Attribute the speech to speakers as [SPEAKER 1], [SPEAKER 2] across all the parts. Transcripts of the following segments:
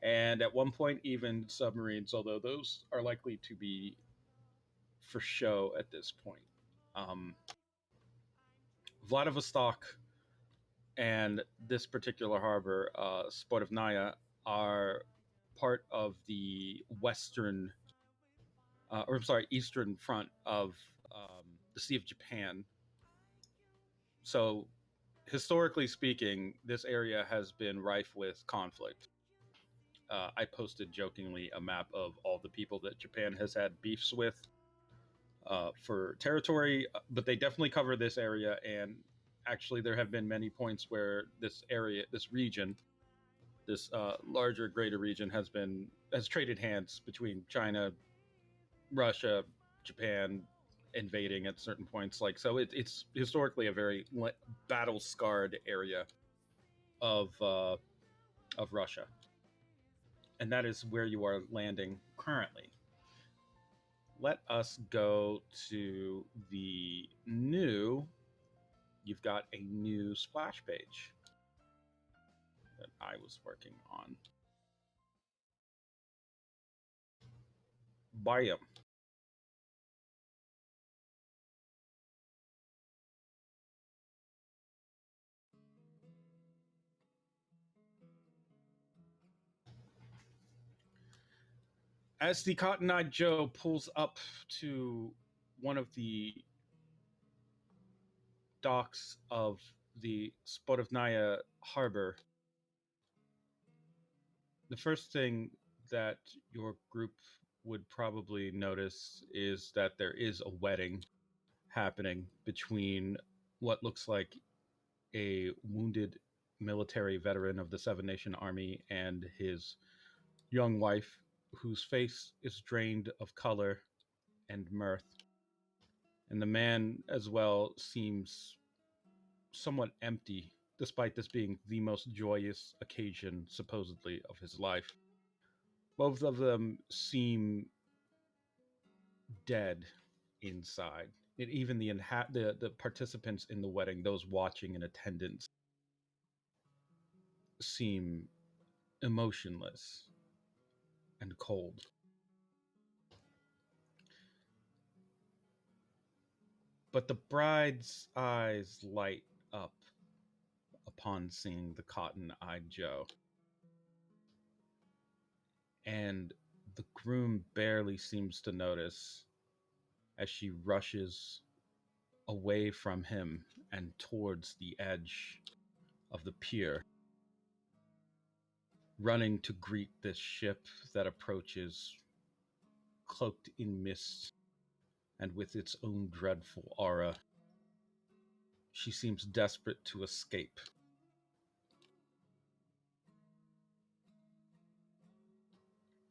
[SPEAKER 1] and at one point even submarines, although those are likely to be for show at this point. Um, Vladivostok and this particular harbor, Sportovnaya, are part of the western, or I'm sorry, eastern front of the Sea of Japan. So, historically speaking, this area has been rife with conflict. I posted jokingly a map of all the people that Japan has had beefs with for territory, but they definitely cover this area. And actually, there have been many points where this area, this region, this larger, greater region has traded hands between China, Russia, Japan, invading at certain points. Like so, it's historically a very battle scarred area of uh, of Russia, and that is where you are landing currently. Let us go to the new. You've got a new splash page that I was working on. Biome. As the Cotton Eyed Joe pulls up to one of the docks of the Spotovnaya harbor, the first thing that your group would probably notice is that there is a wedding happening between what looks like a wounded military veteran of the Seven Nation Army and his young wife, whose face is drained of color and mirth. And the man, as well, seems somewhat empty, despite this being the most joyous occasion, supposedly, of his life. Both of them seem dead inside. And even the participants in the wedding, those watching in attendance, seem emotionless and cold. But the bride's eyes light up upon seeing the cotton eyed Joe, and the groom barely seems to notice as she rushes away from him and towards the edge of the pier, running to greet this ship that approaches, cloaked in mist and with its own dreadful aura. She seems desperate to escape.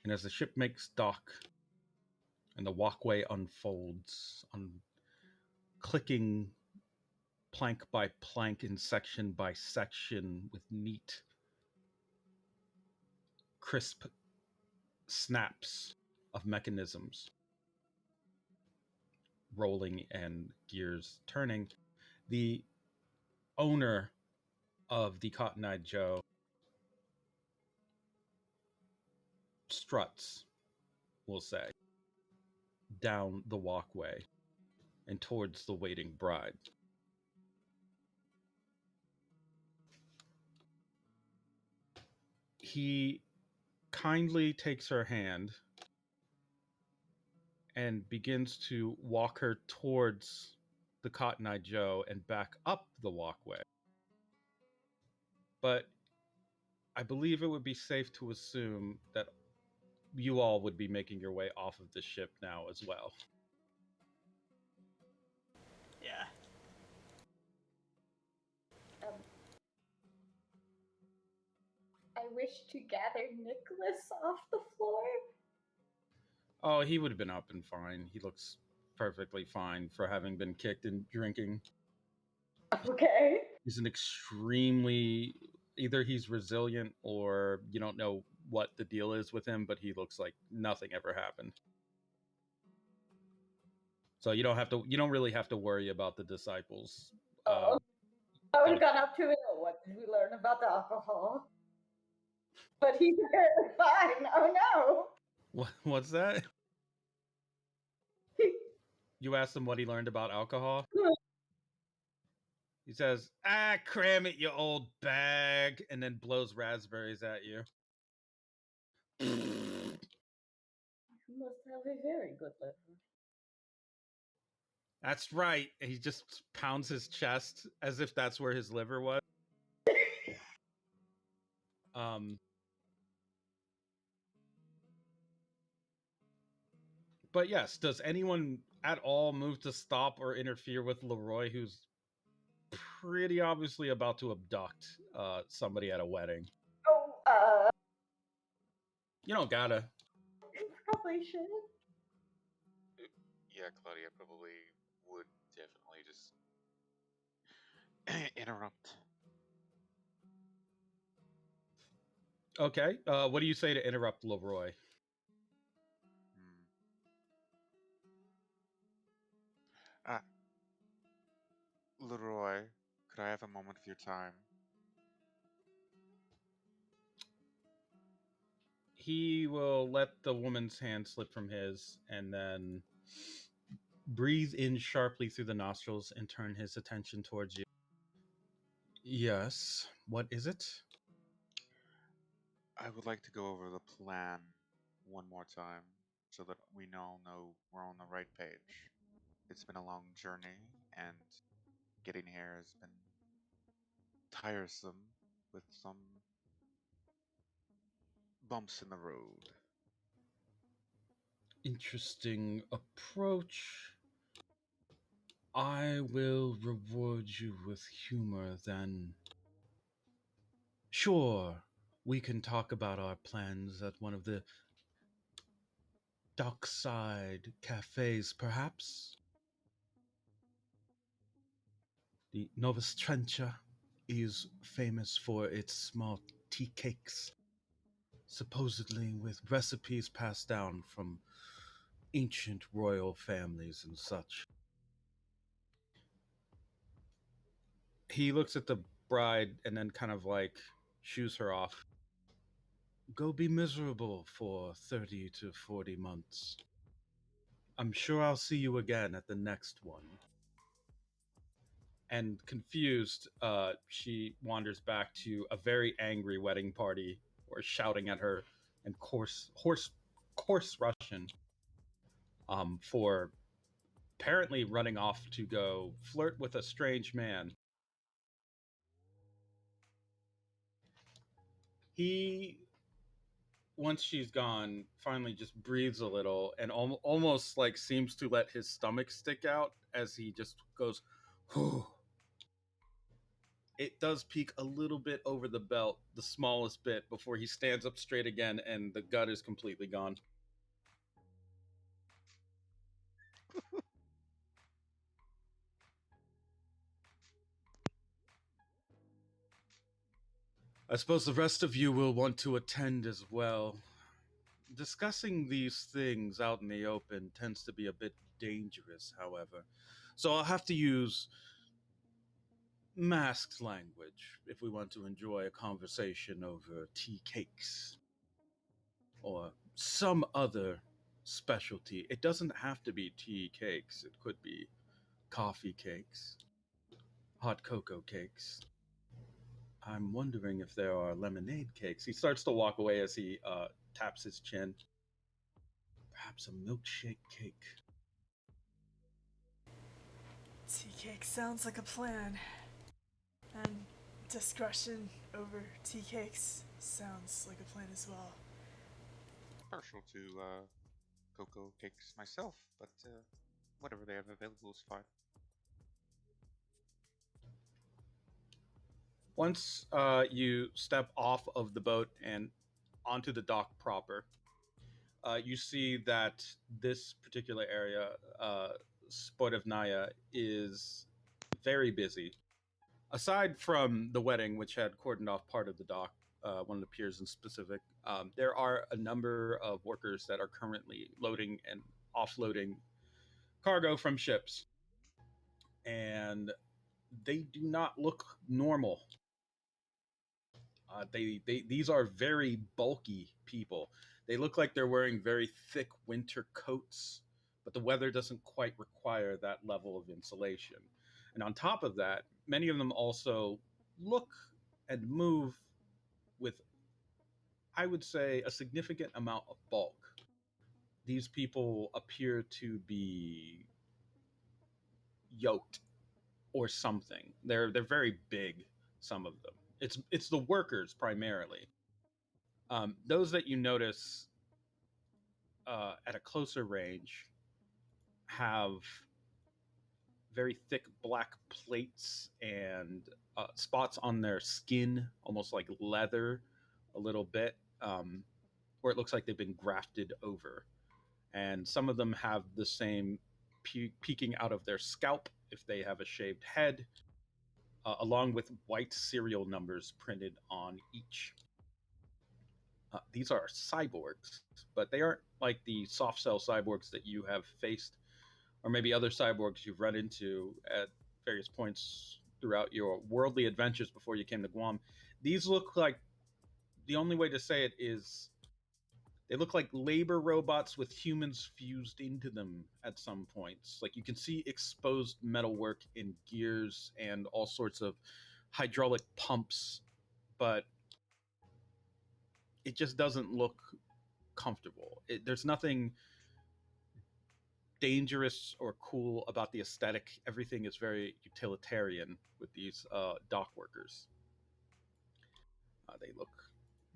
[SPEAKER 1] And as the ship makes dock and the walkway unfolds, on clicking plank by plank and section by section with neat, crisp snaps of mechanisms rolling and gears turning, the owner of the Cotton Eyed Joe struts, we'll say, down the walkway and towards the waiting bride. He kindly takes her hand and begins to walk her towards the Cotton Eye Joe and back up the walkway. But I believe it would be safe to assume that you all would be making your way off of the ship now as well.
[SPEAKER 2] Yeah.
[SPEAKER 3] Um, I wish to gather Nicholas off the floor.
[SPEAKER 1] Oh, he would have been up and fine. He looks perfectly fine for having been kicked and drinking.
[SPEAKER 3] Okay.
[SPEAKER 1] He's an extremely, either he's resilient or you don't know what the deal is with him, but he looks like nothing ever happened. So you don't really have to worry about the disciples.
[SPEAKER 3] Oh,
[SPEAKER 1] Uh,
[SPEAKER 3] I would
[SPEAKER 1] getting
[SPEAKER 3] have gone up to it. Oh, what did we learn about the alcohol? But he's fine. Oh no.
[SPEAKER 1] What's that? You asked him what he learned about alcohol. He says, "Ah, cram it, you old bag," and then blows raspberries at you.
[SPEAKER 3] You must have a very good liver.
[SPEAKER 1] That's right. And he just pounds his chest as if that's where his liver was. Um, but yes, does anyone at all move to stop or interfere with LeRoi, who's pretty obviously about to abduct somebody at a wedding?
[SPEAKER 3] Oh,
[SPEAKER 1] You don't gotta.
[SPEAKER 3] probably should.
[SPEAKER 2] Yeah, Claudia probably would definitely just interrupt.
[SPEAKER 1] Okay. What do you say to interrupt LeRoi?
[SPEAKER 2] Hmm. Ah, Leroy, could I have a moment of your time?
[SPEAKER 1] He will let the woman's hand slip from his and then breathe in sharply through the nostrils and turn his attention towards you. Yes. What is it?
[SPEAKER 2] I would like to go over the plan one more time so that we all know we're on the right page. It's been a long journey, and getting here has been tiresome with some bumps in the road.
[SPEAKER 1] Interesting approach. I will reward you with humor then. Sure, we can talk about our plans at one of the dockside cafes, perhaps? The Novastrencha is famous for its small tea cakes, supposedly with recipes passed down from ancient royal families and such. He looks at the bride and then kind of like shoos her off. Go be miserable for 30 to 40 months. I'm sure I'll see you again at the next one. And confused, she wanders back to a very angry wedding party or shouting at her in coarse Russian for apparently running off to go flirt with a strange man. He, once she's gone, finally just breathes a little and almost like seems to let his stomach stick out as he just goes, whew. It does peak a little bit over the belt, the smallest bit, before he stands up straight again and the gut is completely gone. I suppose the rest of you will want to attend as well. Discussing these things out in the open tends to be a bit dangerous, however. So I'll have to use masked language if we want to enjoy a conversation over tea cakes or some other specialty. It doesn't have to be tea cakes, it could be coffee cakes, hot cocoa cakes. I'm wondering if there are lemonade cakes. He starts to walk away as he taps his chin. Perhaps a milkshake cake.
[SPEAKER 4] Tea cake sounds like a plan. And discretion over tea cakes sounds like a plan as well.
[SPEAKER 2] Partial to cocoa cakes myself, but whatever they have available is fine.
[SPEAKER 1] Once you step off of the boat and onto the dock proper, you see that this particular area, Spodovnaya, is very busy. Aside from the wedding, which had cordoned off part of the dock, one of the piers in specific, there are a number of workers that are currently loading and offloading cargo from ships, and they do not look normal. These are very bulky people. They look like they're wearing very thick winter coats, but the weather doesn't quite require that level of insulation. And on top of that, many of them also look and move with, I would say, a significant amount of bulk. These people appear to be yoked or something. They're very big. Some of them. It's the workers primarily. Those that you notice at a closer range have very thick black plates and spots on their skin, almost like leather, a little bit, where it looks like they've been grafted over. And some of them have the same peeking out of their scalp if they have a shaved head, along with white serial numbers printed on each. These are cyborgs, but they aren't like the soft cell cyborgs that you have faced, or maybe other cyborgs you've run into at various points throughout your worldly adventures before you came to Guam. These look like, the only way to say it is, they look like labor robots with humans fused into them at some points. Like you can see exposed metalwork in gears and all sorts of hydraulic pumps, but it just doesn't look comfortable. There's nothing dangerous or cool about the aesthetic. Everything is very utilitarian with these dock workers. They look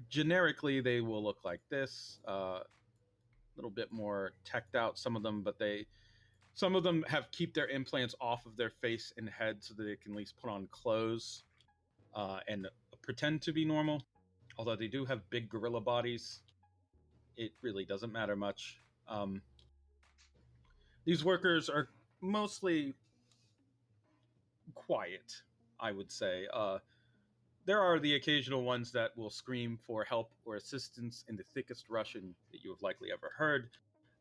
[SPEAKER 1] generically, they will look like this. A little bit more teched out, some of them, but some of them have keep their implants off of their face and head so that they can at least put on clothes and pretend to be normal. Although they do have big gorilla bodies, it really doesn't matter much. These workers are mostly quiet, I would say. There are the occasional ones that will scream for help or assistance in the thickest Russian that you have likely ever heard.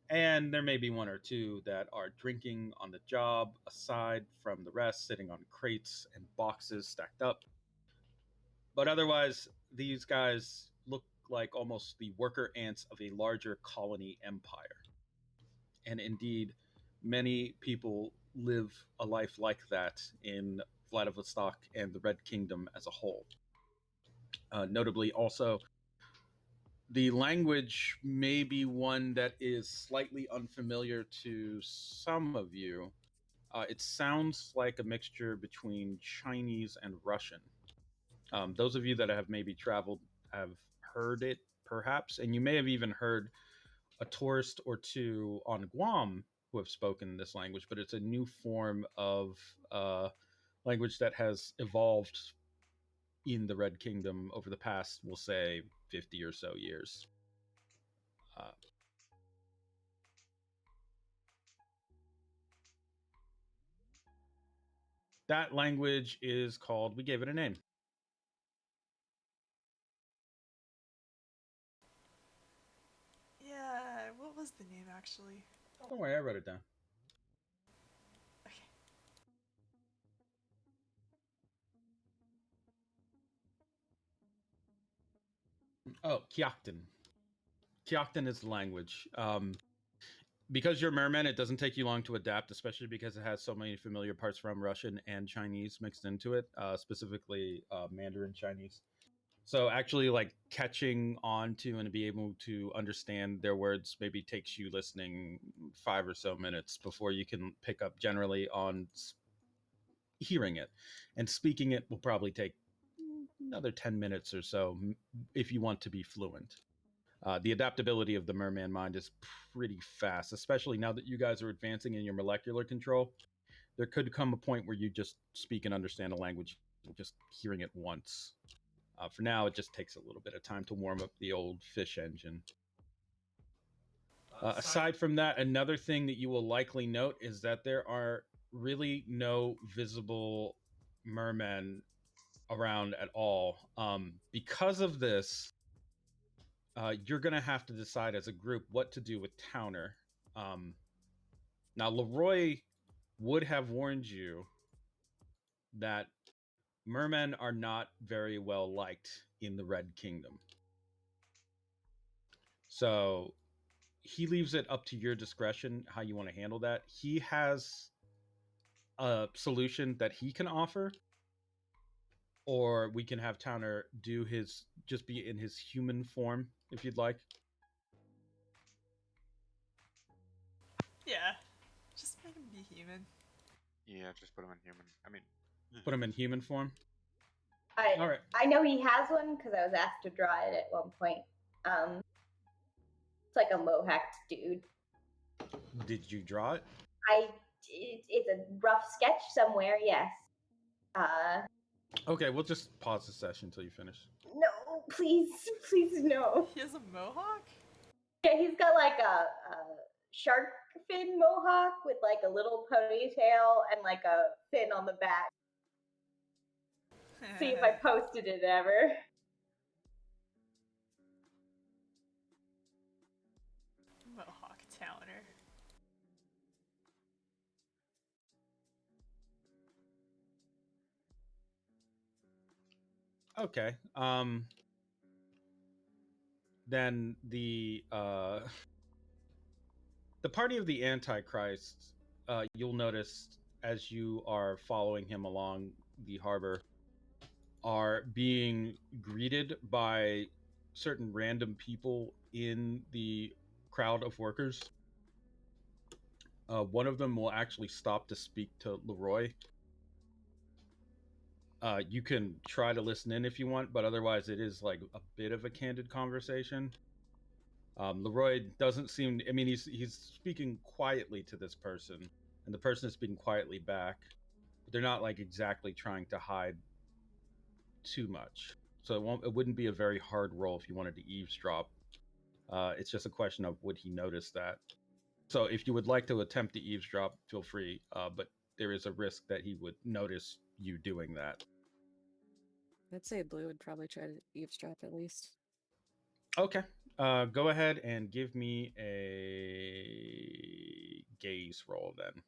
[SPEAKER 1] And there may be one or two that are drinking on the job, aside from the rest, sitting on crates and boxes stacked up. But otherwise, these guys look like almost the worker ants of a larger colony empire. And indeed, many people live a life like that in Vladivostok and the Red Kingdom as a whole. Notably, also, the language may be one that is slightly unfamiliar to some of you. It sounds like a mixture between Chinese and Russian. Those of you that have maybe traveled have heard it, perhaps, and you may have even heard a tourist or two on Guam who have spoken this language, but it's a new form of language that has evolved in the Red Kingdom over the past, we'll say, 50 or so years. Uh, that language is called, we gave it a name.
[SPEAKER 4] Yeah, what was the name actually?
[SPEAKER 1] Don't worry, I wrote it down.
[SPEAKER 4] Okay.
[SPEAKER 1] Oh, Kyakhtan. Kyakhtan is the language. Because you're merman, it doesn't take you long to adapt, especially because it has so many familiar parts from Russian and Chinese mixed into it, specifically Mandarin Chinese. So actually, like catching on to and be able to understand their words maybe takes you listening 5 or so minutes before you can pick up generally on hearing it. And speaking it will probably take another 10 minutes or so if you want to be fluent. The adaptability of the merman mind is pretty fast, especially now that you guys are advancing in your molecular control. There could come a point where you just speak and understand a language just hearing it once. For now, it just takes a little bit of time to warm up the old fish engine. Aside from that, another thing that you will likely note is that there are really no visible mermen around at all. Because of this, you're going to have to decide as a group what to do with Towner. Now, LeRoi would have warned you that mermen are not very well liked in the Red Kingdom. So he leaves it up to your discretion how you want to handle that. He has a solution that he can offer, or we can have Towner do his just be in his human form if you'd like.
[SPEAKER 4] Yeah. Just make him be human.
[SPEAKER 2] Yeah, just put him in human. I mean,
[SPEAKER 1] Put him in human form. All right.
[SPEAKER 3] I know he has one because I was asked to draw it at one point. It's like a mohawked dude.
[SPEAKER 1] Did you draw it?
[SPEAKER 3] It's a rough sketch somewhere. Yes.
[SPEAKER 1] Okay, we'll just pause the session until you finish.
[SPEAKER 3] No, please, please, no.
[SPEAKER 4] He has a mohawk?
[SPEAKER 3] Yeah, he's got like a shark fin mohawk with like a little ponytail and like a fin on the back. See if I posted it ever.
[SPEAKER 4] Mohawk Towner.
[SPEAKER 1] Okay. Then the the party of the Antichrist, you'll notice as you are following him along the harbor, are being greeted by certain random people in the crowd of workers. One of them will actually stop to speak to LeRoi. You can try to listen in if you want, but otherwise it is like a bit of a candid conversation. LeRoi doesn't seem. I mean, he's speaking quietly to this person, and the person is speaking quietly back. But they're not like exactly trying to hide too much. So it wouldn't be a very hard roll if you wanted to eavesdrop. It's just a question of would he notice that. So if you would like to attempt to eavesdrop, feel free. But there is a risk that he would notice you doing that.
[SPEAKER 5] I'd say Blue would probably try to eavesdrop at least.
[SPEAKER 1] Okay. Go ahead and give me a gaze roll then.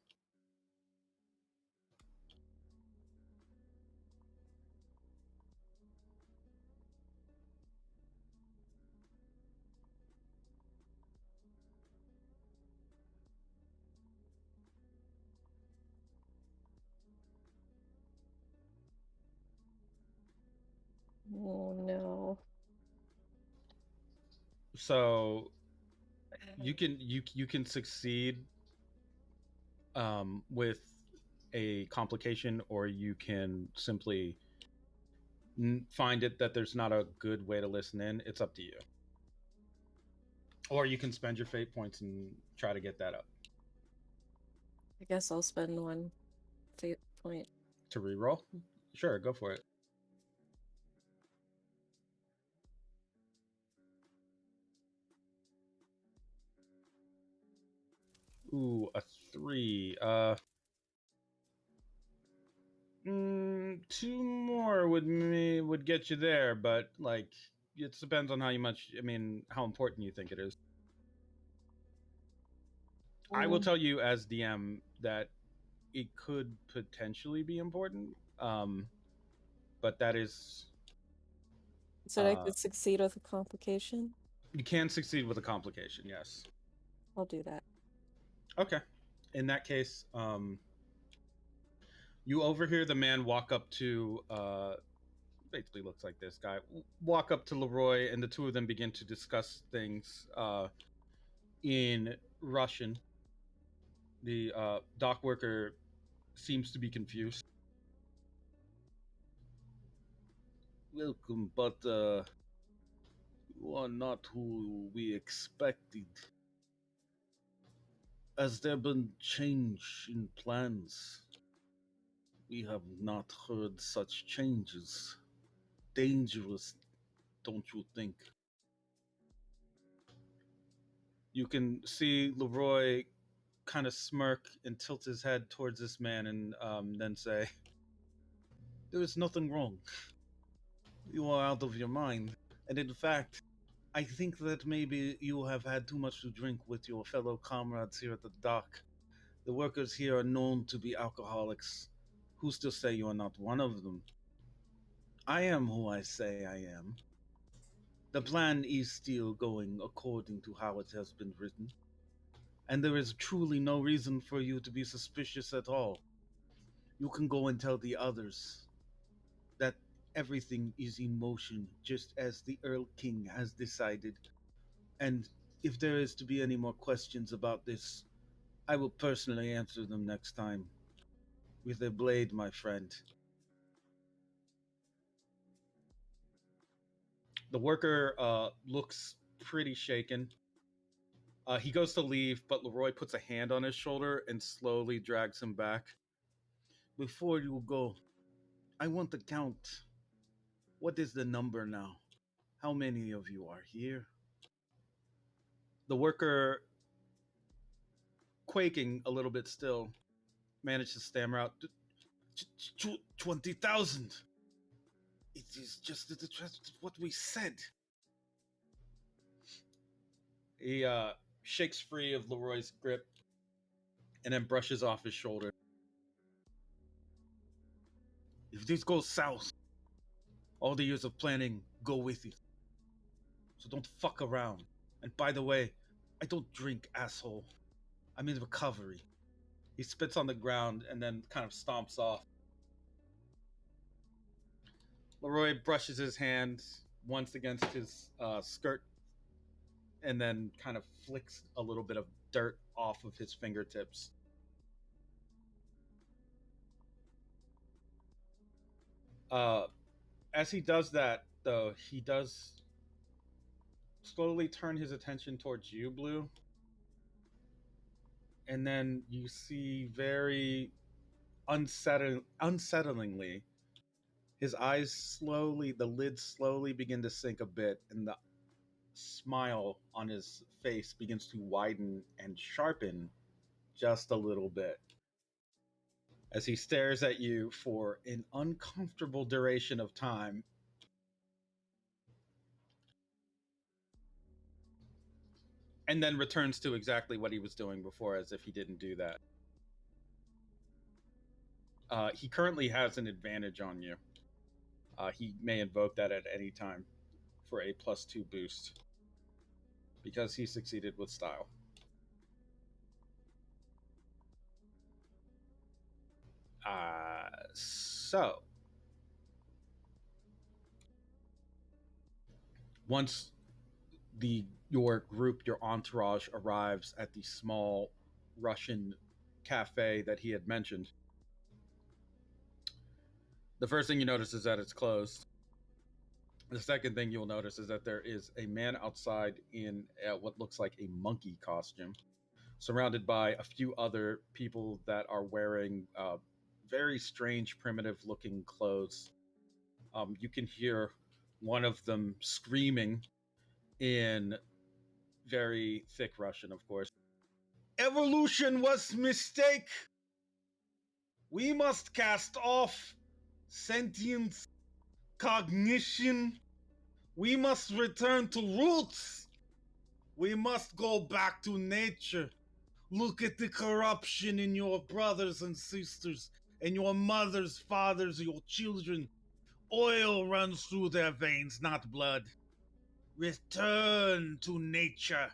[SPEAKER 5] Oh no.
[SPEAKER 1] So you can succeed with a complication, or you can simply find it that there's not a good way to listen in. It's up to you. Or you can spend your fate points and try to get that up.
[SPEAKER 5] I guess I'll spend one fate point.
[SPEAKER 1] To reroll? Sure, go for it. Ooh, a 3. Two more would get you there, but like it depends on how important you think it is. I will tell you as DM that it could potentially be important, but that is.
[SPEAKER 5] So I could succeed with a complication?
[SPEAKER 1] You can succeed with a complication, yes.
[SPEAKER 5] I'll do that.
[SPEAKER 1] Okay. In that case, you overhear the man walk up to basically looks like this guy walk up to LeRoi, and the two of them begin to discuss things in Russian. The dock worker seems to be confused. Welcome, but you are not who we expected. Has there been change in plans? We have not heard such changes. Dangerous, don't you think? You can see LeRoi kind of smirk and tilt his head towards this man and then say, "There is nothing wrong. You are out of your mind. And in fact, I think that maybe you have had too much to drink with your fellow comrades here at the dock. The workers here are known to be alcoholics. Who's to say you are not one of them?" I am who I say I am. The plan is still going according to how it has been written, and there is truly no reason for you to be suspicious at all. You can go and tell the others that everything is in motion just as the Earl King has decided. And if there is to be any more questions about this, I will personally answer them next time. With a blade, my friend. The worker looks pretty shaken. He goes to leave, but LeRoi puts a hand on his shoulder and slowly drags him back. Before you go, I want to count. What is the number now? How many of you are here? The worker, quaking a little bit still, managed to stammer out 20,000. It is just what we said. He shakes free of LeRoi's grip and then brushes off his shoulder. If this goes south, all the years of planning go with it. So don't fuck around. And by the way, I don't drink, asshole. I'm in recovery. He spits on the ground and then kind of stomps off. LeRoi brushes his hand once against his skirt and then kind of flicks a little bit of dirt off of his fingertips. As he does that, though, he does slowly turn his attention towards you, Blue. And then you see very unsettlingly, his eyes slowly, the lids slowly begin to sink a bit, and the smile on his face begins to widen and sharpen just a little bit as he stares at you for an uncomfortable duration of time. And then returns to exactly what he was doing before, as if he didn't do that. He currently has an advantage on you. He may invoke that at any time for a +2 boost because he succeeded with style. So once your group, your entourage arrives at the small Russian cafe that he had mentioned, the first thing you notice is that it's closed. The second thing you'll notice is that there is a man outside in what looks like a monkey costume, surrounded by a few other people that are wearing very strange, primitive looking clothes. You can hear one of them screaming in very thick Russian, of course. Evolution was mistake. We must cast off sentience, cognition. We must return to roots. We must go back to nature. Look at the corruption in your brothers and sisters, and your mothers, fathers, your children. Oil runs through their veins, not blood. Return to nature.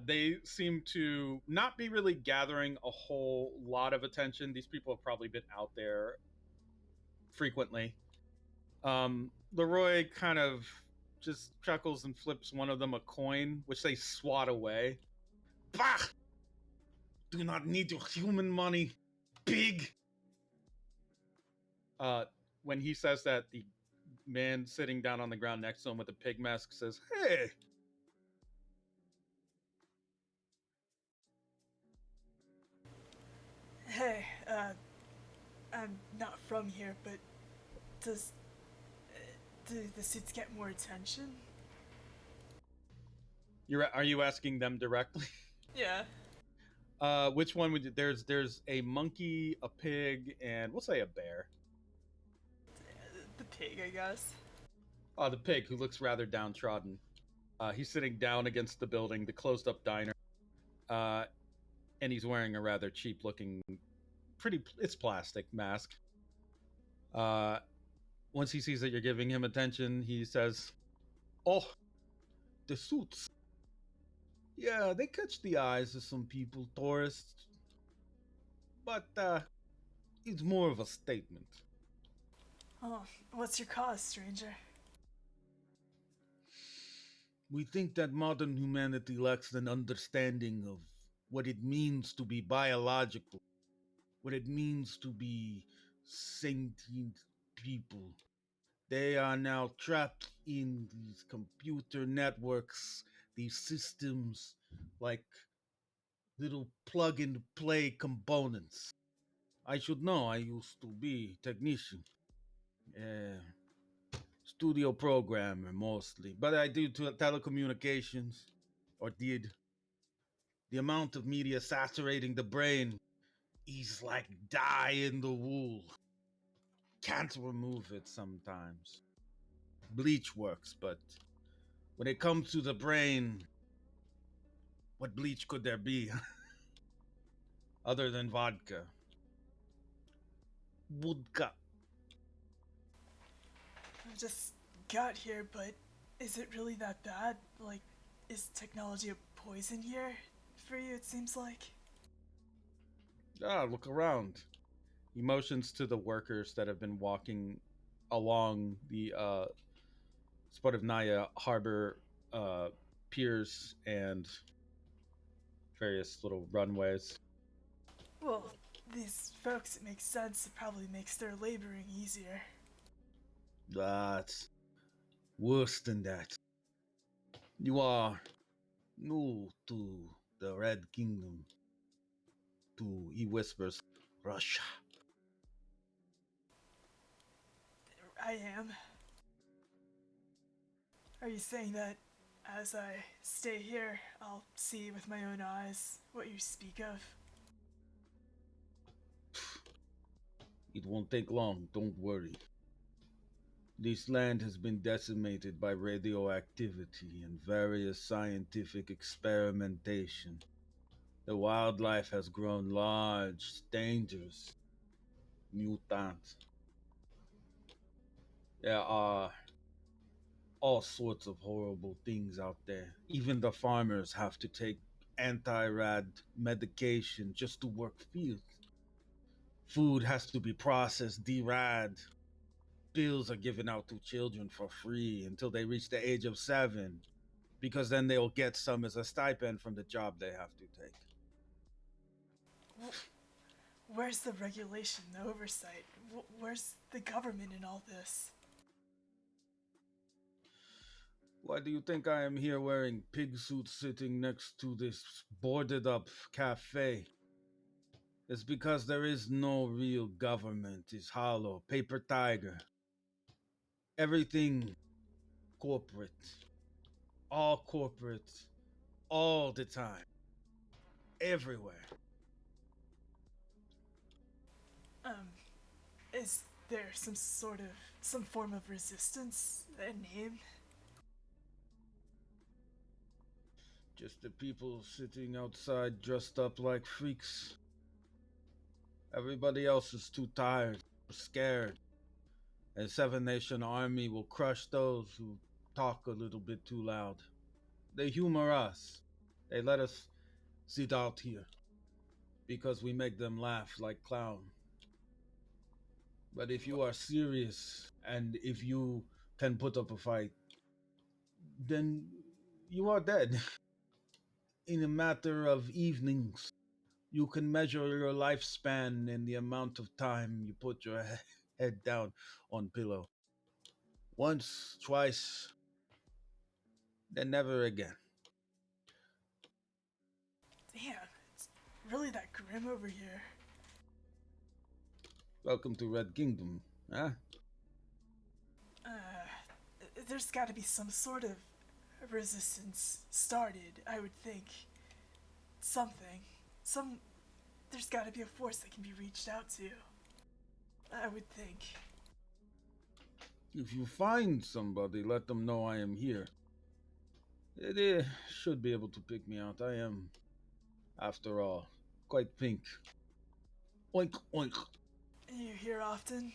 [SPEAKER 1] They seem to not be really gathering a whole lot of attention. These people have probably been out there frequently. LeRoi kind of just chuckles and flips one of them a coin, which they swat away. Bah! Do not need your human money, pig! When he says that, the man sitting down on the ground next to him with a pig mask says, "Hey!"
[SPEAKER 4] Hey, I'm not from here, but does do the suits get more attention?
[SPEAKER 1] Are you asking them directly?
[SPEAKER 4] Yeah.
[SPEAKER 1] Which one would you, there's a monkey, a pig, and we'll say a bear.
[SPEAKER 4] The pig, I guess.
[SPEAKER 1] The pig, who looks rather downtrodden. He's sitting down against the building, the closed-up diner, and he's wearing a rather cheap-looking It's plastic mask. Uh, Once he sees that you're giving him attention, he says, "Oh, the suits. Yeah, they catch the eyes of some people, tourists, but it's more of a statement.
[SPEAKER 4] Oh, what's your cause, stranger?
[SPEAKER 1] We think that modern humanity lacks an understanding of what it means to be biological, what it means to be sentient people. They are now trapped in these computer networks, these systems, like little plug and play components. I should know, I used to be technician, uh, studio programmer mostly, but I do telecommunications, or did. The amount of media saturating the brain is like dye in the wool. Can't remove it sometimes. Bleach works, but when it comes to the brain, what bleach could there be other than vodka? Vodka.
[SPEAKER 4] I just got here, but is it really that bad? Like, is technology a poison here for you, it seems like?
[SPEAKER 1] Ah, look around. He motions to the workers that have been walking along the Spotivnaya harbor uh, piers and various little runways.
[SPEAKER 4] Well, these folks, it makes sense. It probably makes their laboring easier.
[SPEAKER 1] That's worse than that. You are new to the Red Kingdom. He whispers, Russia.
[SPEAKER 4] I am. Are you saying that as I stay here, I'll see with my own eyes what you speak of?
[SPEAKER 1] It won't take long, don't worry. This land has been decimated by radioactivity and various scientific experimentation. The wildlife has grown large, dangerous, mutant. There are all sorts of horrible things out there. Even the farmers have to take anti-rad medication just to work fields. Food has to be processed, derad. Pills are given out to children for free until they reach the age of 7, because then they'll get some as a stipend from the job they have to take.
[SPEAKER 4] Where's the regulation, the oversight? Where's the government in all this?
[SPEAKER 1] Why do you think I am here wearing pig suits sitting next to this boarded up cafe? It's because there is no real government. It's hollow. Paper tiger. Everything corporate. All corporate. All the time. Everywhere.
[SPEAKER 4] Um, is there some form of resistance? A name?
[SPEAKER 1] Just the people sitting outside dressed up like freaks. Everybody else is too tired, scared. And Seven Nation Army will crush those who talk a little bit too loud. They humor us. They let us sit out here because we make them laugh like clown. But if you are serious and if you can put up a fight, then you are dead. In a matter of evenings, you can measure your lifespan in the amount of time you put your head down on pillow. Once, twice, then never again.
[SPEAKER 4] Damn, it's really that grim over here.
[SPEAKER 1] Welcome to Red Kingdom, huh?
[SPEAKER 4] There's gotta be some sort of resistance started, I would think. Something. There's gotta be a force that can be reached out to. I would think.
[SPEAKER 1] If you find somebody, let them know I am here. They should be able to pick me out. I am, after all, quite pink. Oink, oink.
[SPEAKER 4] You here often?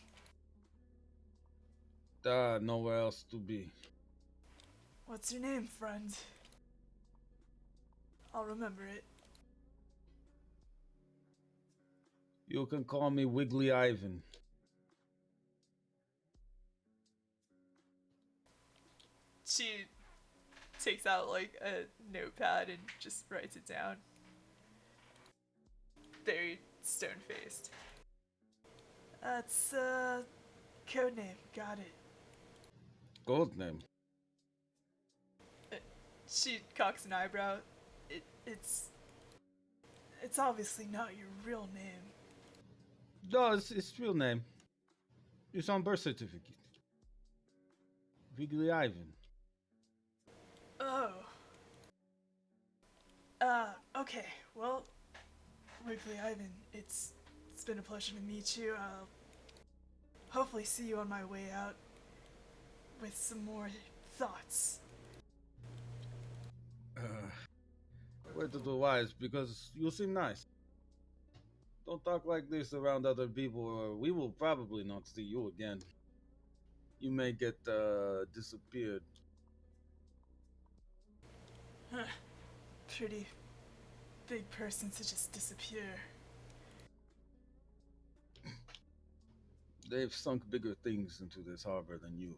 [SPEAKER 1] Nowhere else to be.
[SPEAKER 4] What's your name, friend? I'll remember it.
[SPEAKER 1] You can call me Wiggly Ivan.
[SPEAKER 4] She takes out like a notepad and just writes it down. Very stone-faced. That's code name. Got it.
[SPEAKER 1] Gold name.
[SPEAKER 4] She cocks an eyebrow. It's obviously not your real name.
[SPEAKER 1] No, it's real name. It's on birth certificate. Wiggly Ivan.
[SPEAKER 4] Oh. Okay. Well, Wiggly Ivan, it's been a pleasure to meet you. I'll hopefully see you on my way out with some more thoughts.
[SPEAKER 1] Word to the wise, because you seem nice. Don't talk like this around other people, or we will probably not see you again. You may get disappeared.
[SPEAKER 4] Huh. Pretty big person to just disappear.
[SPEAKER 1] They've sunk bigger things into this harbor than you.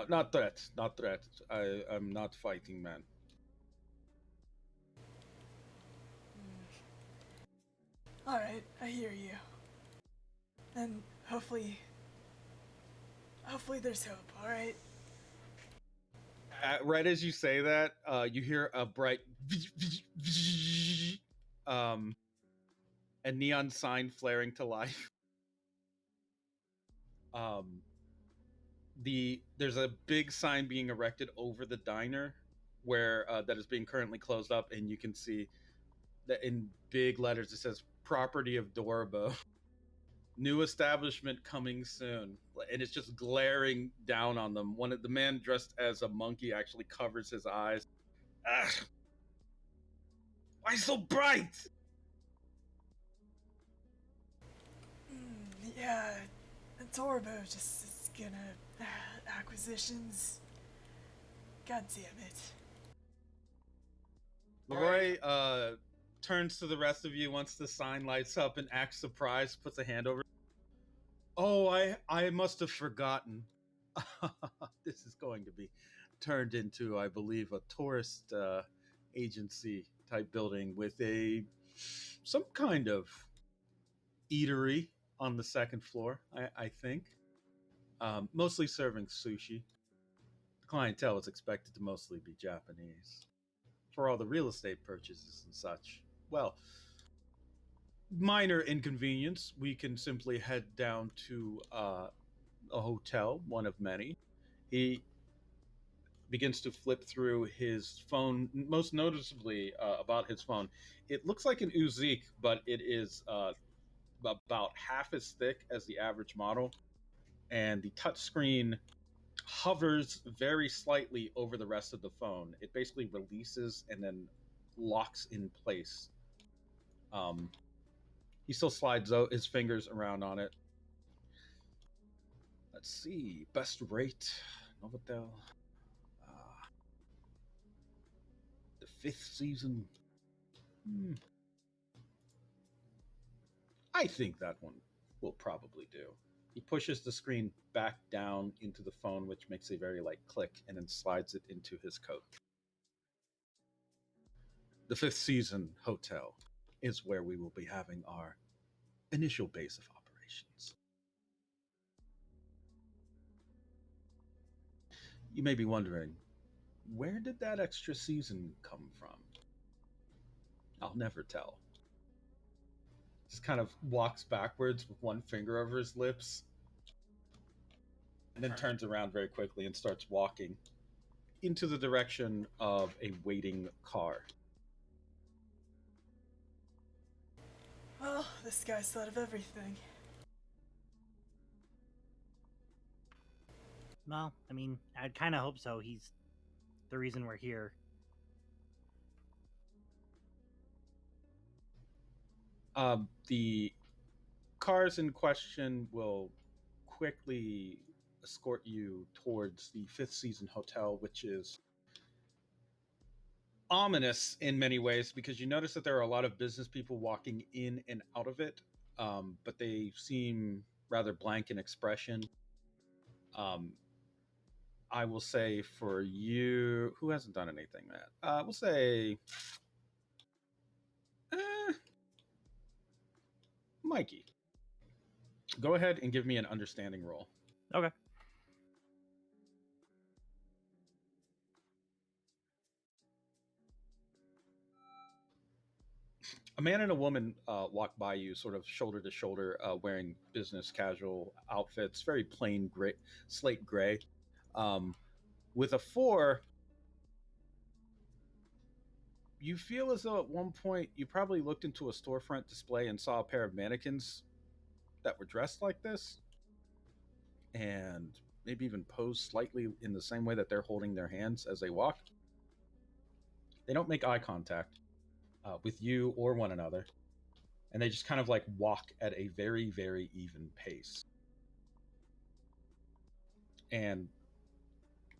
[SPEAKER 1] Not threat, not threat. I'm not fighting man.
[SPEAKER 4] Alright, I hear you. And hopefully there's hope, alright?
[SPEAKER 1] Right as you say that, you hear a bright a neon sign flaring to life. There's a big sign being erected over the diner where that is being currently closed up, and you can see that in big letters it says "Property of Dorbo." New establishment coming soon, and it's just glaring down on them. One of the man dressed as a monkey actually covers his eyes. Ugh. Why so bright?
[SPEAKER 4] Yeah, Torbo just is gonna acquisitions. God damn it.
[SPEAKER 1] LeRoi turns to the rest of you once the sign lights up and acts surprised, puts a hand over. Oh, I must have forgotten. This is going to be turned into, I believe, a tourist agency type building with some kind of eatery on the second floor, I think. Mostly serving sushi. The clientele is expected to mostly be Japanese. For all the real estate purchases and such, well, minor inconvenience. We can simply head down to a hotel, one of many. He begins to flip through his phone, most noticeably about his phone. It looks like an Uzik, but it is about half as thick as the average model, and the touchscreen hovers very slightly over the rest of the phone. It basically releases and then locks in place. He still slides his fingers around on it. Let's see, best rate, Novotel. The fifth season. I think that one will probably do. He pushes the screen back down into the phone, which makes a very light click, and then slides it into his coat. The fifth season hotel is where we will be having our initial base of operations. You may be wondering, where did that extra season come from? I'll never tell. Just kind of walks backwards with one finger over his lips, and then turns around very quickly and starts walking into the direction of a waiting car.
[SPEAKER 4] Well, this guy's thought of everything.
[SPEAKER 6] Well, I mean, I'd kind of hope so. He's the reason we're here.
[SPEAKER 1] The cars in question will quickly escort you towards the Fifth Season Hotel, which is ominous in many ways because you notice that there are a lot of business people walking in and out of it, but they seem rather blank in expression. Um, I will say for you, who hasn't done anything, Matt? We'll say Mikey. Go ahead and give me an understanding roll.
[SPEAKER 7] Okay.
[SPEAKER 1] A man and a woman walk by you, sort of shoulder to shoulder, wearing business casual outfits, very plain gray, slate gray. With a 4, you feel as though at one point you probably looked into a storefront display and saw a pair of mannequins that were dressed like this, and maybe even posed slightly in the same way that they're holding their hands as they walk. They don't make eye contact with you or one another, and they just kind of like walk at a very, very even pace. And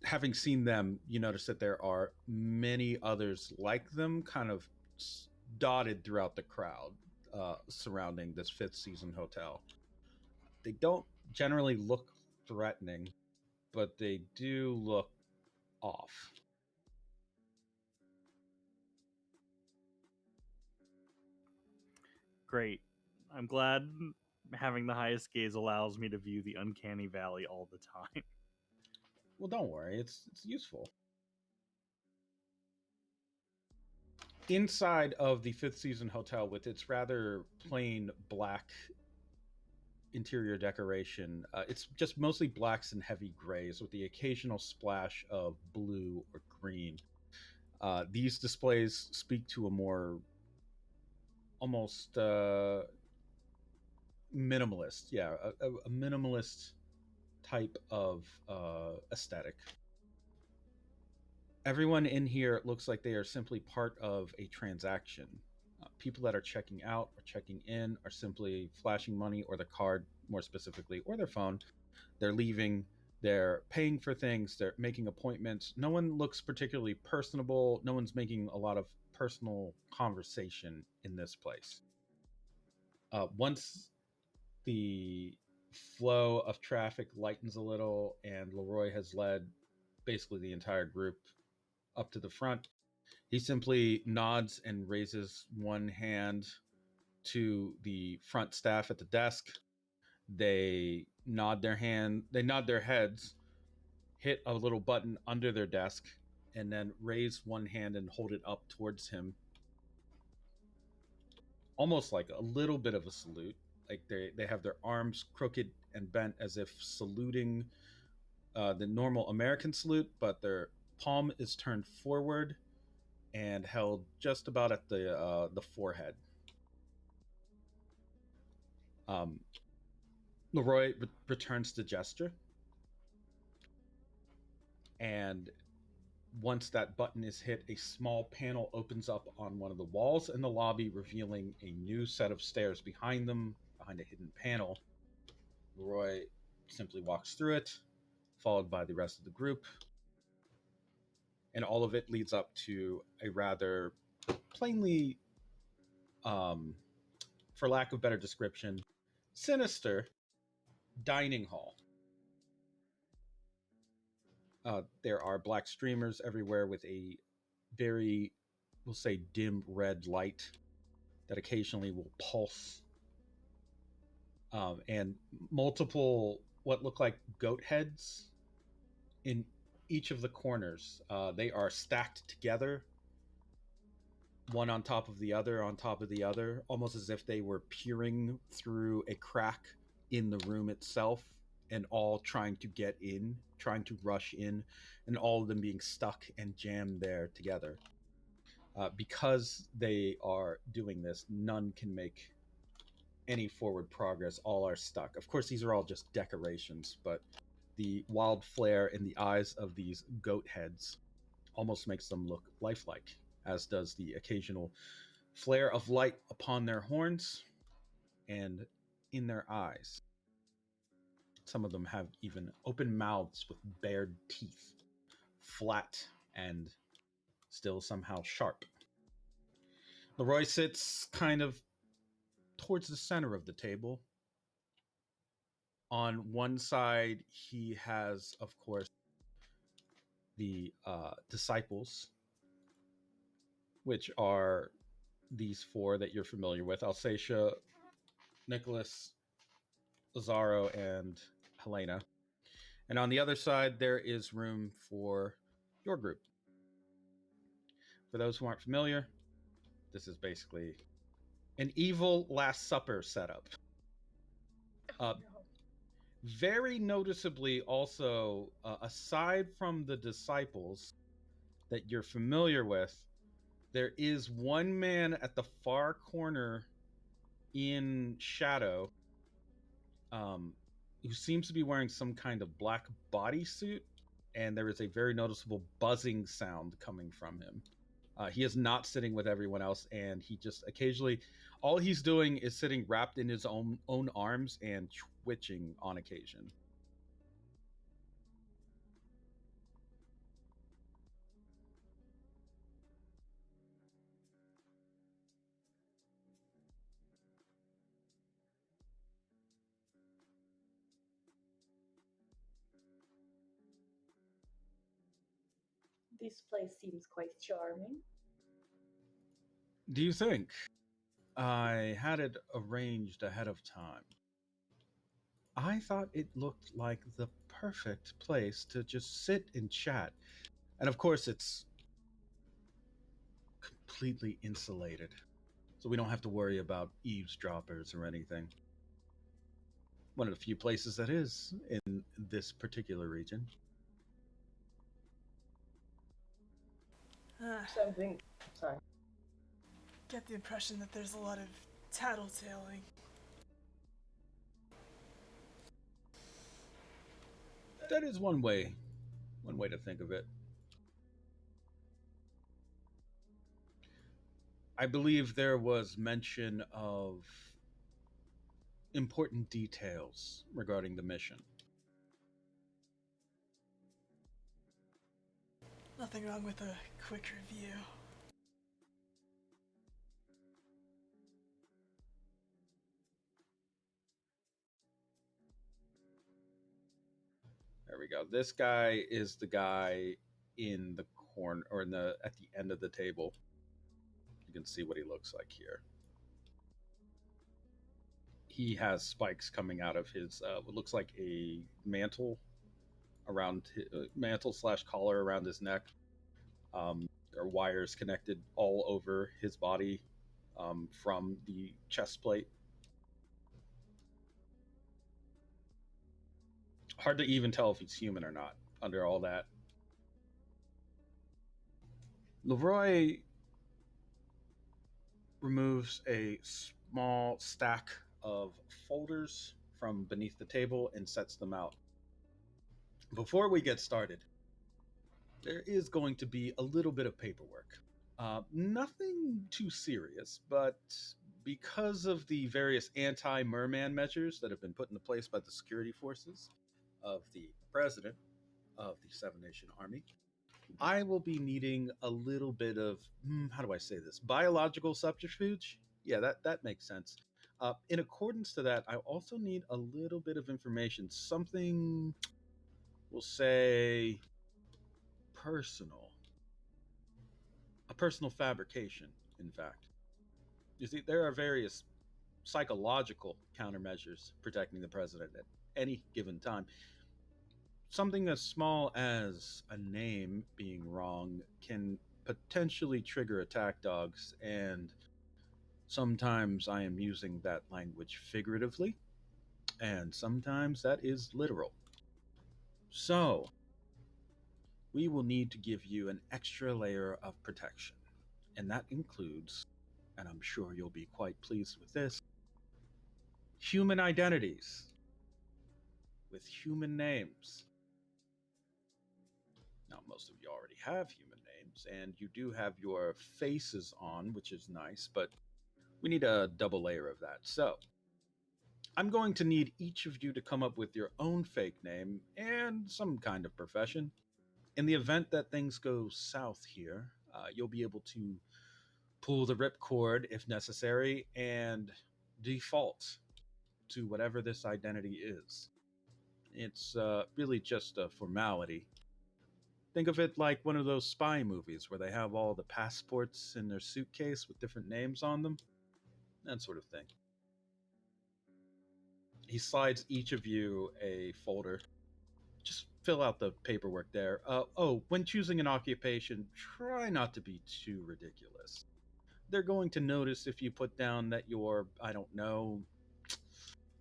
[SPEAKER 1] having seen them, you notice that there are many others like them, kind of dotted throughout the crowd surrounding this Fifth Season Hotel. They don't generally look threatening, but they do look off.
[SPEAKER 7] Great. I'm glad having the highest gaze allows me to view the uncanny valley all the time.
[SPEAKER 1] Well, don't worry, it's useful. Inside of the Fifth Season Hotel, with its rather plain black interior decoration, it's just mostly blacks and heavy grays with the occasional splash of blue or green. These displays speak to a more almost minimalist, a minimalist type of aesthetic. Everyone in here looks like they are simply part of a transaction. People that are checking out or checking in are simply flashing money or the card, more specifically, or their phone. They're leaving, they're paying for things, they're making appointments. No one looks particularly personable. No one's making a lot of personal conversation in this place. Once the flow of traffic lightens a little and LeRoi has led basically the entire group up to the front, he simply nods and raises one hand to the front staff at the desk. They nod their heads, hit a little button under their desk, and then raise one hand and hold it up towards him, almost like a little bit of a salute. Like they have their arms crooked and bent as if saluting the normal American salute, but their palm is turned forward and held just about at the forehead. LeRoi returns the gesture, and once that button is hit, a small panel opens up on one of the walls in the lobby, revealing a new set of stairs behind them, behind a hidden panel. LeRoi simply walks through it, followed by the rest of the group, and all of it leads up to a rather plainly, for lack of better description, sinister dining hall. There are black streamers everywhere with a very, we'll say, dim red light that occasionally will pulse. And multiple, what look like goat heads in each of the corners. They are stacked together, one on top of the other, almost as if they were peering through a crack in the room itself, and all trying to get in, trying to rush in, and all of them being stuck and jammed there together. Because they are doing this, none can make any forward progress. All are stuck. Of course, these are all just decorations, but the wild flare in the eyes of these goat heads almost makes them look lifelike, as does the occasional flare of light upon their horns and in their eyes. Some of them have even open mouths with bared teeth, flat and still somehow sharp. LeRoi sits kind of towards the center of the table. On one side, he has, of course, the disciples, which are these four that you're familiar with: Alsatia, Nicholas, Lazaro, and Helena. And on the other side, there is room for your group. For those who aren't familiar, this is basically an evil Last Supper setup. Very noticeably, also, aside from the disciples that you're familiar with, there is one man at the far corner in shadow who seems to be wearing some kind of black bodysuit, and there is a very noticeable buzzing sound coming from him. He is not sitting with everyone else, and he just occasionally, all he's doing is sitting wrapped in his own arms and twitching on occasion.
[SPEAKER 3] This place seems quite charming.
[SPEAKER 1] Do you think? I had it arranged ahead of time. I thought it looked like the perfect place to just sit and chat. And of course, it's completely insulated, so we don't have to worry about eavesdroppers or anything. One of the few places that is in this particular region.
[SPEAKER 3] Something. Sorry.
[SPEAKER 4] Get the impression that there's a lot of tattletaling.
[SPEAKER 1] That is one way to think of it. I believe there was mention of important details regarding the mission.
[SPEAKER 4] Nothing wrong with a quick review.
[SPEAKER 1] There we go. This guy is the guy in the corner, or in the at the end of the table. You can see what he looks like here. He has spikes coming out of his what looks like a mantle around mantle slash collar around his neck. There are wires connected all over his body from the chest plate. Hard to even tell if he's human or not under all that. LeRoi removes a small stack of folders from beneath the table and sets them out. Before we get started, there is going to be a little bit of paperwork. Nothing too serious, but because of the various anti-merman measures that have been put into place by the security forces of the president of the Seven Nation Army, I will be needing a little bit of, how do I say this, biological subterfuge? Yeah, that makes sense. In accordance to that, I also need a little bit of information, something, we'll say, personal. A personal fabrication, in fact. You see, there are various psychological countermeasures protecting the president at any given time. Something as small as a name being wrong can potentially trigger attack dogs, and sometimes I am using that language figuratively, and sometimes that is literal. So, we will need to give you an extra layer of protection, and that includes, and I'm sure you'll be quite pleased with this, human identities with human names. Now, most of you already have human names, and you do have your faces on, which is nice, but we need a double layer of that. So, I'm going to need each of you to come up with your own fake name and some kind of profession. In the event that things go south here, you'll be able to pull the ripcord if necessary and default to whatever this identity is. It's really just a formality. Think of it like one of those spy movies where they have all the passports in their suitcase with different names on them, that sort of thing. He slides each of you a folder. Just fill out the paperwork there. When choosing an occupation, try not to be too ridiculous. They're going to notice if you put down that you're, I don't know,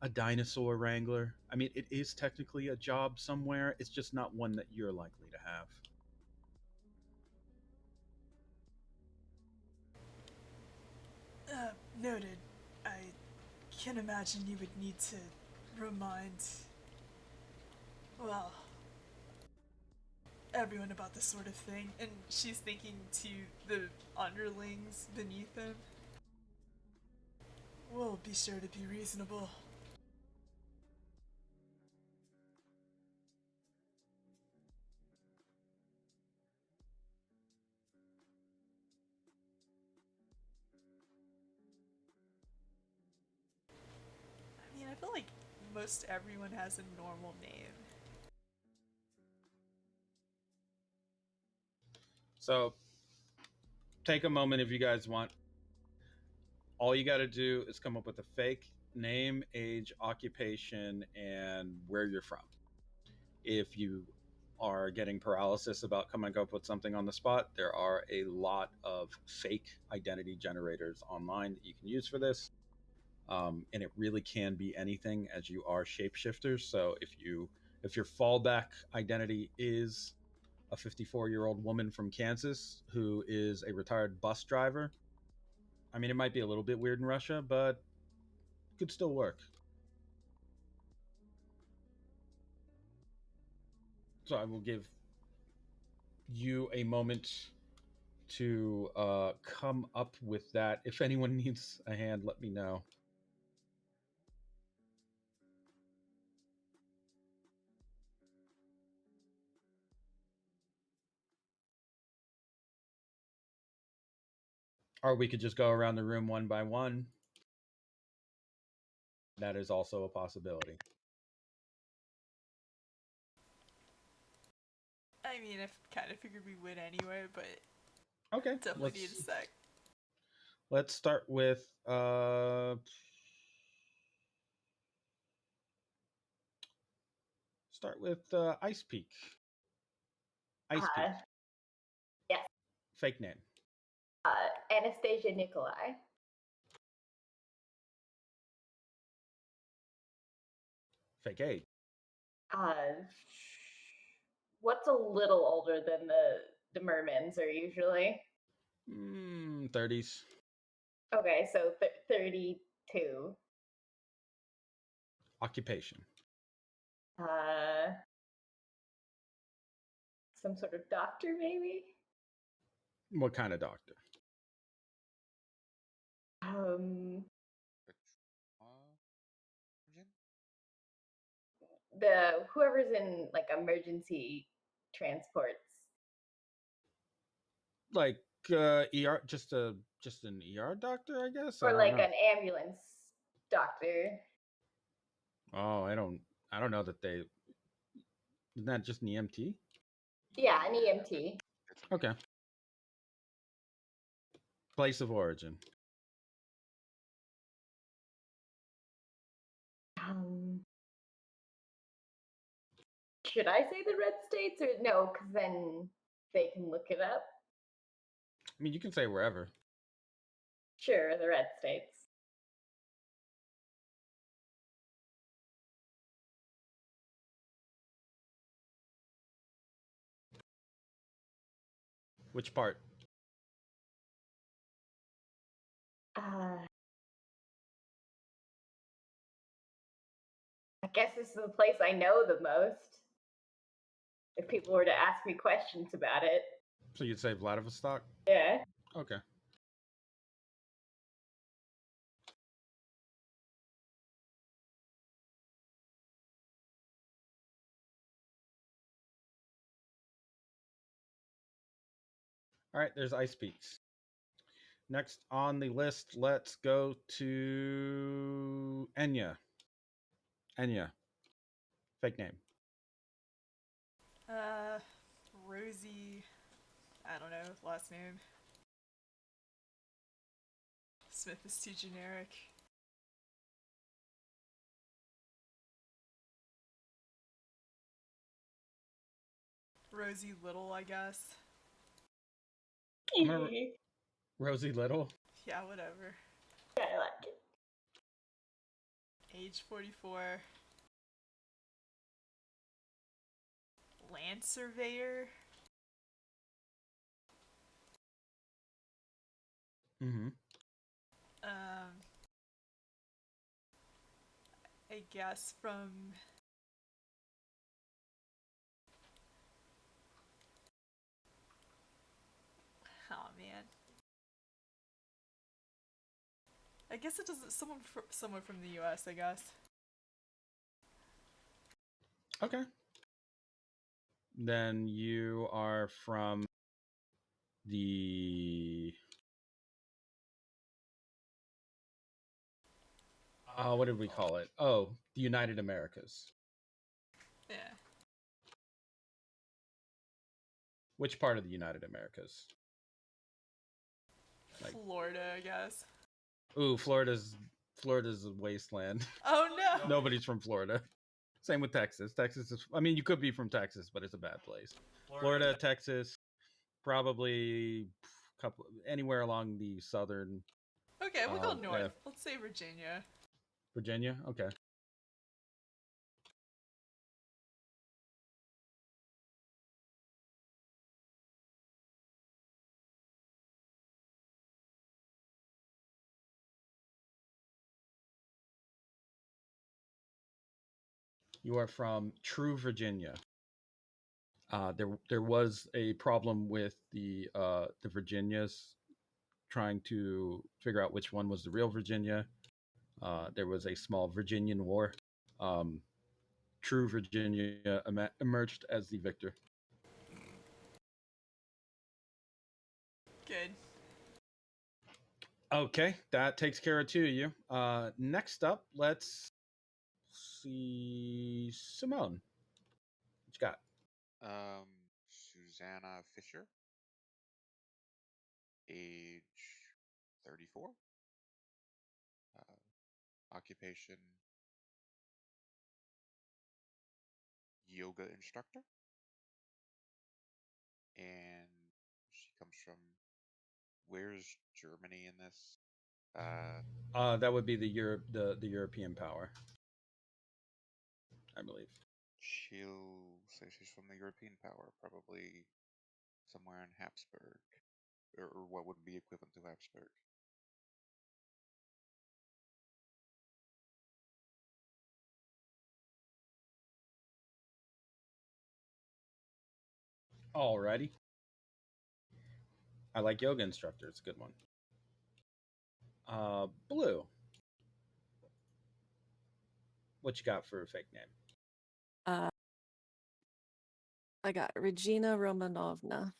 [SPEAKER 1] a dinosaur wrangler. I mean, it is technically a job somewhere, it's just not one that you're likely to have.
[SPEAKER 4] Noted. I can imagine you would need to remind, well, everyone about this sort of thing. And she's thinking to the underlings beneath him. We'll be sure to be reasonable. I mean, I feel like most everyone has a normal name.
[SPEAKER 1] So, take a moment if you guys want. All you got to do is come up with a fake name, age, occupation, and where you're from. If you are getting paralysis about coming up with something on the spot, there are a lot of fake identity generators online that you can use for this. And it really can be anything, as you are shapeshifters. So if your fallback identity is a 54-year-old woman from Kansas who is a retired bus driver, I mean, it might be a little bit weird in Russia, but it could still work. So I will give you a moment to come up with that. If anyone needs a hand, let me know. Or we could just go around the room one by one. That is also a possibility.
[SPEAKER 4] I mean, I kind of figured we would anyway, but
[SPEAKER 1] Okay,
[SPEAKER 4] definitely need a sec.
[SPEAKER 1] let's start with Ice Peak. Ice Peak.
[SPEAKER 3] Yes.
[SPEAKER 1] Fake name.
[SPEAKER 3] Anastasia Nikolai.
[SPEAKER 1] Fake age.
[SPEAKER 3] What's a little older than the mermans are usually?
[SPEAKER 1] 30s.
[SPEAKER 3] Okay, so 32.
[SPEAKER 1] Occupation.
[SPEAKER 3] Some sort of doctor, maybe?
[SPEAKER 1] What kind of doctor?
[SPEAKER 2] Surgeon?
[SPEAKER 3] The whoever's in like emergency transports.
[SPEAKER 1] Like ER, just an ER doctor, I guess.
[SPEAKER 3] Or
[SPEAKER 1] I don't
[SPEAKER 3] like
[SPEAKER 1] know.
[SPEAKER 3] an ambulance doctor.
[SPEAKER 1] Oh, I don't know that they. Isn't that just an EMT?
[SPEAKER 3] Yeah, an EMT.
[SPEAKER 1] Okay. Place of origin.
[SPEAKER 3] Should I say the red states or no? Because then they can look it up.
[SPEAKER 1] I mean, you can say wherever.
[SPEAKER 3] Sure, the red states.
[SPEAKER 1] Which part?
[SPEAKER 3] I guess this is the place I know the most. if people were to ask me questions about it.
[SPEAKER 1] So you'd say Vladivostok?
[SPEAKER 3] Yeah.
[SPEAKER 1] Okay. All right, there's Ice Peaks. Next on the list, let's go to Enya. Enya. Fake name.
[SPEAKER 4] Rosie. I don't know, last name. Smith is too generic. Rosie Little, I guess.
[SPEAKER 1] I'm gonna- Rosie Little.
[SPEAKER 4] Yeah, whatever.
[SPEAKER 3] I like it.
[SPEAKER 4] Age 44. Land surveyor.
[SPEAKER 1] Mm-hmm.
[SPEAKER 4] I guess from oh man. I guess it doesn't. Someone from the U.S. I guess.
[SPEAKER 1] Okay. Then you are from the. What did we call it? Oh, the United Americas.
[SPEAKER 4] Yeah.
[SPEAKER 1] Which part of the United Americas? Like-
[SPEAKER 4] Florida, I guess.
[SPEAKER 1] Ooh, Florida's a wasteland.
[SPEAKER 4] Oh no.
[SPEAKER 1] Nobody's from Florida. Same with Texas. Texas is. I mean, you could be from Texas, but it's a bad place. Florida, Texas, probably couple anywhere along the southern.
[SPEAKER 4] Okay, we'll go north.
[SPEAKER 1] yeah.
[SPEAKER 4] Let's say Virginia.
[SPEAKER 1] Virginia. Okay. You are from True Virginia. There was a problem with the Virginias trying to figure out which one was the real Virginia. There was a small Virginian war. True Virginia emerged as the victor.
[SPEAKER 4] Good.
[SPEAKER 1] Okay, that takes care of two of you. Next up, let's see Simone. What you got?
[SPEAKER 2] Susanna Fisher, age 34, occupation yoga instructor, and she comes from, where's Germany in this?
[SPEAKER 1] That would be the European power, I believe.
[SPEAKER 2] She'll say she's from the European power, probably somewhere in Habsburg, or what would be equivalent to Habsburg.
[SPEAKER 1] Alrighty. I like yoga instructor. It's a good one. Blue. What you got for a fake name?
[SPEAKER 5] I got Regina Romanovna.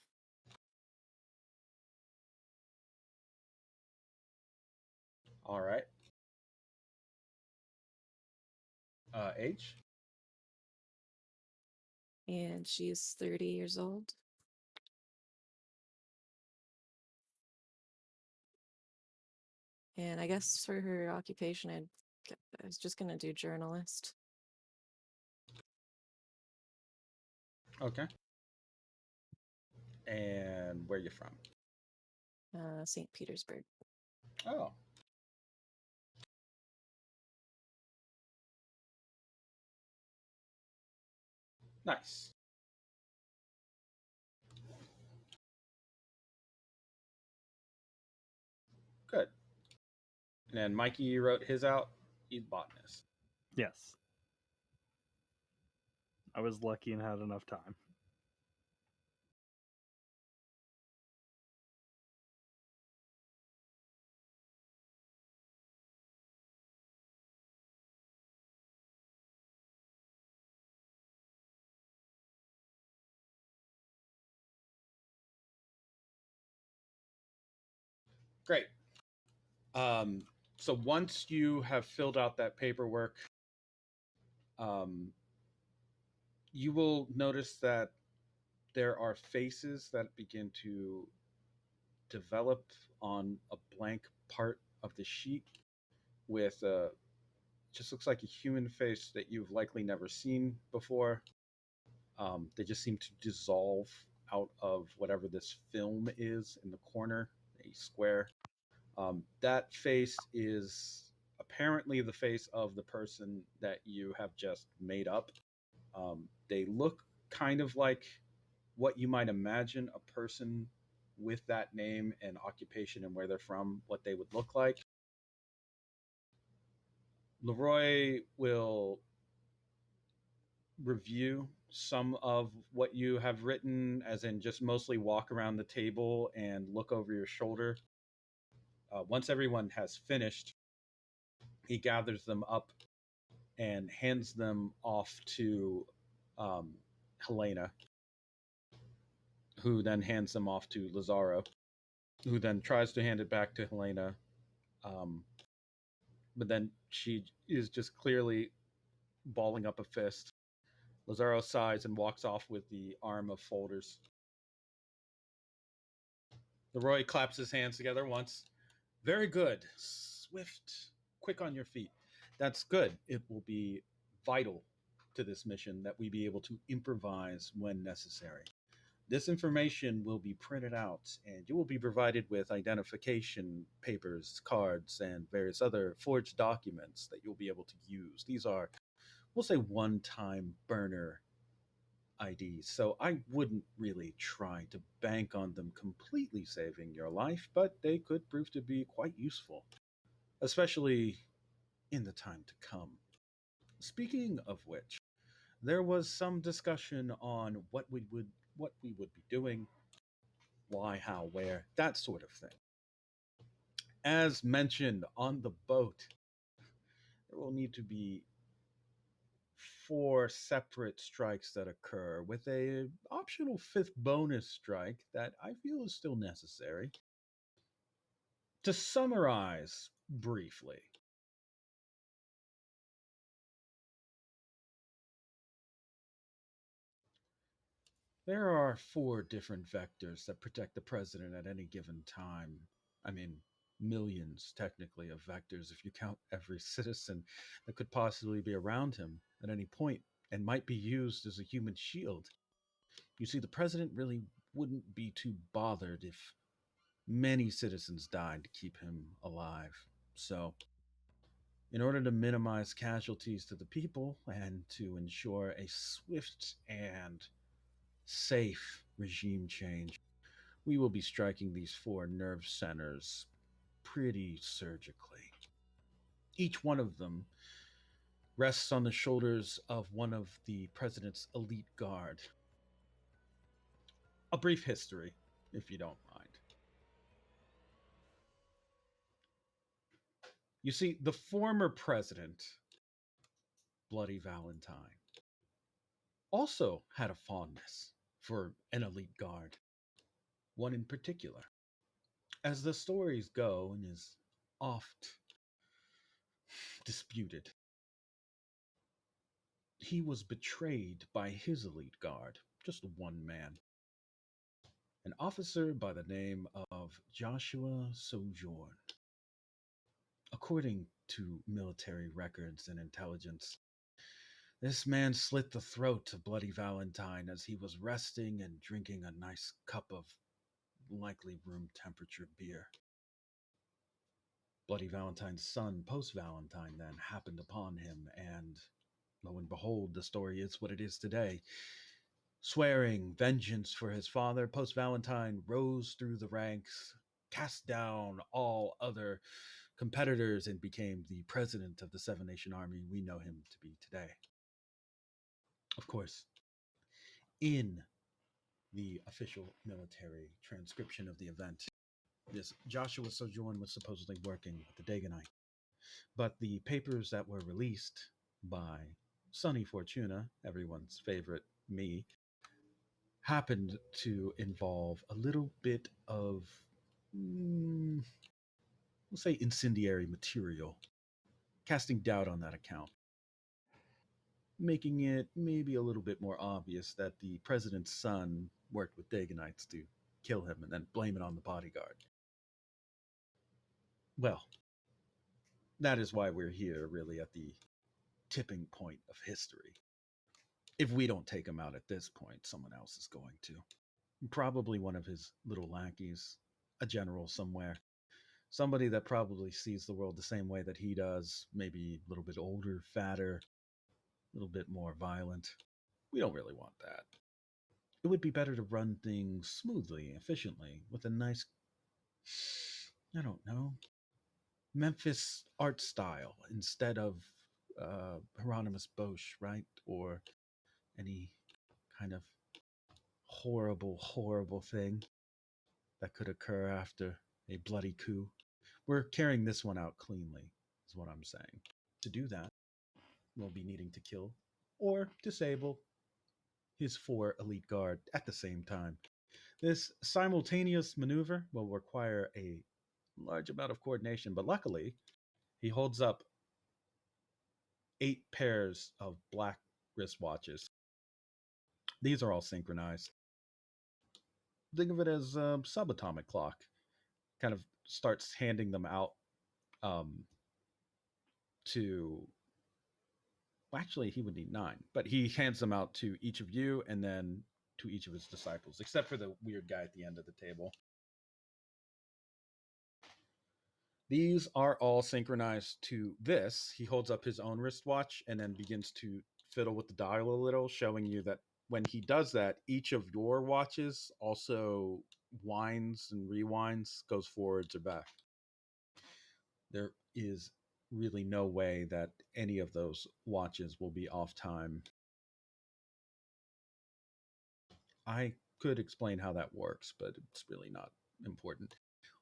[SPEAKER 1] All right. Age?
[SPEAKER 5] And she's 30 years old. And I guess for her occupation, I was just gonna do journalist.
[SPEAKER 1] Okay. And where you from?
[SPEAKER 5] St. Petersburg.
[SPEAKER 1] Oh. Nice. Good. And then Mikey wrote his out. He's botanist.
[SPEAKER 7] Yes. I was lucky and had enough time.
[SPEAKER 1] Great. So once you have filled out that paperwork, um, you will notice that there are faces that begin to develop on a blank part of the sheet with just looks like a human face that you've likely never seen before. They just seem to dissolve out of whatever this film is in the corner, a square. That face is apparently the face of the person that you have just made up. They look kind of like what you might imagine a person with that name and occupation and where they're from, what they would look like. LeRoi will review some of what you have written, as in just mostly walk around the table and look over your shoulder. Once everyone has finished, he gathers them up and hands them off to um, Helena, who then hands them off to Lazaro, who then tries to hand it back to Helena. Um, but then she is just clearly balling up a fist. Lazaro sighs and walks off with the arm of folders. LeRoi claps his hands together once. Very good. Swift, quick on your feet. That's good. It will be vital to this mission that we be able to improvise when necessary. This information will be printed out, and you will be provided with identification papers, cards, and various other forged documents that you'll be able to use. These are, we'll say, one time burner IDs, so I wouldn't really try to bank on them completely saving your life, but they could prove to be quite useful, especially in the time to come. Speaking of which, there was some discussion on what we would be doing, why, how, where, that sort of thing. As mentioned on the boat, there will need to be 4 separate strikes that occur with a optional 5th bonus strike that I feel is still necessary. To summarize briefly, there are 4 different vectors that protect the president at any given time. I mean, millions technically of vectors if you count every citizen that could possibly be around him at any point and might be used as a human shield. You see, the president really wouldn't be too bothered if many citizens died to keep him alive. So, in order to minimize casualties to the people and to ensure a swift and safe regime change, we will be striking these 4 nerve centers pretty surgically. Each one of them rests on the shoulders of one of the president's elite guard. A brief history, if you don't mind. You see, the former president, Bloody Valentine, also had a fondness for an elite guard, one in particular. As the stories go, and is oft disputed, he was betrayed by his elite guard, just one man, an officer by the name of Joshua Sojourn. According to military records and intelligence, this man slit the throat of Bloody Valentine as he was resting and drinking a nice cup of likely room temperature beer. Bloody Valentine's son, Post Valentine, then happened upon him, and lo and behold, the story is what it is today. Swearing vengeance for his father, Post Valentine rose through the ranks, cast down all other competitors, and became the president of the Seven Nation Army we know him to be today. Of course, in the official military transcription of the event, this Joshua Sojourn was supposedly working with the Dagonite. But the papers that were released by Sonny Fortuna, everyone's favorite me, happened to involve a little bit of we'll say, incendiary material, casting doubt on that account, making it maybe a little bit more obvious that the president's son worked with Daganites to kill him and then blame it on the bodyguard. Well, that is why we're here, really, at the tipping point of history. If we don't take him out at this point, someone else is going to. Probably one of his little lackeys, a general somewhere. Somebody that probably sees the world the same way that he does, maybe a little bit older, fatter, a little bit more violent. We don't really want that. It would be better to run things smoothly, efficiently, with a nice, I don't know, Memphis art style instead of Hieronymus Bosch, right? Or any kind of horrible, horrible thing that could occur after a bloody coup. We're carrying this one out cleanly, is what I'm saying. To do that, we'll be needing to kill or disable his 4 elite guard at the same time. This simultaneous maneuver will require a large amount of coordination, but luckily, he holds up 8 pairs of black wristwatches. These are all synchronized. Think of it as a subatomic clock. Kind of starts handing them out to. Well, actually, he would need 9, but he hands them out to each of you and then to each of his disciples, except for the weird guy at the end of the table. These are all synchronized to this. He holds up his own wristwatch and then begins to fiddle with the dial a little, showing you that when he does that, each of your watches also winds and rewinds, goes forwards or back. There is really no way that any of those watches will be off time. I could explain how that works, but it's really not important.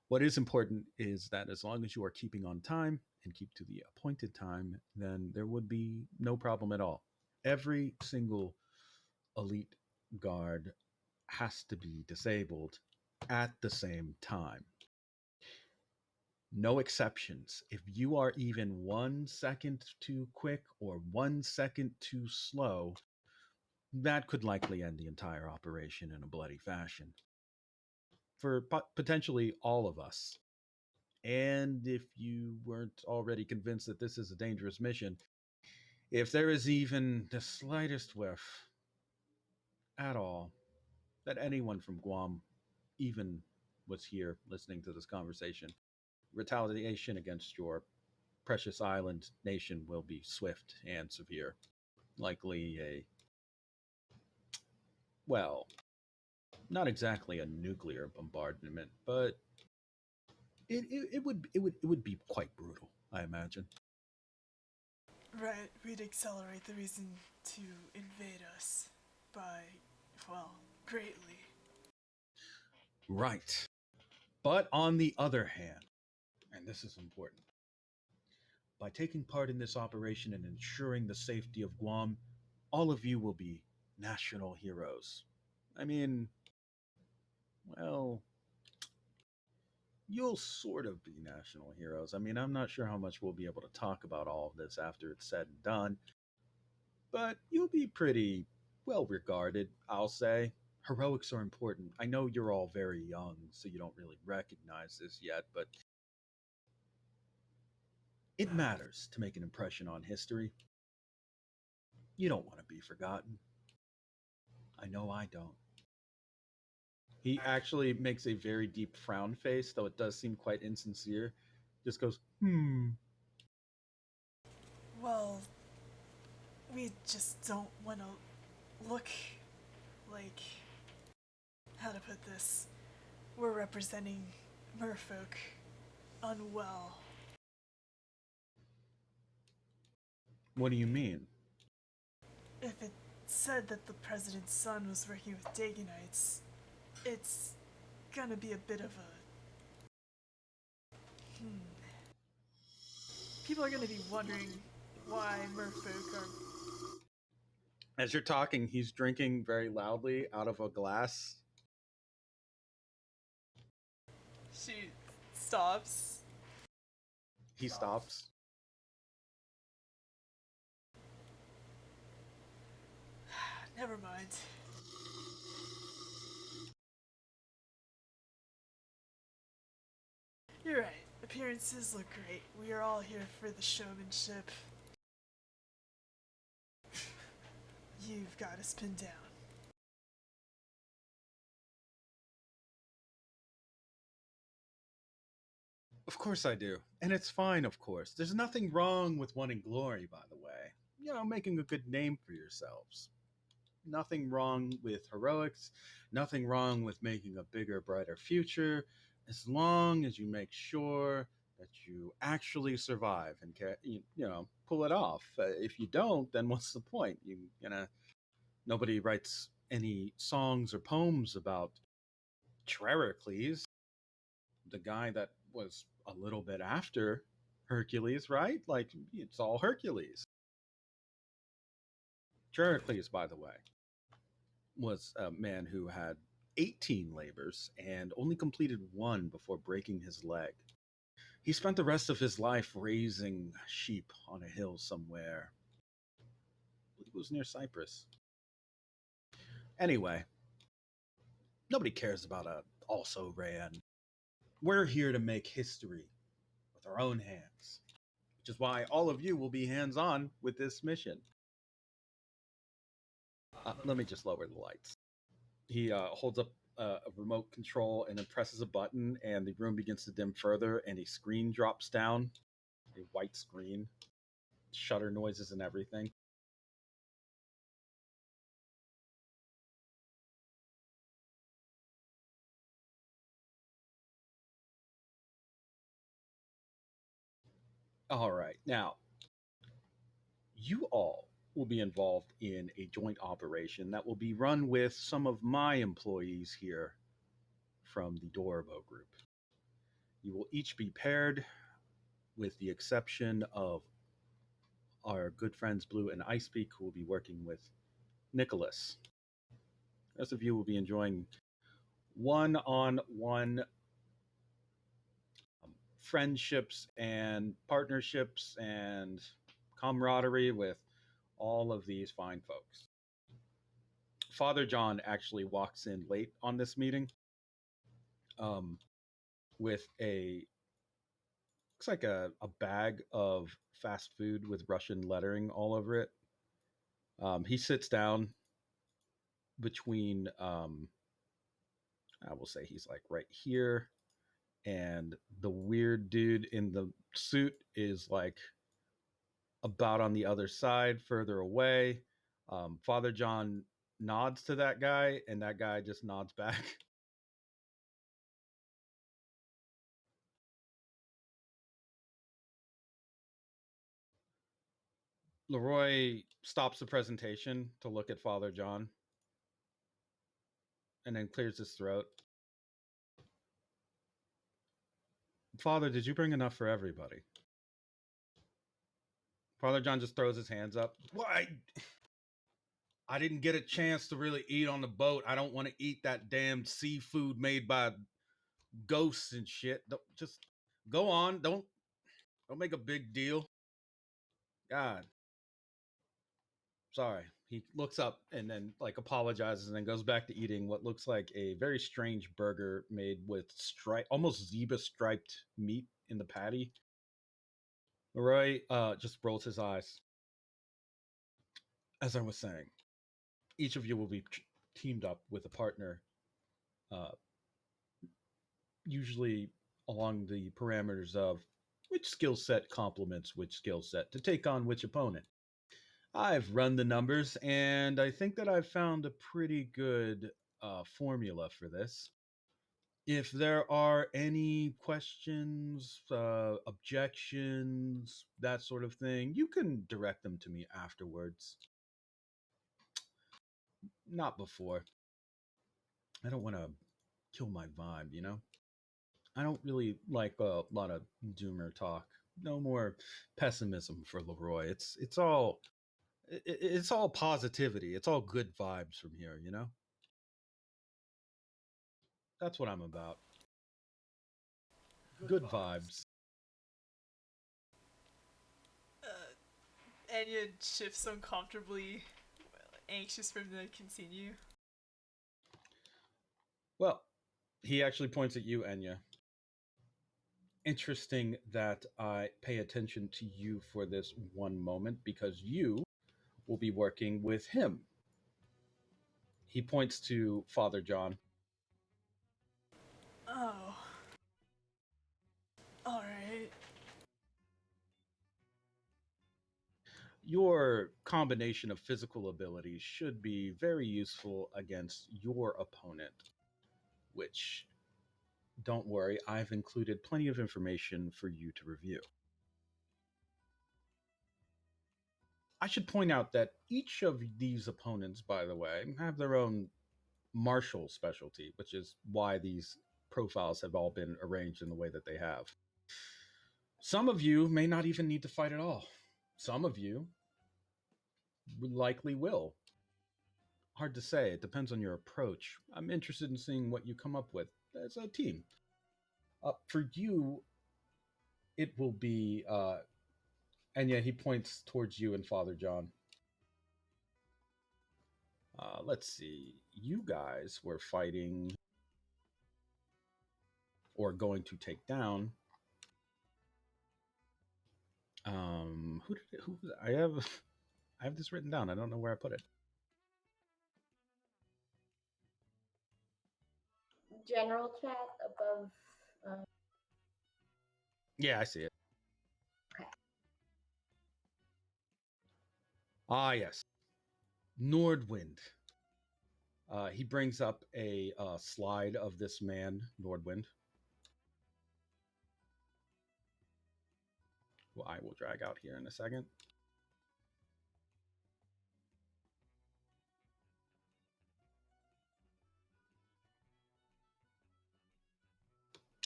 [SPEAKER 1] What is important is that as long as you are keeping on time and keep to the appointed time, then there would be no problem at all. Every single elite guard has to be disabled at the same time. No exceptions. If you are even 1 second too quick or 1 second too slow, that could likely end the entire operation in a bloody fashion. For potentially all of us. And if you weren't already convinced that this is a dangerous mission, if there is even the slightest whiff at all that anyone from Guam even was here listening to this conversation, retaliation against your precious island nation will be swift and severe. Likely a, well, not exactly a nuclear bombardment, but it would be quite brutal, I imagine.
[SPEAKER 4] Right, we'd accelerate the reason to invade us by, well, greatly.
[SPEAKER 1] Right. But on the other hand, and this is important, by taking part in this operation and ensuring the safety of Guam, all of you will be national heroes. I mean, well, you'll sort of be national heroes. I mean, I'm not sure how much we'll be able to talk about all of this after it's said and done, but you'll be pretty well regarded, I'll say. Heroics are important. I know you're all very young, so you don't really recognize this yet, but it matters to make an impression on history. You don't want to be forgotten. I know I don't. He actually makes a very deep frown face, though it does seem quite insincere. Just goes,
[SPEAKER 4] Well, we just don't want to look like. How to put this? We're representing merfolk unwell.
[SPEAKER 1] What do you mean?
[SPEAKER 4] If it said that the president's son was working with Daganites, it's gonna be a bit of a. People are gonna be wondering why merfolk are.
[SPEAKER 1] As you're talking, he's drinking very loudly out of a glass.
[SPEAKER 4] She stops
[SPEAKER 1] He stops.
[SPEAKER 4] Never mind. You're right. Appearances look great. We are all here for the showmanship. You've got us pinned down.
[SPEAKER 1] Of course I do. And it's fine, of course. There's nothing wrong with wanting glory, by the way. You know, making a good name for yourselves. Nothing wrong with heroics. Nothing wrong with making a bigger, brighter future. As long as you make sure that you actually survive and you know, pull it off. If you don't, then what's the point? Nobody writes any songs or poems about Trericles, the guy that was a little bit after Hercules, right? Like, it's all Hercules. Trericles, by the way, was a man who had 18 labors and only completed one before breaking his leg. He spent the rest of his life raising sheep on a hill somewhere. I believe it was near Cyprus. Anyway, nobody cares about a also ran. We're here to make history with our own hands, which is why all of you will be hands on with this mission. Let me just lower the lights. He holds up a remote control and then presses a button, and the room begins to dim further, and a screen drops down, a white screen, shutter noises and everything. All right, now you all will be involved in a joint operation that will be run with some of my employees here from the Dorvo group. You will each be paired, with the exception of our good friends Blue and Icepeak, who will be working with Nicholas. The rest of you will be enjoying one-on-one friendships and partnerships and camaraderie with all of these fine folks. Father John actually walks in late on this meeting with looks like a bag of fast food with Russian lettering all over it. He sits down between, I will say he's like right here, and the weird dude in the suit is like about on the other side, further away. Father John nods to that guy, and that guy just nods back. LeRoi stops the presentation to look at Father John and then clears his throat. Father, did you bring enough for everybody? Father John just throws his hands up. Why? I didn't get a chance to really eat on the boat. I don't want to eat that damn seafood made by ghosts and shit. Just go on. Don't make a big deal. God. Sorry. He looks up and then like apologizes and then goes back to eating what looks like a very strange burger made with almost zebra striped meat in the patty. LeRoi just rolls his eyes. As I was saying, each of you will be teamed up with a partner, uh, usually along the parameters of which skill set complements which skill set to take on which opponent. I've run the numbers, and I think that I've found a pretty good formula for this. If there are any questions, objections, that sort of thing, you can direct them to me afterwards. Not before. I don't want to kill my vibe, you know? I don't really like a lot of doomer talk. No more pessimism for LeRoi. It's all positivity. It's all good vibes from here, you know? That's what I'm about. Good vibes.
[SPEAKER 4] Anya shifts uncomfortably, anxious for him to continue.
[SPEAKER 1] Well, he actually points at you, Enya. Interesting that I pay attention to you for this one moment because you will be working with him. He points to Father John.
[SPEAKER 4] Oh. Alright.
[SPEAKER 1] Your combination of physical abilities should be very useful against your opponent, which, don't worry, I've included plenty of information for you to review. I should point out that each of these opponents, by the way, have their own martial specialty, which is why these profiles have all been arranged in the way that they have. Some of you may not even need to fight at all. Some of you likely will. Hard to say. It depends on your approach. I'm interested in seeing what you come up with as a team. For you, it will be, and yeah, he points towards you and Father John. Let's see. You guys were fighting or going to take down. Who I have this written down. I don't know where I put it.
[SPEAKER 3] General chat above.
[SPEAKER 1] Yeah, I see it.
[SPEAKER 3] Okay.
[SPEAKER 1] Ah, yes. Nordwind. He brings up a slide of this man, Nordwind. Well, I will drag out here in a second.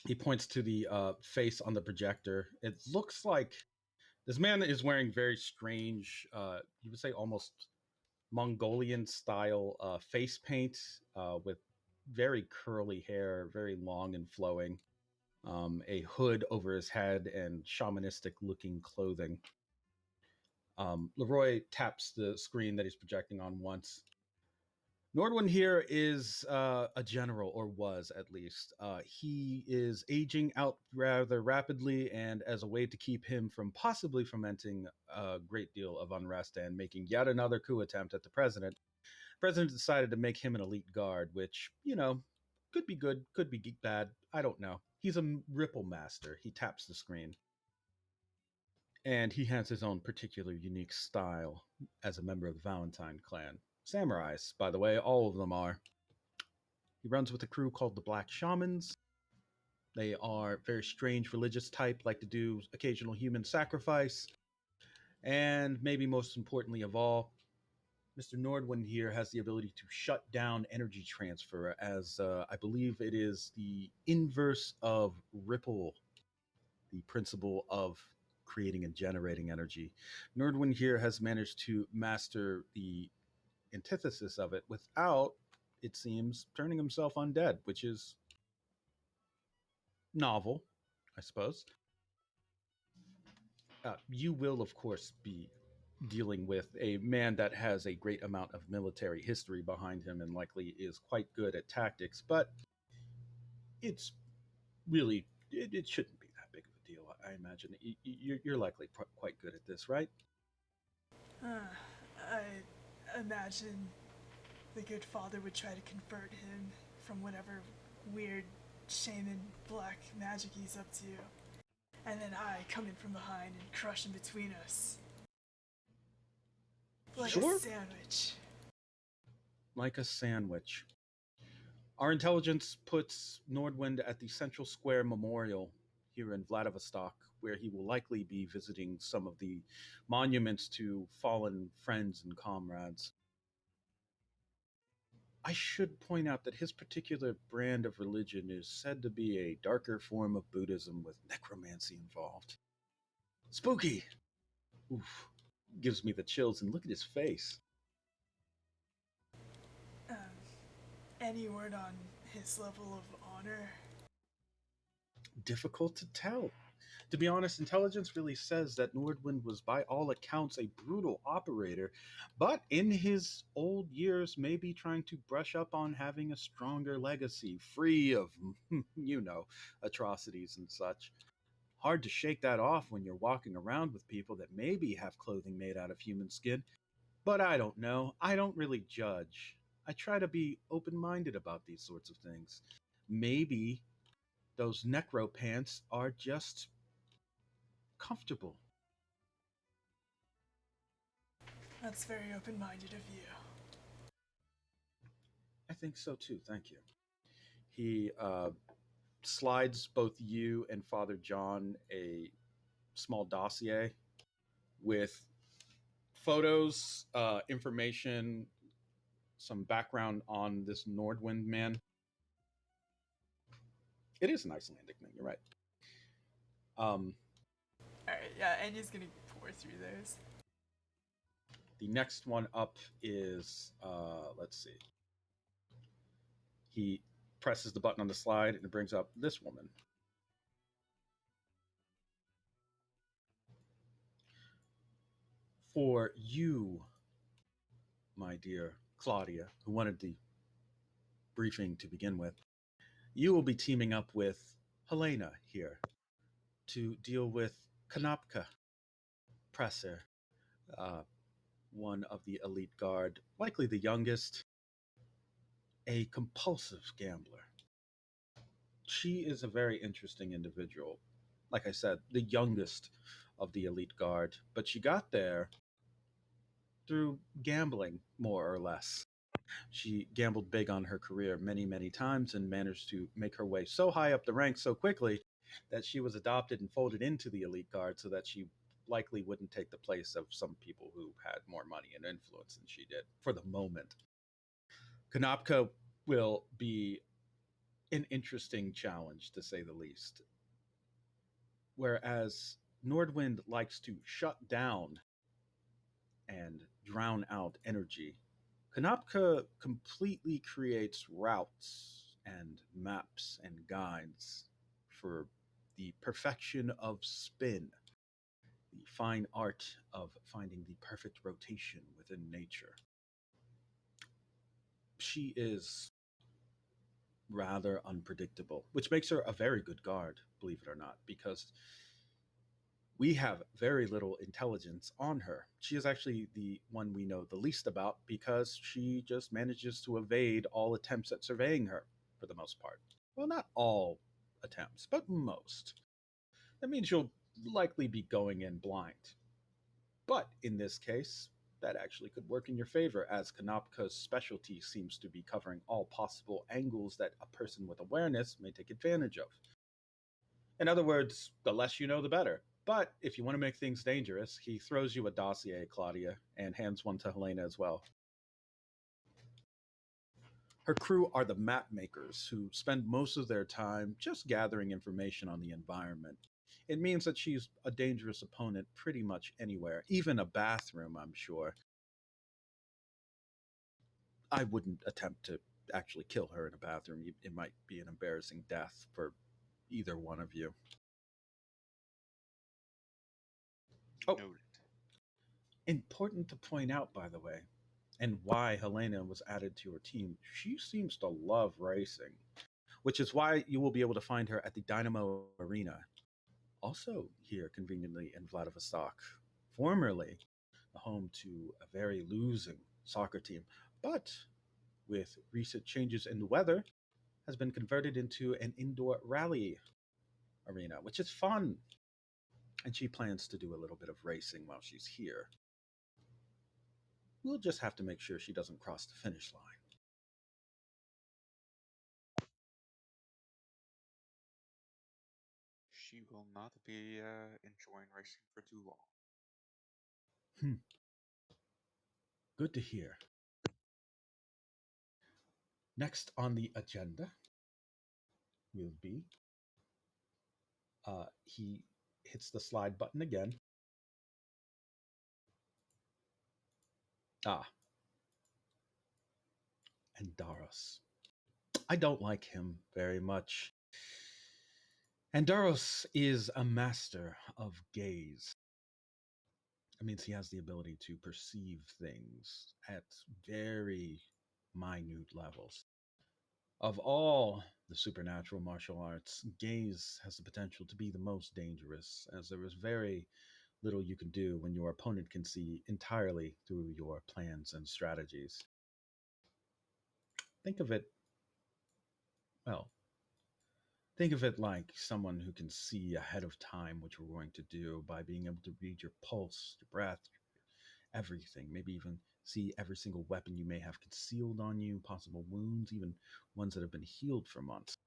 [SPEAKER 1] He points to the face on the projector. It looks like this man is wearing very strange, you would say almost Mongolian style face paint with very curly hair, very long and flowing, a hood over his head, and shamanistic looking clothing. LeRoi taps the screen that he's projecting on once. Nordwind here is a general, or was at least. He is aging out rather rapidly, and as a way to keep him from possibly fomenting a great deal of unrest and making yet another coup attempt at the president decided to make him an elite guard, which, could be good, could be bad. I don't know. He's a ripple master. He taps the screen. And he has his own particular unique style as a member of the Valentine clan. Samurais, by the way, all of them are. He runs with a crew called the Black Shamans. They are very strange religious type, like to do occasional human sacrifice. And maybe most importantly of all, Mr. Nordwind here has the ability to shut down energy transfer, as I believe it is the inverse of ripple, the principle of creating and generating energy. Nordwind here has managed to master the antithesis of it without, it seems, turning himself undead, which is novel, I suppose. You will, of course, be dealing with a man that has a great amount of military history behind him and likely is quite good at tactics, but it's really, it shouldn't be that big of a deal, I imagine. You're likely quite good at this, right?
[SPEAKER 4] I imagine the good father would try to convert him from whatever weird shaman black magic he's up to. And then I come in from behind and crush in between us. Like
[SPEAKER 1] Sure.
[SPEAKER 4] a sandwich.
[SPEAKER 1] Like a sandwich. Our intelligence puts Nordwind at the Central Square Memorial here in Vladivostok, where he will likely be visiting some of the monuments to fallen friends and comrades. I should point out that his particular brand of religion is said to be a darker form of Buddhism with necromancy involved. Spooky! Oof. Gives me the chills, and look at his face.
[SPEAKER 4] Any word on his level of honor?
[SPEAKER 1] Difficult to tell. To be honest, intelligence really says that Nordwind was, by all accounts, a brutal operator, but in his old years, maybe trying to brush up on having a stronger legacy, free of, you know, atrocities and such. Hard to shake that off when you're walking around with people that maybe have clothing made out of human skin, but I don't know. I don't really judge. I try to be open minded about these sorts of things. Maybe those necro pants are just comfortable.
[SPEAKER 4] That's very open minded of you.
[SPEAKER 1] I think so too. Thank you. He slides both you and Father John a small dossier with photos, information, some background on this Nordwind man. It is an Icelandic name. You're right. Um,
[SPEAKER 4] Alright, yeah, Anya's gonna pour through those.
[SPEAKER 1] the next one up is let's see. He presses the button on the slide and it brings up this woman. For you, my dear Claudia, who wanted the briefing to begin with, you will be teaming up with Helena here to deal with Kanopka Presser, uh, one of the elite guard, likely the youngest, a compulsive gambler. She is a very interesting individual. Like I said, the youngest of the elite guard, but she got there through gambling, more or less. She gambled big on her career many, many times and managed to make her way so high up the ranks so quickly that she was adopted and folded into the elite guard so that she likely wouldn't take the place of some people who had more money and influence than she did for the moment. Kanopka will be an interesting challenge, to say the least. Whereas Nordwind likes to shut down and drown out energy, Kanopka completely creates routes and maps and guides for the perfection of spin, the fine art of finding the perfect rotation within nature. She is rather unpredictable, which makes her a very good guard, believe it or not, because we have very little intelligence on her. She is actually the one we know the least about because she just manages to evade all attempts at surveying her for the most part. Well, not all attempts, but most. That means you'll likely be going in blind. But in this case, that actually could work in your favor, as Kanopka's specialty seems to be covering all possible angles that a person with awareness may take advantage of. In other words, the less you know, the better. But if you want to make things dangerous, he throws you a dossier, Claudia, and hands one to Helena as well. Her crew are the map makers who spend most of their time just gathering information on the environment. It means that she's a dangerous opponent pretty much anywhere, even a bathroom, I'm sure. I wouldn't attempt to actually kill her in a bathroom. It might be an embarrassing death for either one of you. Oh,
[SPEAKER 2] Noted.
[SPEAKER 1] important to point out, by the way, and why Helena was added to your team, she seems to love racing, which is why you will be able to find her at the Dynamo Arena, also here conveniently in Vladivostok, formerly the home to a very losing soccer team, but with recent changes in the weather, has been converted into an indoor rally arena, which is fun. And she plans to do a little bit of racing while she's here. We'll just have to make sure she doesn't cross the finish line.
[SPEAKER 2] She will not be enjoying racing for too long.
[SPEAKER 1] Good to hear. Next on the agenda will be he hits the slide button again. Ah, and Daros. I don't like him very much. Andaros is a master of gaze. It means he has the ability to perceive things at very minute levels. Of all the supernatural martial arts, gaze has the potential to be the most dangerous, as there is very little you can do when your opponent can see entirely through your plans and strategies. Think of it, well, think of it like someone who can see ahead of time what you're going to do by being able to read your pulse, your breath, everything. Maybe even see every single weapon you may have concealed on you, possible wounds, even ones that have been healed for months.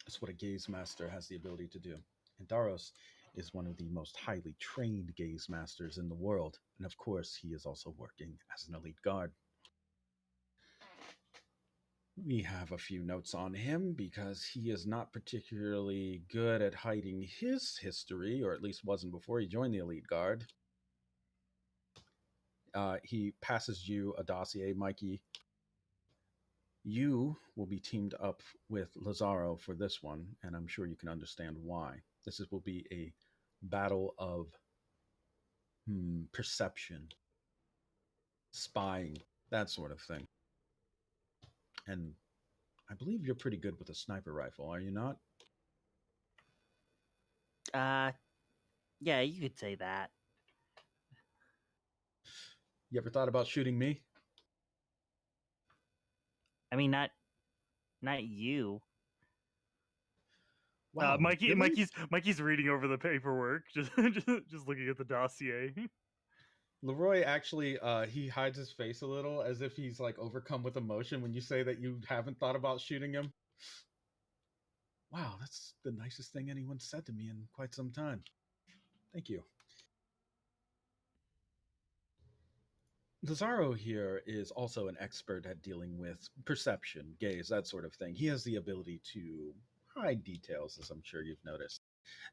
[SPEAKER 1] That's what a gaze master has the ability to do. And Daros is one of the most highly trained gaze masters in the world. And of course, he is also working as an elite guard. We have a few notes on him because he is not particularly good at hiding his history, or at least wasn't before he joined the elite guard. He passes you a dossier, Mikey. You will be teamed up with Lazaro for this one, and I'm sure you can understand why. Will be a battle of perception, spying, that sort of thing. And I believe you're pretty good with a sniper rifle, are you not?
[SPEAKER 6] Yeah, you could say that.
[SPEAKER 1] You ever thought about shooting me?
[SPEAKER 6] I mean, not you.
[SPEAKER 1] Wow,
[SPEAKER 7] Mikey,
[SPEAKER 1] really?
[SPEAKER 7] Mikey's reading over the paperwork, just looking at the dossier.
[SPEAKER 1] LeRoi actually he hides his face a little as if he's like overcome with emotion when you say that you haven't thought about shooting him. Wow, that's the nicest thing anyone said to me in quite some time. Thank you. Lazaro here is also an expert at dealing with perception, gaze, that sort of thing. He has the ability to hide details, as I'm sure you've noticed.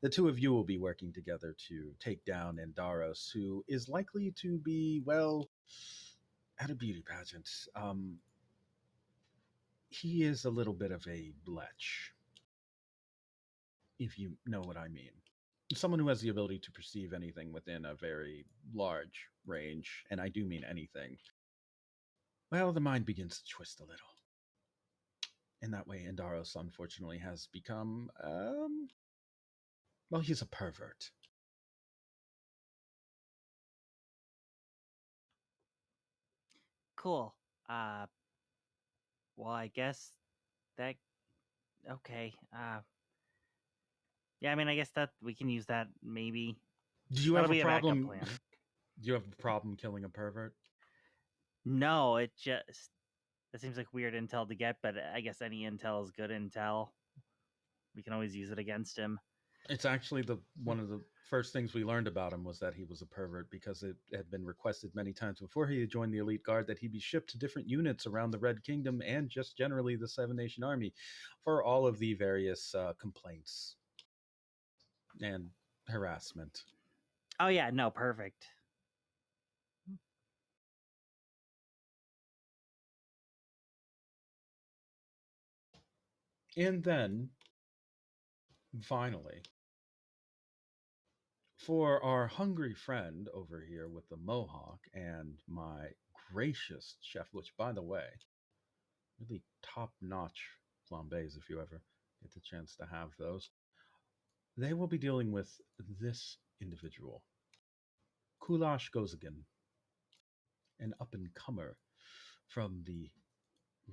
[SPEAKER 1] The two of you will be working together to take down Andaros, who is likely to be, well, at a beauty pageant. He is a little bit of a blech, if you know what I mean. Someone who has the ability to perceive anything within a very large range, and I do mean anything. Well, the mind begins to twist a little. In that way, Andaros unfortunately has become, well, he's a pervert.
[SPEAKER 6] Cool. Uh, well, I guess that. Okay. Yeah, I mean, I guess that we can use that maybe.
[SPEAKER 1] Do you
[SPEAKER 6] That'll
[SPEAKER 1] have a
[SPEAKER 6] be a backup
[SPEAKER 1] problem?
[SPEAKER 6] plan.
[SPEAKER 1] Do you have a problem killing a pervert?
[SPEAKER 6] No, it just that seems like weird intel to get, but I guess any intel is good intel. We can always use it against him.
[SPEAKER 1] It's actually one of the first things we learned about him was that he was a pervert, because it had been requested many times before he had joined the elite guard that he be shipped to different units around the Red Kingdom and just generally the Seven Nation Army for all of the various complaints and harassment.
[SPEAKER 6] Oh yeah, no, perfect.
[SPEAKER 1] And then, finally, for our hungry friend over here with the mohawk and my gracious chef, which, by the way, really top-notch flambés if you ever get the chance to have those. They will be dealing with this individual, Kulash Gozagan, an up-and-comer from the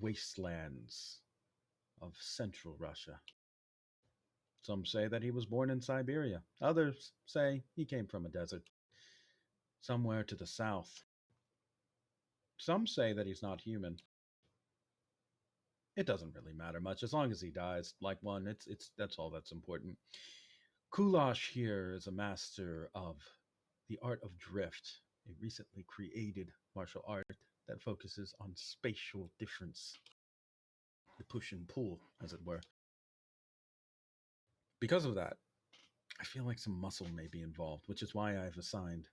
[SPEAKER 1] wastelands of central Russia. Some say that he was born in Siberia. Others say he came from a desert somewhere to the south. Some say that he's not human. It doesn't really matter much as long as he dies like one. It's that's all that's important. Kulash here is a master of the art of drift, a recently created martial art that focuses on spatial difference, the push and pull, as it were. Because of that, I feel like some muscle may be involved, which is why I've assigned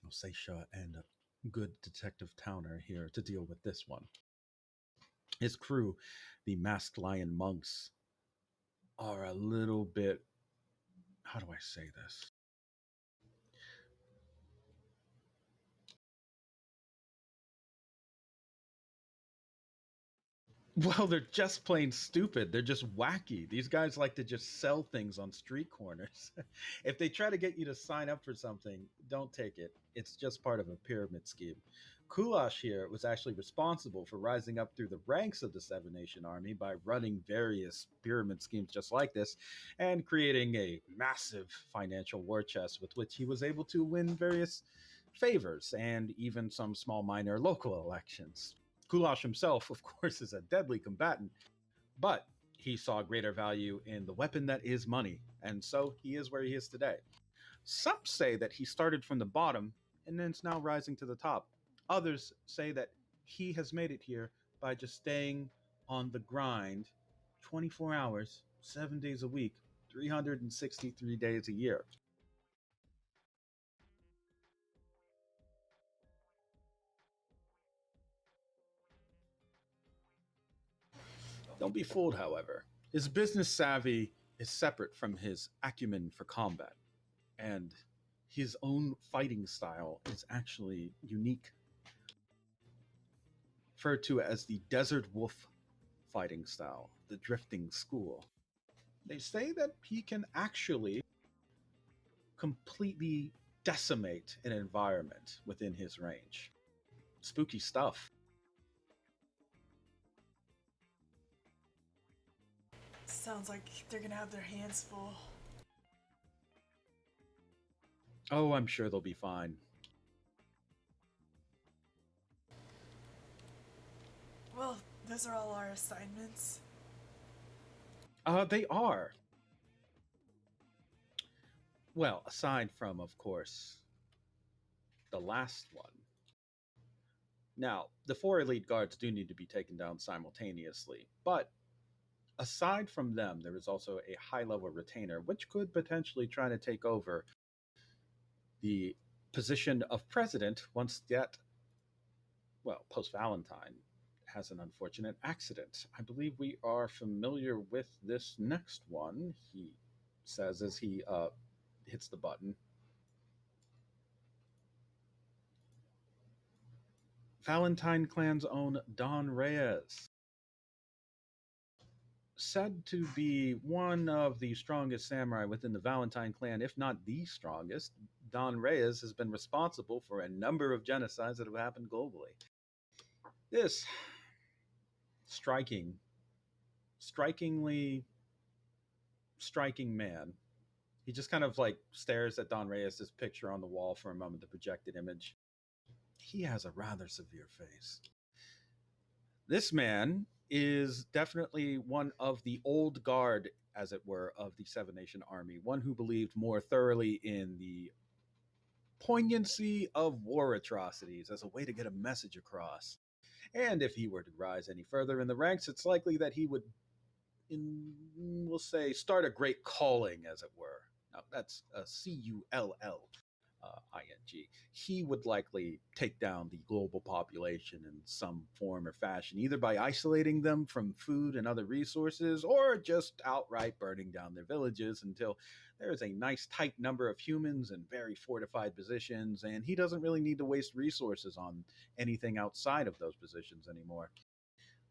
[SPEAKER 1] Osesha and a good detective Towner here to deal with this one. His crew, the Masked Lion Monks, are a little bit, how do I say this? Well, they're just plain stupid. They're just wacky. These guys like to just sell things on street corners. If they try to get you to sign up for something, don't take it. It's just part of a pyramid scheme. Kulash here was actually responsible for rising up through the ranks of the Seven Nation Army by running various pyramid schemes just like this and creating a massive financial war chest with which he was able to win various favors and even some small minor local elections. Kulash himself, of course, is a deadly combatant, but he saw greater value in the weapon that is money, and so he is where he is today. Some say that he started from the bottom and then is now rising to the top. Others say that he has made it here by just staying on the grind 24 hours, 7 days a week, 363 days a year. Don't be fooled, however. His business savvy is separate from his acumen for combat, and his own fighting style is actually unique, referred to as the Desert Wolf fighting style, the drifting school. They say that he can actually completely decimate an environment within his range. Spooky stuff.
[SPEAKER 4] Sounds like they're gonna have their hands full.
[SPEAKER 1] Oh, I'm sure they'll be fine.
[SPEAKER 4] Well, those are all our assignments.
[SPEAKER 1] They are. Well, aside from, of course, the last one. Now, the four elite guards do need to be taken down simultaneously, but aside from them, there is also a high level retainer, which could potentially try to take over the position of president once that, well, post Valentine has an unfortunate accident. I believe we are familiar with this next one, he says as he hits the button. Valentine clan's own Don Reyes, said to be one of the strongest samurai within the Valentine clan, if not the strongest. Don Reyes has been responsible for a number of genocides that have happened globally. This strikingly striking man. He just kind of like stares at Don Reyes' picture on the wall for a moment, the projected image. He has a rather severe face. This man is definitely one of the old guard, as it were, of the Seven Nation Army, one who believed more thoroughly in the poignancy of war atrocities as a way to get a message across. And if he were to rise any further in the ranks, it's likely that he would, we'll say, start a great calling, as it were. Now, that's a CULLING. He would likely take down the global population in some form or fashion, either by isolating them from food and other resources, or just outright burning down their villages until there is a nice tight number of humans in very fortified positions, and he doesn't really need to waste resources on anything outside of those positions anymore,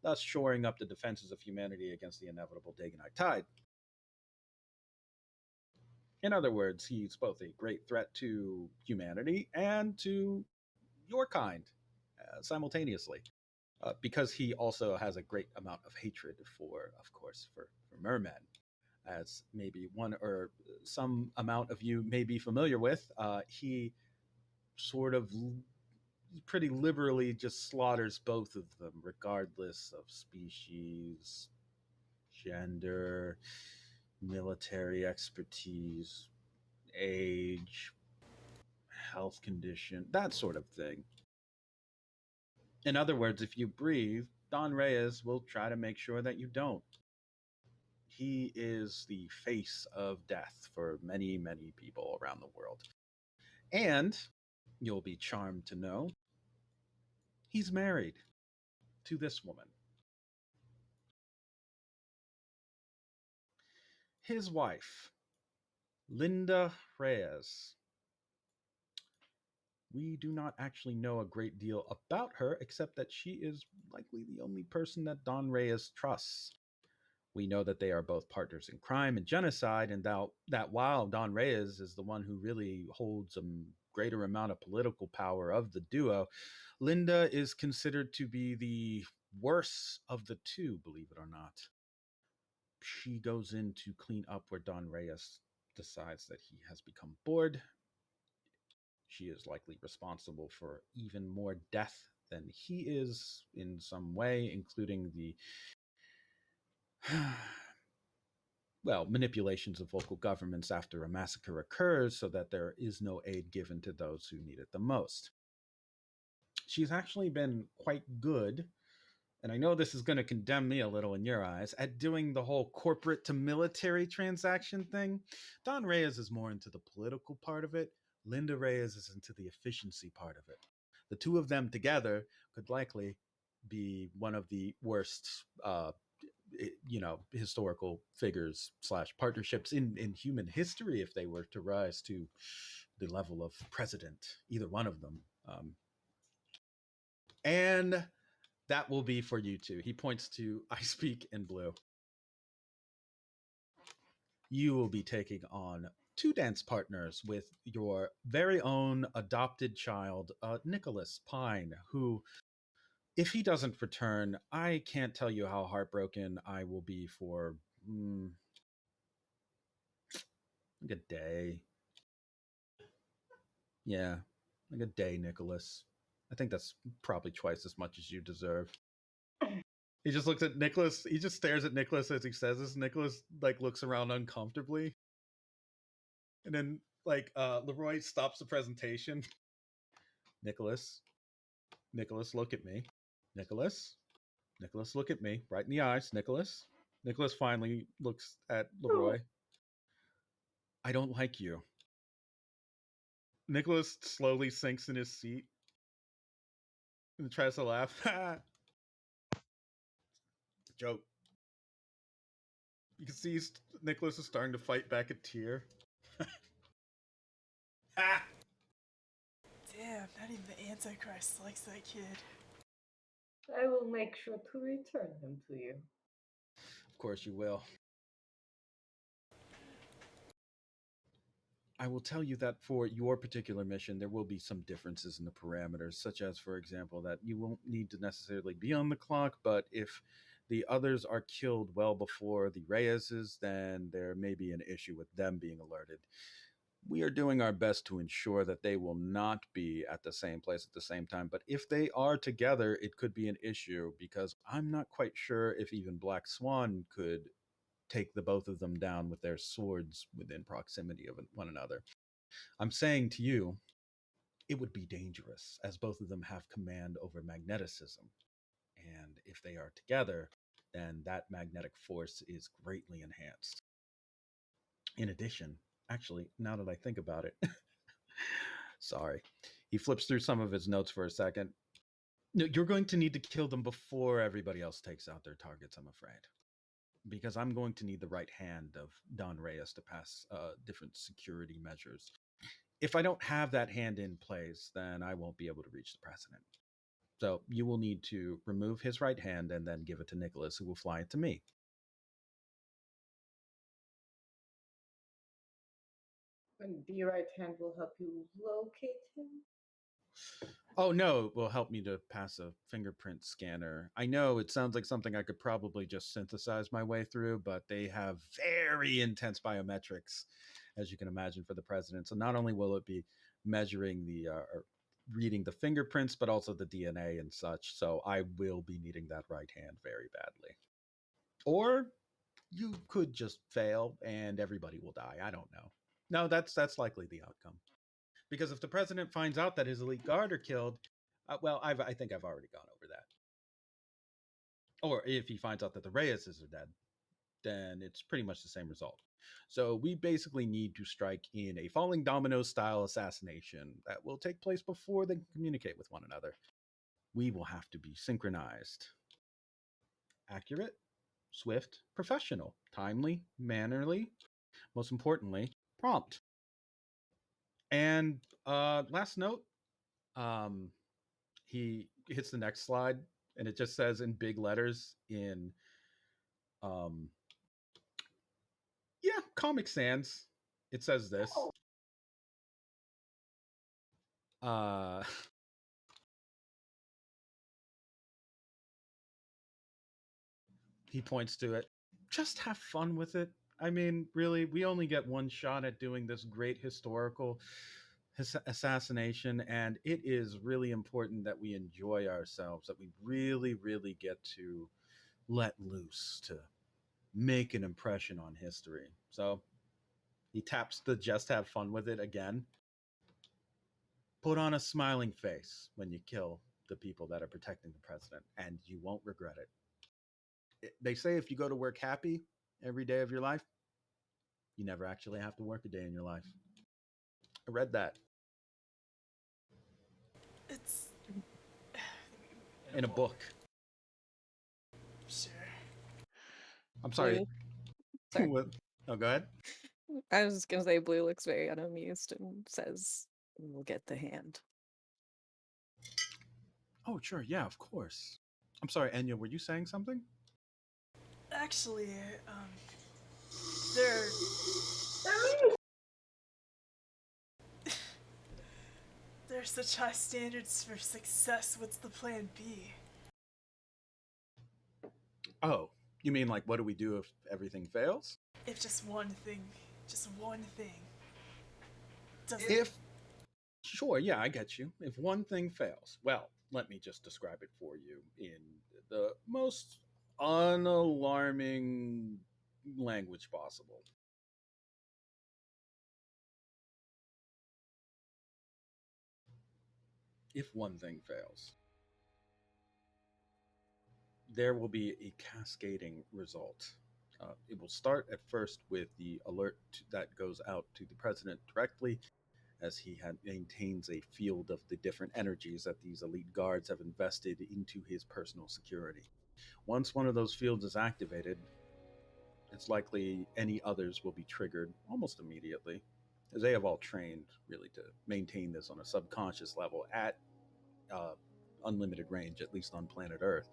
[SPEAKER 1] thus shoring up the defenses of humanity against the inevitable Dagonite tide. In other words, he's both a great threat to humanity and to your kind simultaneously, because he also has a great amount of hatred for, of course, for mermen, as maybe one or some amount of you may be familiar with. He sort of pretty liberally just slaughters both of them, regardless of species, gender, military expertise, age, health condition, that sort of thing. In other words, if you breathe, Don Reyes will try to make sure that you don't. He is the face of death for many, many people around the world. And you'll be charmed to know he's married to this woman. His wife, Linda Reyes. We do not actually know a great deal about her, except that she is likely the only person that Don Reyes trusts. We know that they are both partners in crime and genocide, and that while Don Reyes is the one who really holds a greater amount of political power of the duo, Linda is considered to be the worse of the two, believe it or not. She goes in to clean up where Don Reyes decides that he has become bored. She is likely responsible for even more death than he is in some way, including the manipulations of local governments after a massacre occurs so that there is no aid given to those who need it the most. She's actually been quite good, and I know this is going to condemn me a little in your eyes, at doing the whole corporate to military transaction thing. Don Reyes is more into the political part of it. Linda Reyes is into the efficiency part of it. The two of them together could likely be one of the worst historical figures / partnerships in human history if they were to rise to the level of president, either one of them. And that will be for you two. He points to I Speak in Blue. You will be taking on 2 dance partners with your very own adopted child, Nicholas Pine, who, if he doesn't return, I can't tell you how heartbroken I will be for like a day. Yeah, like a day, Nicholas. I think that's probably twice as much as you deserve. He just looks at Nicholas. He just stares at Nicholas as he says this. Nicholas looks around uncomfortably, and then LeRoi stops the presentation. Nicholas, look at me. Nicholas, look at me right in the eyes. Nicholas. Nicholas finally looks at LeRoi. I don't like you. Nicholas slowly sinks in his seat and tries to laugh. Joke. You can see Nicholas is starting to fight back a tear.
[SPEAKER 4] Damn, not even the Antichrist likes that kid.
[SPEAKER 3] I will make sure to return him to you.
[SPEAKER 1] Of course you will. I will tell you that for your particular mission, there will be some differences in the parameters, such as, for example, that you won't need to necessarily be on the clock, but if the others are killed well before the Reyeses, then there may be an issue with them being alerted. We are doing our best to ensure that they will not be at the same place at the same time, but if they are together, it could be an issue because I'm not quite sure if even Black Swan could take the both of them down with their swords within proximity of one another. I'm saying to you, it would be dangerous, as both of them have command over magneticism. And if they are together, then that magnetic force is greatly enhanced. In addition, actually, now that I think about it, sorry, he flips through some of his notes for a second. No, you're going to need to kill them before everybody else takes out their targets, I'm afraid. Because I'm going to need the right hand of Don Reyes to pass different security measures. If I don't have that hand in place, then I won't be able to reach the president. So you will need to remove his right hand and then give it to Nicholas, who will fly it to me.
[SPEAKER 3] And the right hand will help you locate him?
[SPEAKER 1] Oh, no, it will help me to pass a fingerprint scanner. I know it sounds like something I could probably just synthesize my way through, but they have very intense biometrics, as you can imagine, for the president. So not only will it be measuring or reading the fingerprints, but also the DNA and such. So I will be needing that right hand very badly. Or you could just fail and everybody will die. I don't know. No, that's likely the outcome. Because if the president finds out that his elite guard are killed, I think I've already gone over that. Or if he finds out that the Reyeses are dead, then it's pretty much the same result. So we basically need to strike in a falling domino style assassination that will take place before they can communicate with one another. We will have to be synchronized. Accurate? swift, professional, timely, mannerly, most importantly, prompt. And last note, um, he hits the next slide, and it just says in big letters in um, yeah, Comic Sans. It says this.
[SPEAKER 3] Oh.
[SPEAKER 1] Uh, he points to it. Just have fun with it. I mean, really, we only get one shot at doing this great historical assassination, and it is really important that we enjoy ourselves, that we really, really get to let loose to make an impression on history. So he taps the just have fun with it again. Put on a smiling face when you kill the people that are protecting the president, and you won't regret it. They say if you go to work happy every day of your life, you never actually have to work a day in your life. I read that
[SPEAKER 4] It's
[SPEAKER 1] in a book.
[SPEAKER 4] sure.
[SPEAKER 1] I'm sorry.
[SPEAKER 5] Blue. Sorry.
[SPEAKER 1] What? Oh, go ahead.
[SPEAKER 5] I was just gonna say Blue looks very unamused and says, "We'll get the hand."
[SPEAKER 1] Oh, sure. Yeah, of course. I'm sorry, Enya, were you saying something?
[SPEAKER 4] Actually, there there's such high standards for success. What's the plan B?
[SPEAKER 1] Oh, you mean like what do we do if everything fails?
[SPEAKER 4] If just one thing doesn't.
[SPEAKER 1] If Sure, yeah, I get you. If one thing fails, well, let me just describe it for you in the most unalarming language possible. If one thing fails, there will be a cascading result. It will start at first with the alert that goes out to the president directly, as he maintains a field of the different energies that these elite guards have invested into his personal security. Once one of those fields is activated, it's likely any others will be triggered almost immediately, as they have all trained really to maintain this on a subconscious level at uh, unlimited range, at least on planet Earth.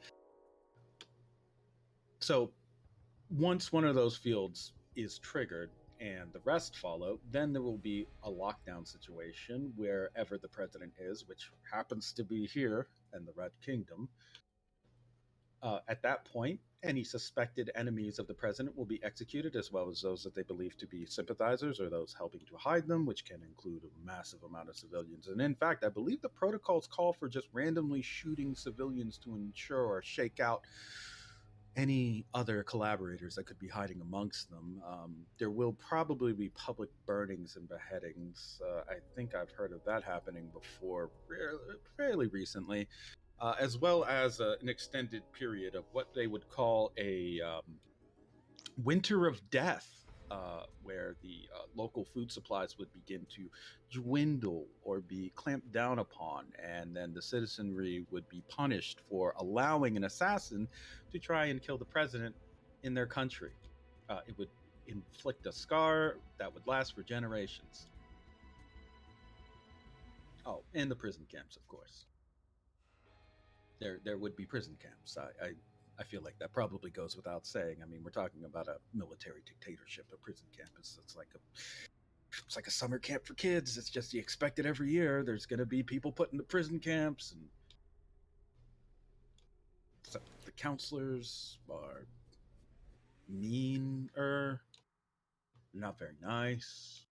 [SPEAKER 1] So once one of those fields is triggered and the rest follow, then there will be a lockdown situation wherever the president is, which happens to be here in the Red Kingdom. At that point, any suspected enemies of the president will be executed, as well as those that they believe to be sympathizers or those helping to hide them, which can include a massive amount of civilians. And in fact, I believe the protocols call for just randomly shooting civilians to ensure or shake out any other collaborators that could be hiding amongst them. There will probably be public burnings and beheadings. I think I've heard of that happening before, fairly recently, as well as an extended period of what they would call a winter of death. Where the local food supplies would begin to dwindle or be clamped down upon, and then the citizenry would be punished for allowing an assassin to try and kill the president in their country. It would inflict a scar that would last for generations. Oh, and the prison camps, of course. There would be prison camps. I feel like that probably goes without saying. I mean, we're talking about a military dictatorship. A prison camp is it's like a summer camp for kids. It's just you expect it every year. There's going to be people put into prison camps, and the counselors are meaner, not very nice.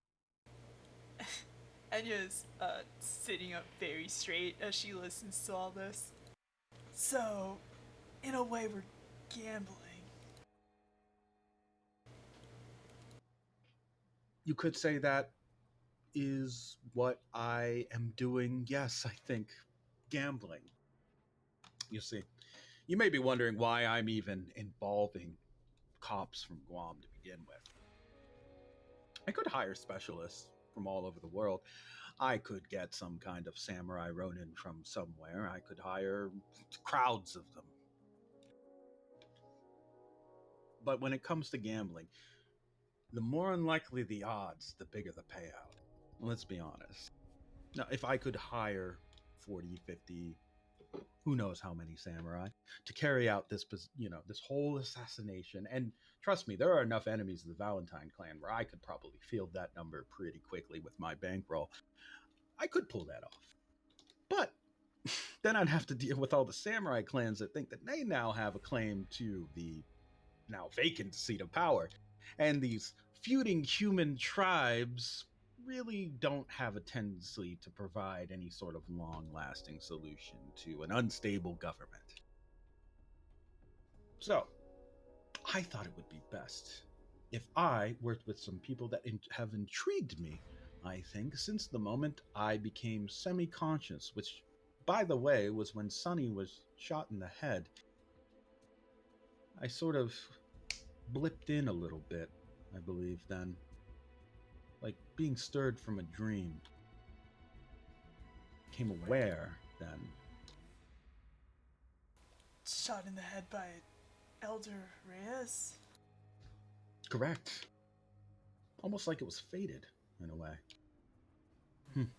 [SPEAKER 4] Anya's sitting up very straight as she listens to all this. So, in a way, we're gambling.
[SPEAKER 1] You could say that is what I am doing. Yes, I think gambling. You see, you may be wondering why I'm even involving cops from Guam to begin with. I could hire specialists from all over the world. I could get some kind of samurai ronin from somewhere. I could hire crowds of them. But when it comes to gambling, the more unlikely the odds, the bigger the payout. Let's be honest. Now, if I could hire 40, 50, who knows how many samurai to carry out this whole assassination, and trust me, there are enough enemies of the Valentine clan where I could probably field that number pretty quickly with my bankroll. I could pull that off. But then I'd have to deal with all the samurai clans that think that they now have a claim to the now vacant seat of power. And these feuding human tribes really don't have a tendency to provide any sort of long lasting solution to an unstable government. So, I thought it would be best if I worked with some people that have intrigued me, I think, since the moment I became semi conscious, which, by the way, was when Sonny was shot in the head. I sort of blipped in a little bit, I believe, then. Like being stirred from a dream. Became aware then.
[SPEAKER 4] Shot in the head by Elder Reyes?
[SPEAKER 1] Correct. Almost like it was fated, in a way. And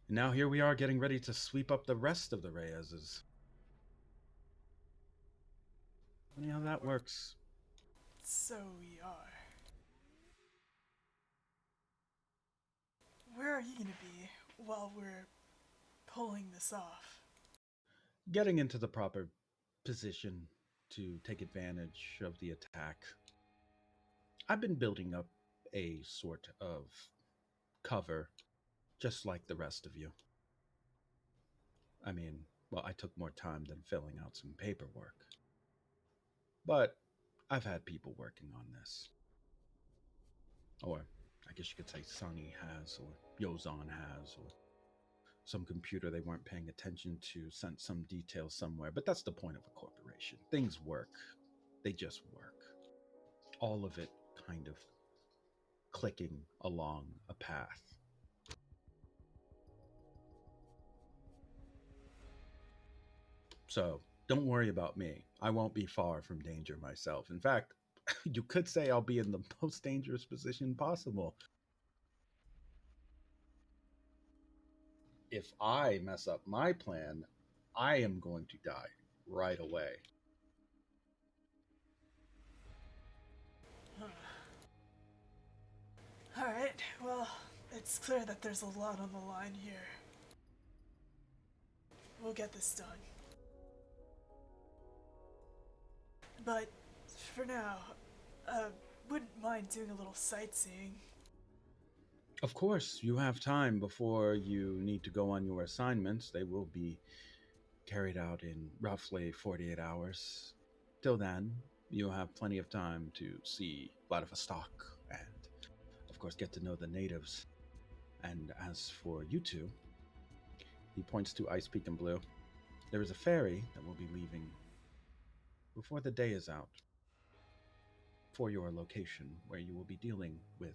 [SPEAKER 1] now here we are getting ready to sweep up the rest of the Reyeses. Funny how that works.
[SPEAKER 4] So we are. Where are you gonna be while we're pulling this off?
[SPEAKER 1] Getting into the proper position to take advantage of the attack. I've been building up a sort of cover, just like the rest of you. I mean, well, I took more time than filling out some paperwork. But I've had people working on this. Or I guess you could say Sonny has, or Yozan has, or some computer they weren't paying attention to sent some details somewhere. But that's the point of a corporation. Things work. They just work. All of it kind of clicking along a path. So don't worry about me. I won't be far from danger myself. In fact, you could say I'll be in the most dangerous position possible. If I mess up my plan, I am going to die right away.
[SPEAKER 4] Alright, well, it's clear that there's a lot on the line here. We'll get this done. But for now, wouldn't mind doing a little sightseeing.
[SPEAKER 1] Of course, you have time before you need to go on your assignments. They will be carried out in roughly 48 hours. Till then, you have plenty of time to see Vladivostok and, of course, get to know the natives. And as for you two, he points to Ice Peak and Blue. There is a ferry that will be leaving before the day is out for your location, where you will be dealing with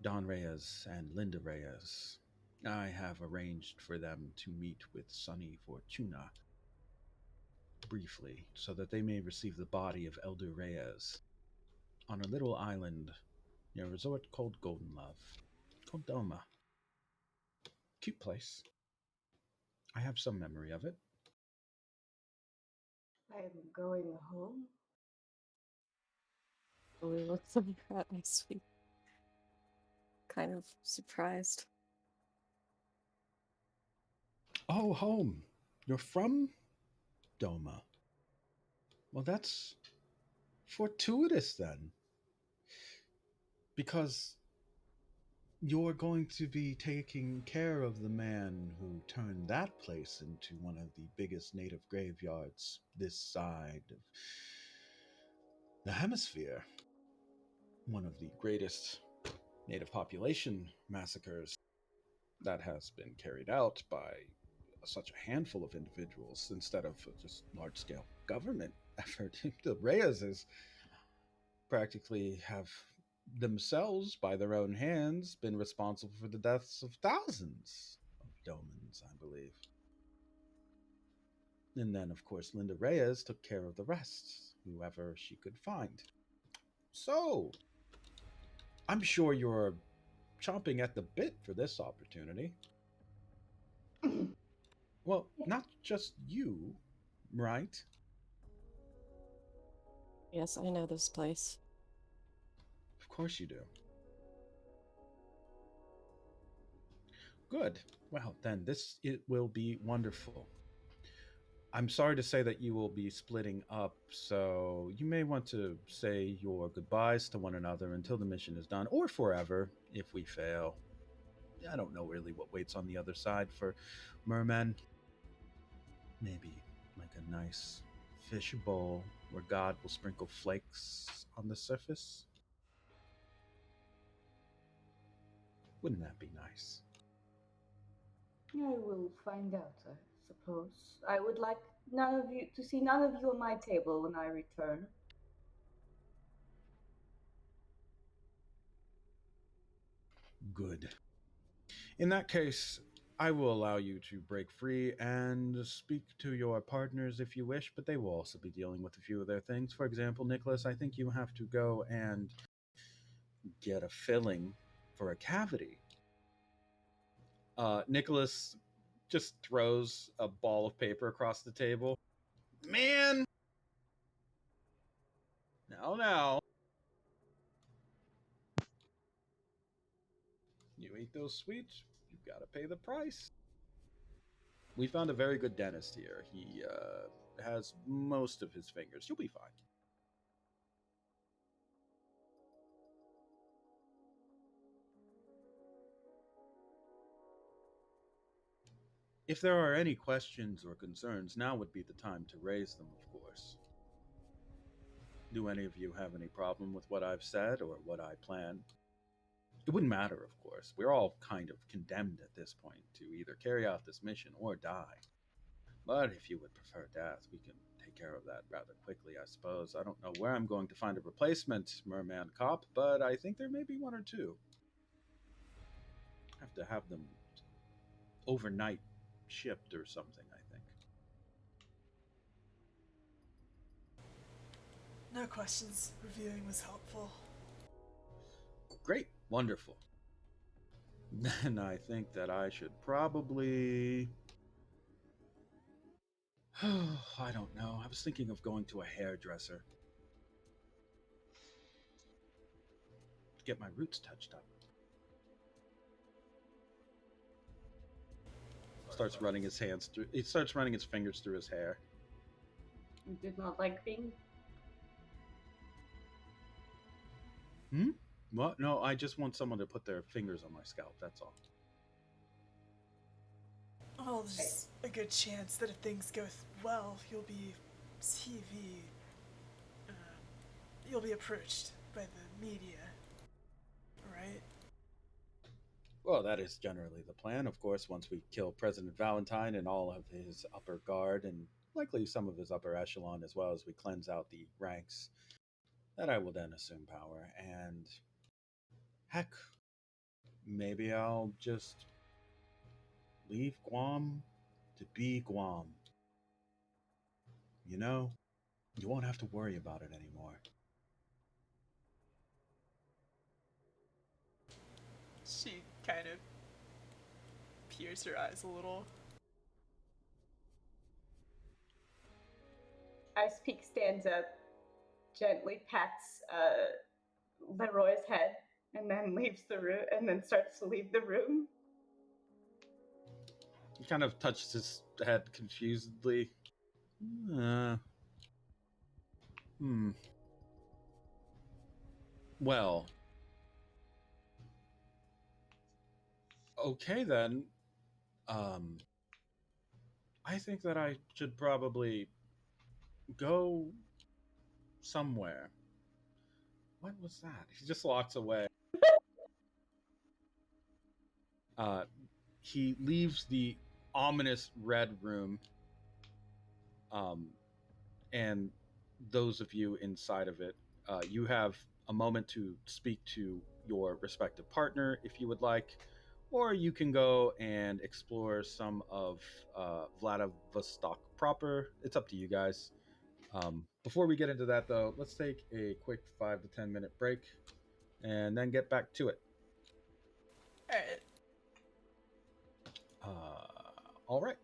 [SPEAKER 1] Don Reyes and Linda Reyes. I have arranged for them to meet with Sonny Fortuna briefly, so that they may receive the body of Elder Reyes on a little island near a resort called Golden Love, called Doma. Cute place. I have some memory of it.
[SPEAKER 3] I am going home.
[SPEAKER 5] We looked at that next week. Kind of surprised.
[SPEAKER 1] Oh, home. You're from Doma. Well, that's fortuitous then. Because you're going to be taking care of the man who turned that place into one of the biggest native graveyards this side of the hemisphere. One of the greatest native population massacres that has been carried out by such a handful of individuals instead of just large scale government effort. The Reyes practically have themselves, by their own hands, been responsible for the deaths of thousands of Domans, I believe. And then, of course, Linda Reyes took care of the rest whoever she could find. So, I'm sure you're chomping at the bit for this opportunity. Well, not just you, right?
[SPEAKER 5] Yes, I know this place.
[SPEAKER 1] Of course you do. Good. Well, then it will be wonderful. I'm sorry to say that you will be splitting up, so you may want to say your goodbyes to one another until the mission is done, or forever if we fail. I don't know really what waits on the other side for mermen. Maybe like a nice fish bowl where God will sprinkle flakes on the surface. Wouldn't that be nice?
[SPEAKER 3] I will find out, I suppose. I would like none of you to see none of you on my table when I return.
[SPEAKER 1] Good. In that case, I will allow you to break free and speak to your partners if you wish, but they will also be dealing with a few of their things. For example, Nicholas, I think you have to go and get a filling for a cavity. Nicholas just throws a ball of paper across the table. Man! Now. You eat those sweets, you've got to pay the price. We found a very good dentist here. He has most of his fingers. You'll be fine. If there are any questions or concerns, now would be the time to raise them, of course. Do any of you have any problem with what I've said or what I plan? It wouldn't matter, of course. We're all kind of condemned at this point to either carry out this mission or die. But if you would prefer death, we can take care of that rather quickly, I suppose. I don't know where I'm going to find a replacement merman cop, but I think there may be one or two. Have to have them overnight shipped or something, I think.
[SPEAKER 4] No questions. Reviewing was helpful.
[SPEAKER 1] Great, wonderful. Then I think that I should probably. I don't know. I was thinking of going to a hairdresser. Get my roots touched up. Starts running his hands through. He starts running his fingers through his hair.
[SPEAKER 3] You did not like being.
[SPEAKER 1] What? No, I just want someone to put their fingers on my scalp. That's all.
[SPEAKER 4] Well, there's a good chance that if things go well, you'll be TV. You'll be approached by the media, right?
[SPEAKER 1] Well, that is generally the plan, of course, once we kill President Valentine and all of his upper guard, and likely some of his upper echelon, as well as we cleanse out the ranks. That I will then assume power, and heck, maybe I'll just leave Guam to be Guam. You know, you won't have to worry about it anymore.
[SPEAKER 4] She kind of peers her eyes a little.
[SPEAKER 3] Ice Peak stands up, gently pats LeRoi's head, and then leaves the room, and then starts to leave the room.
[SPEAKER 1] He kind of touches his head confusedly. Well, okay then. I think that I should probably go somewhere. What was that? He just walks away. He leaves the ominous red room. And those of you inside of it, you have a moment to speak to your respective partner if you would like, or you can go and explore some of Vladivostok proper. It's up to you guys. Before we get into that, though, let's take a quick 5 to 10 minute break and then get back to it.
[SPEAKER 4] All right.
[SPEAKER 1] All right.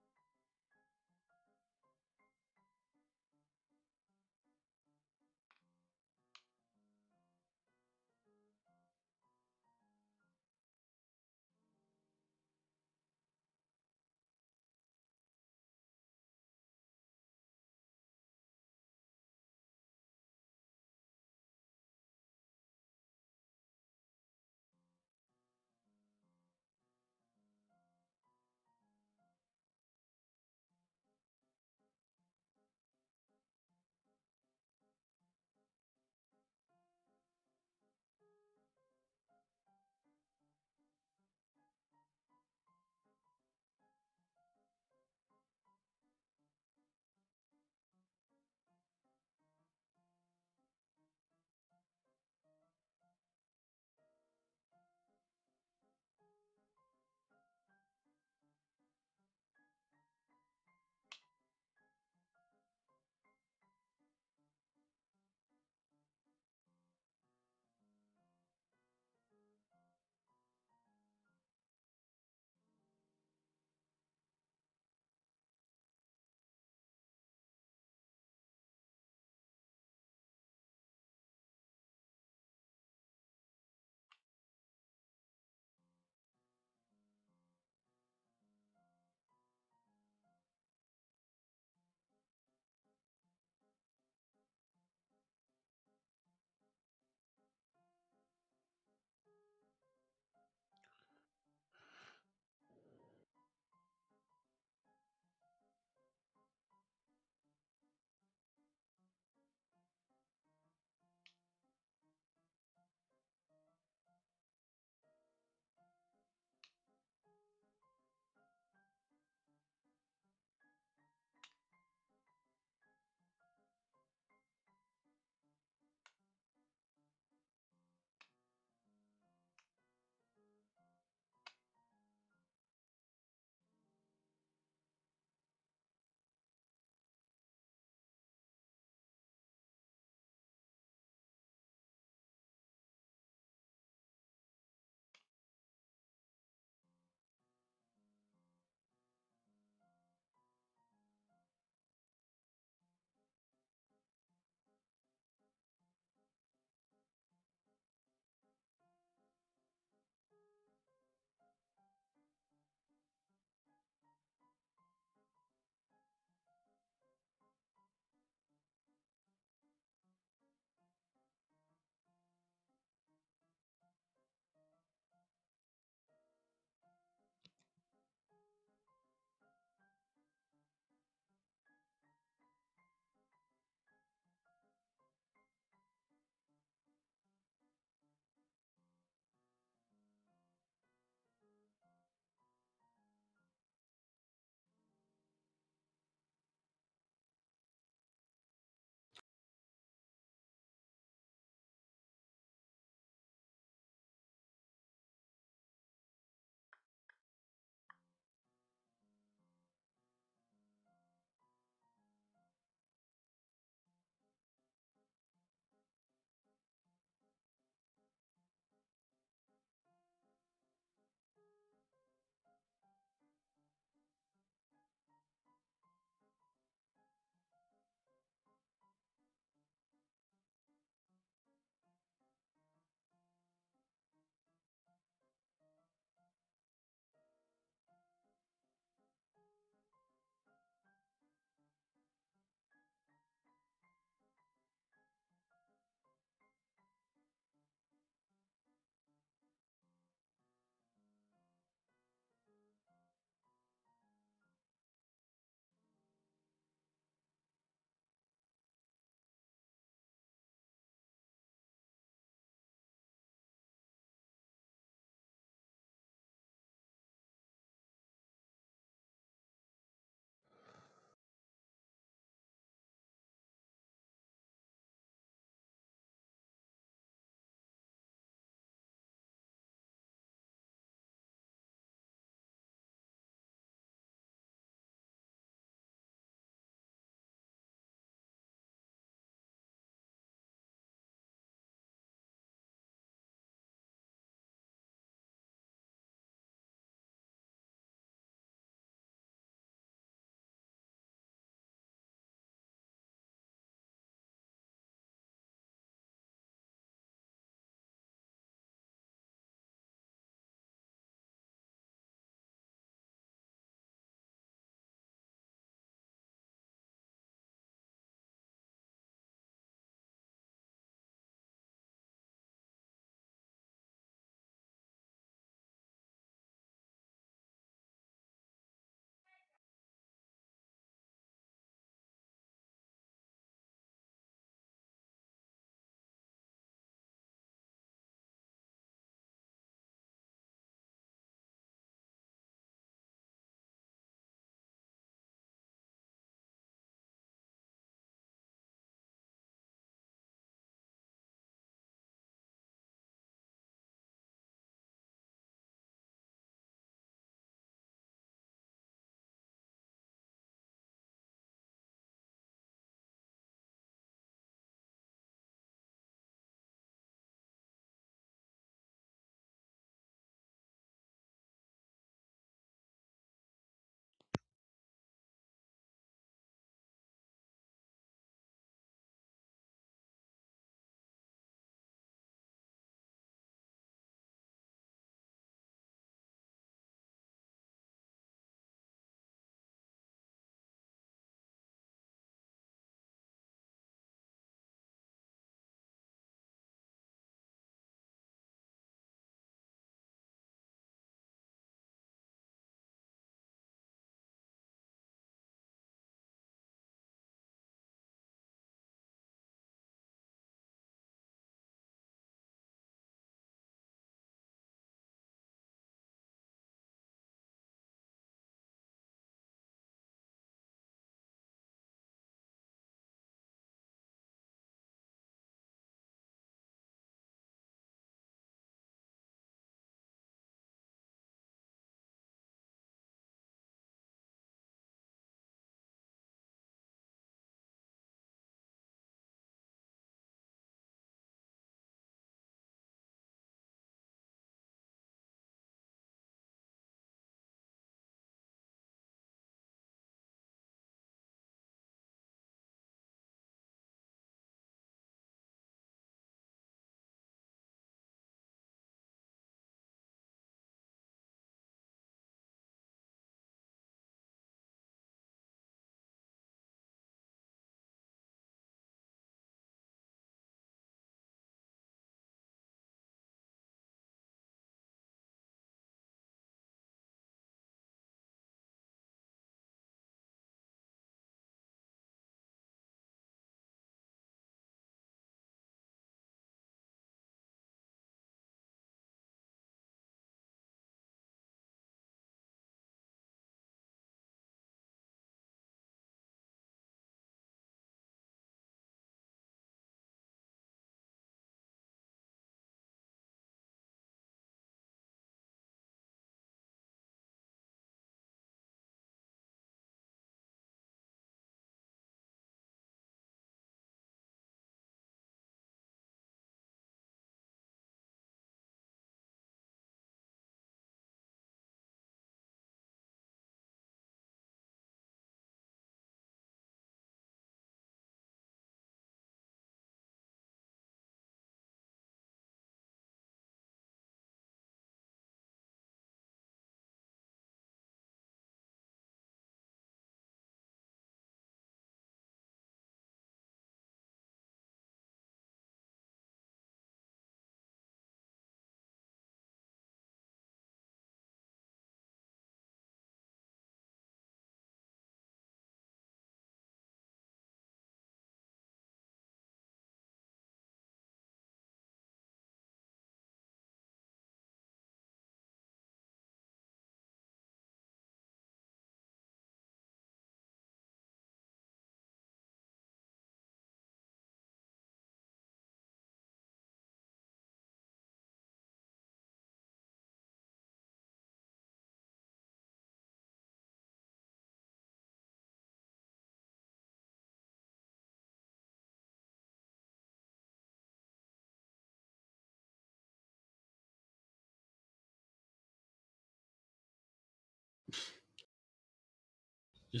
[SPEAKER 1] You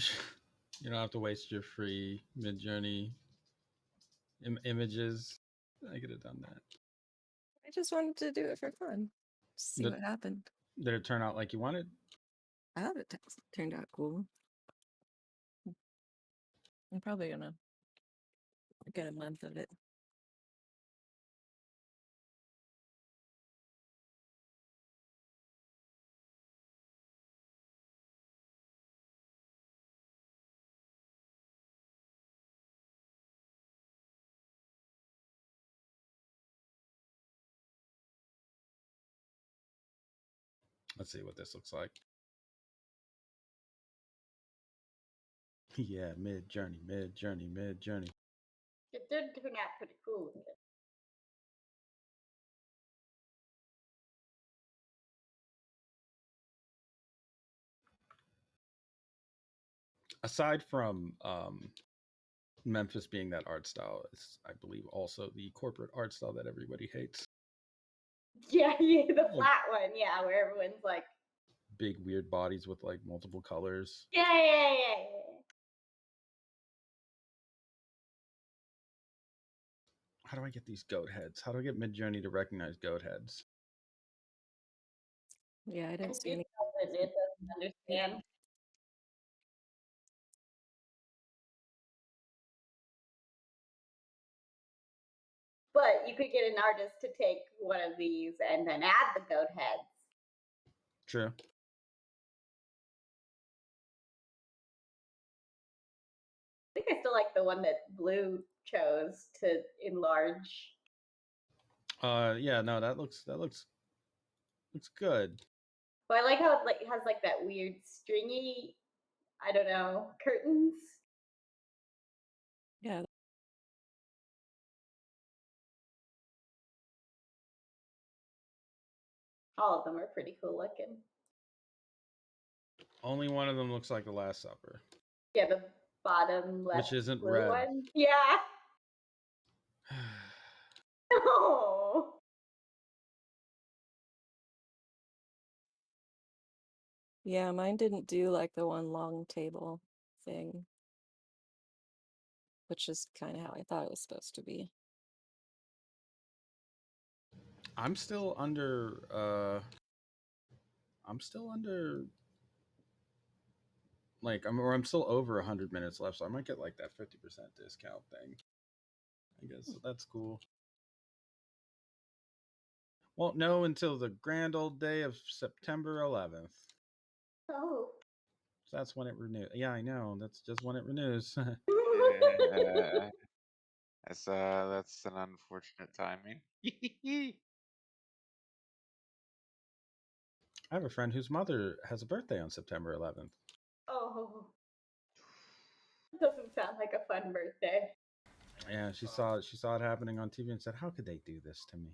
[SPEAKER 1] don't have to waste your free Mid-Journey images. I could have done that.
[SPEAKER 5] I just wanted to do it for fun. See
[SPEAKER 1] Did,
[SPEAKER 5] what happened.
[SPEAKER 1] did it turn out like you wanted?
[SPEAKER 5] I thought it turned out cool. I'm probably gonna get a month of it.
[SPEAKER 1] Let's see what this looks like. Yeah, Mid-Journey, Mid-Journey, Mid-Journey.
[SPEAKER 3] It did turn out pretty cool looking.
[SPEAKER 1] Aside from Memphis being that art style, it's, I believe, also the corporate art style that everybody hates.
[SPEAKER 3] Yeah, the flat one, yeah, where everyone's like,
[SPEAKER 1] big weird bodies with like multiple colors.
[SPEAKER 3] yeah.
[SPEAKER 1] How do I get these goat heads? How do I get Mid-Journey to recognize goat heads?
[SPEAKER 5] Yeah, I didn't see any.
[SPEAKER 3] It doesn't understand. But you could get an artist to take one of these and then add the goat heads.
[SPEAKER 1] True.
[SPEAKER 3] I think I still like the one that Blue chose to enlarge.
[SPEAKER 1] Yeah, no, that looks good.
[SPEAKER 3] But I like how it has like that weird stringy, I don't know, curtains.
[SPEAKER 5] Yeah.
[SPEAKER 3] All of them are pretty cool looking.
[SPEAKER 1] Only one of them looks like the Last Supper.
[SPEAKER 3] Yeah, the bottom left
[SPEAKER 1] Which isn't
[SPEAKER 3] blue
[SPEAKER 1] red.
[SPEAKER 3] one. Yeah. No.
[SPEAKER 5] Yeah, mine didn't do like the one long table thing, which is kind of how I thought it was supposed to be.
[SPEAKER 1] I'm still under like I'm still over 100 minutes left, so I might get like that 50% discount thing. I guess so that's cool. Won't know until the grand old day of September 11th.
[SPEAKER 3] Oh.
[SPEAKER 1] So that's when it renews. Yeah, I know. That's just when it renews.
[SPEAKER 2] That's an unfortunate timing.
[SPEAKER 1] I have a friend whose mother has a birthday on September 11th.
[SPEAKER 3] Oh. Doesn't sound like a fun birthday.
[SPEAKER 1] Yeah, she saw it happening on TV and said, "How could they do this to me?"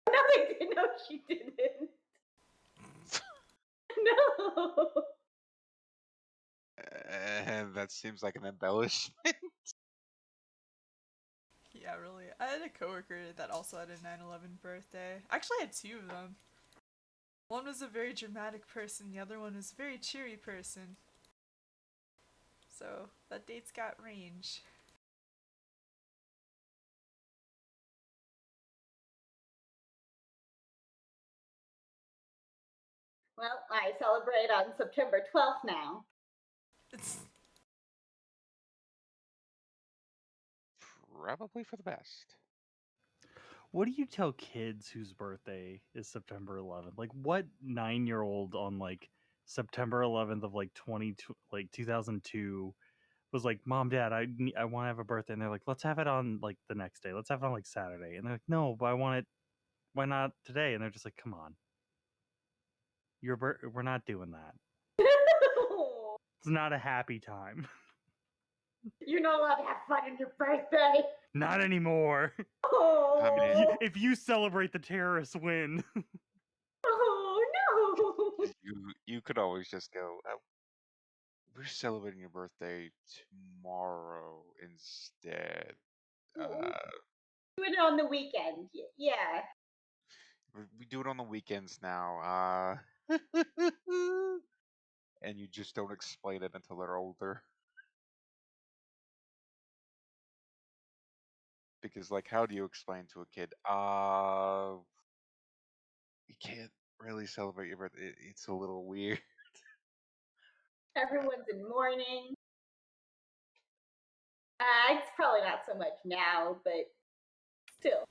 [SPEAKER 3] No, I didn't know she didn't. No.
[SPEAKER 2] And that seems like an embellishment.
[SPEAKER 4] Yeah, really. I had a coworker that also had a 9/11 birthday. Actually, I had two of them. One was a very dramatic person, the other one was a very cheery person. So, that date's got range.
[SPEAKER 3] Well, I celebrate on September 12th now.
[SPEAKER 2] Probably for the best.
[SPEAKER 7] What do you tell kids whose birthday is September 11th? Like, what 9-year-old on like September 11th of like 2002 was like, "Mom, Dad, I want to have a birthday," and they're like, "Let's have it on like the next day. Let's have it on like Saturday," and they're like, "No, but I want it. Why not today?" And they're just like, "Come on, we're not doing that. It's not a happy time.
[SPEAKER 3] You're not allowed to have fun on your birthday.
[SPEAKER 7] Not anymore.
[SPEAKER 3] Oh,
[SPEAKER 2] I mean,
[SPEAKER 7] If you celebrate, the terrorists win."
[SPEAKER 3] oh no.
[SPEAKER 2] you could always just go. We're celebrating your birthday tomorrow instead.
[SPEAKER 3] Do it on the weekend. Yeah.
[SPEAKER 2] We do it on the weekends now. And you you just don't explain it until they're older. Because, like, how do you explain to a kid, you can't really celebrate your birthday. It's a little weird.
[SPEAKER 3] Everyone's in mourning. It's probably not so much now, but still.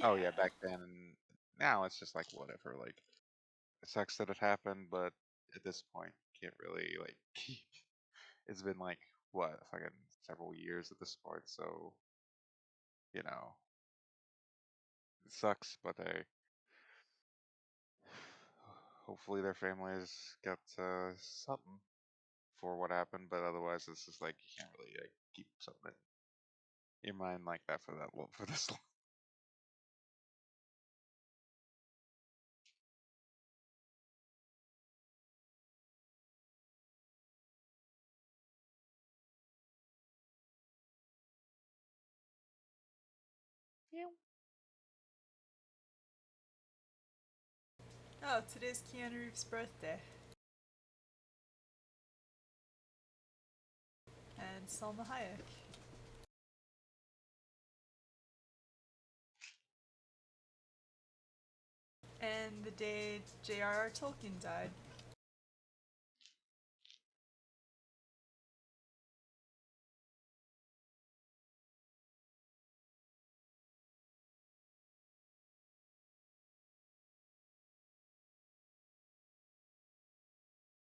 [SPEAKER 2] Oh yeah, back then. And now it's just like whatever. Like, it sucks that it happened, but at this point, can't really like. It's been like what, fucking several years at this point, so you know, it sucks. But hopefully their families got something for what happened. But otherwise, it's just like you can't really like keep something in your mind like that for that for this long.
[SPEAKER 4] Oh, today's Keanu Reeves' birthday. And Selma Hayek. And the day J.R.R. Tolkien died.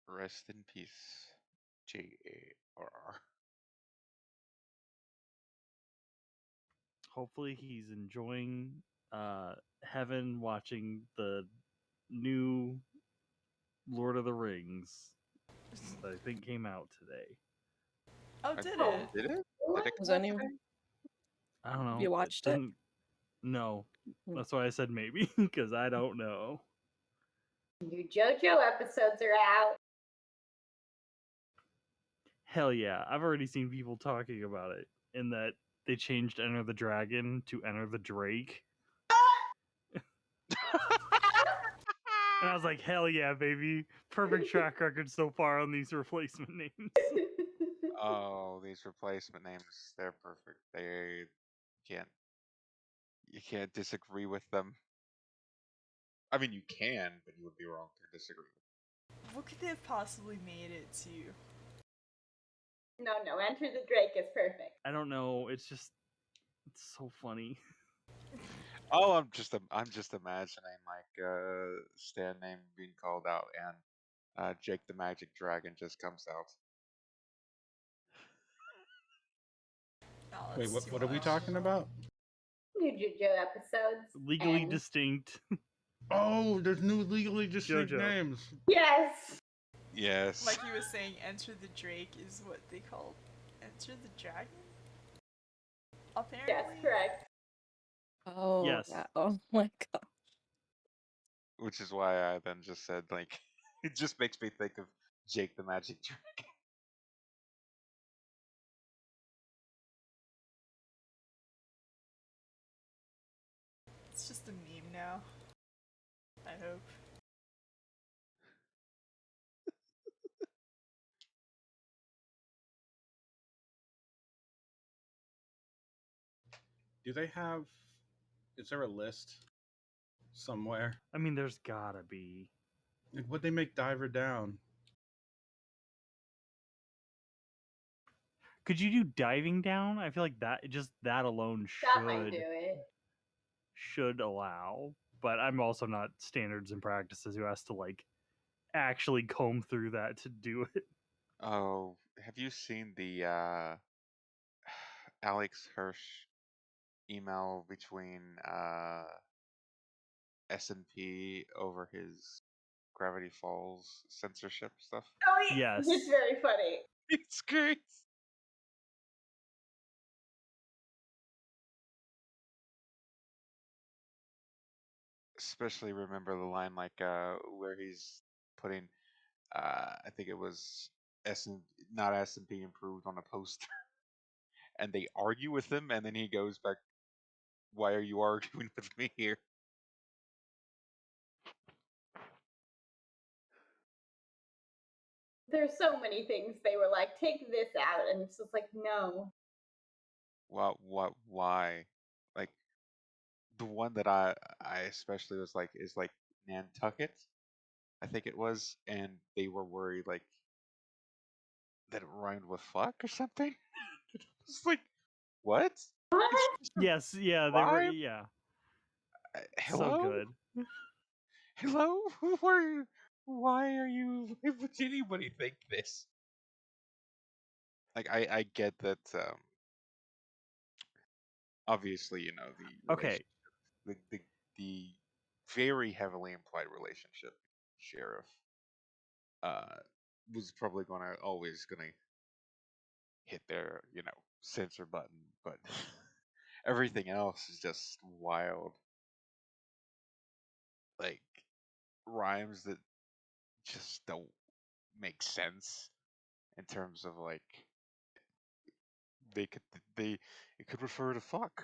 [SPEAKER 2] Rest in peace, J.A.R.R.
[SPEAKER 7] Hopefully he's enjoying heaven watching the new Lord of the Rings that I think came out today.
[SPEAKER 4] Oh,
[SPEAKER 2] I-
[SPEAKER 4] did
[SPEAKER 3] Oh.
[SPEAKER 4] it?
[SPEAKER 2] Did it?
[SPEAKER 3] What?
[SPEAKER 2] Did it
[SPEAKER 5] Was
[SPEAKER 2] come out
[SPEAKER 5] any-
[SPEAKER 2] today?
[SPEAKER 7] I don't know.
[SPEAKER 5] You watched it?
[SPEAKER 7] didn't- No.
[SPEAKER 5] Mm.
[SPEAKER 7] That's why I said maybe, because I don't know.
[SPEAKER 3] New JoJo episodes are out.
[SPEAKER 7] Hell yeah. I've already seen people talking about it in that they changed Enter the Dragon to Enter the Drake. And I was like, hell yeah, baby. Perfect track record so far on these replacement names.
[SPEAKER 2] Oh, these replacement names, they're perfect. They can't you can't disagree with them. I mean you can, but you would be wrong to disagree with
[SPEAKER 4] What could they have possibly made it to?
[SPEAKER 3] No, Enter the Drake is perfect.
[SPEAKER 7] I don't know. It's just, it's so funny.
[SPEAKER 2] Oh, I'm just imagining like Stan name being called out and Jake the Magic Dragon just comes out.
[SPEAKER 4] Oh,
[SPEAKER 1] Wait,
[SPEAKER 4] that's too
[SPEAKER 1] what are we
[SPEAKER 4] much.
[SPEAKER 1] talking about?
[SPEAKER 3] New JoJo episodes.
[SPEAKER 7] Legally
[SPEAKER 3] and-
[SPEAKER 7] distinct.
[SPEAKER 1] Oh, there's new legally distinct
[SPEAKER 7] JoJo.
[SPEAKER 1] names.
[SPEAKER 3] Yes.
[SPEAKER 2] Yes.
[SPEAKER 4] Like you was saying, Enter the Drake is what they called Enter the Dragon? Apparently.
[SPEAKER 3] Yes, correct.
[SPEAKER 5] Oh,
[SPEAKER 7] Yes.
[SPEAKER 5] yeah. Oh my god.
[SPEAKER 2] Which is why I then just said like it just makes me think of Jake the Magic Dragon.
[SPEAKER 4] It's just a meme now. I hope.
[SPEAKER 1] Do they have? Is there a list somewhere?
[SPEAKER 7] I mean, there's gotta be.
[SPEAKER 1] Like, would they make Diver Down?
[SPEAKER 7] Could you do diving down? I feel like that, just that alone
[SPEAKER 3] That might do it.
[SPEAKER 7] should allow. But I'm also not standards and practices who has to like actually comb through that to do it.
[SPEAKER 2] Oh, have you seen the Alex Hirsch email between S&P over his Gravity Falls censorship stuff?
[SPEAKER 3] Oh,
[SPEAKER 7] Yes.
[SPEAKER 3] It's very funny.
[SPEAKER 2] It's great. Especially remember the line like where he's putting I think it was not S&P improved on a poster and they argue with him and then he goes back, why are you arguing with me here?
[SPEAKER 3] There's so many things they were like, take this out, and it's just like, no.
[SPEAKER 2] Why? Like the one that I especially was like is like Nantucket, I think it was, and they were worried like that it rhymed with fuck or something. It's like what?
[SPEAKER 7] Yes, yeah, they were.
[SPEAKER 2] Rhyme?
[SPEAKER 7] Yeah, so
[SPEAKER 2] Hello?
[SPEAKER 7] good.
[SPEAKER 2] Hello? Who are you? Why are you? Why would anybody think this? Like I get that. Obviously, you know the
[SPEAKER 7] Okay,
[SPEAKER 2] relationship, the very heavily implied relationship, sheriff, uh, was probably always gonna hit their censor button, but everything else is just wild. Like rhymes that just don't make sense in terms of like they could they it could refer to fuck.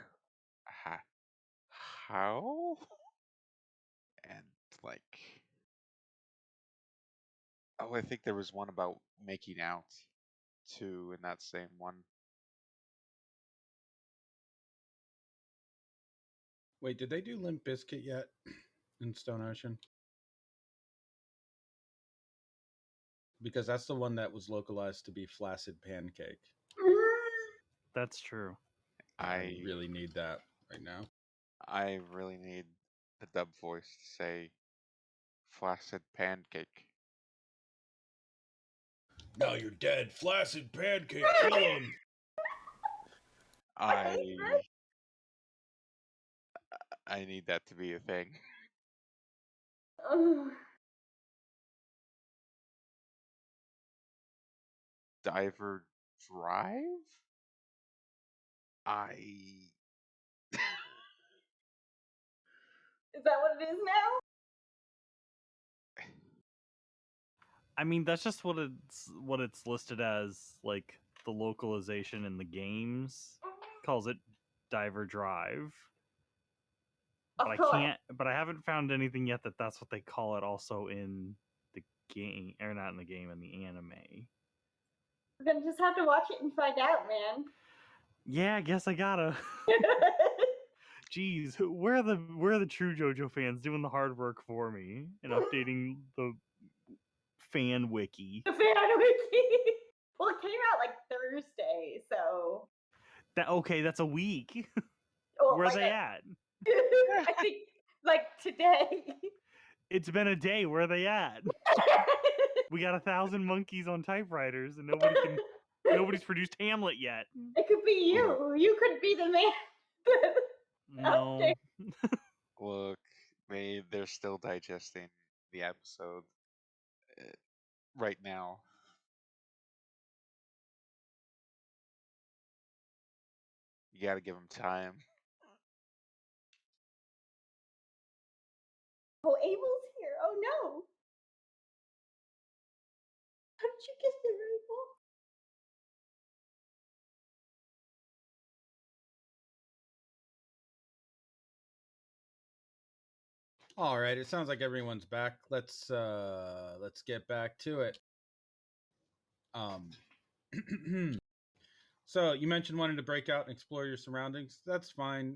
[SPEAKER 2] Ha, how? And like I think there was one about making out too in that same one.
[SPEAKER 1] Wait, did they do Limp Bizkit yet in Stone Ocean? Because that's the one that was localized to be Flaccid Pancake.
[SPEAKER 7] that's true.
[SPEAKER 1] I really need that right now.
[SPEAKER 2] I really need the dub voice to say flaccid pancake.
[SPEAKER 1] Now you're dead, Flaccid Pancake. Kill him.
[SPEAKER 2] I I need that to be a thing.
[SPEAKER 3] Ugh.
[SPEAKER 2] Diver Drive? I
[SPEAKER 3] Is that what it is now?
[SPEAKER 7] I mean, that's just what it's listed as. Like the localization in the games calls it Diver Drive.
[SPEAKER 3] Of
[SPEAKER 7] But
[SPEAKER 3] course.
[SPEAKER 7] I haven't found anything yet that's what they call it also in the game, or not in the game, in the anime.
[SPEAKER 3] We're gonna just have to watch it and find out, man.
[SPEAKER 7] Yeah, I guess I gotta. Jeez, where are the true JoJo fans doing the hard work for me and updating the fan wiki?
[SPEAKER 3] The fan wiki. Well, it came out like Thursday, so.
[SPEAKER 7] That's a week.
[SPEAKER 3] Well,
[SPEAKER 7] Where are
[SPEAKER 3] like
[SPEAKER 7] they at?
[SPEAKER 3] I think like today.
[SPEAKER 7] It's been a day. Where are they at? We got 1,000 monkeys on typewriters, and nobody's produced Hamlet yet.
[SPEAKER 3] It could be you. You could be the man.
[SPEAKER 7] No.
[SPEAKER 2] look, they're still digesting the episode right now. You got to give them time.
[SPEAKER 3] Oh, Abel's here. Oh no. How did you get here, Abel?
[SPEAKER 1] All right, it sounds like everyone's back. Let's get back to it. So you mentioned wanting to break out and explore your surroundings. That's fine.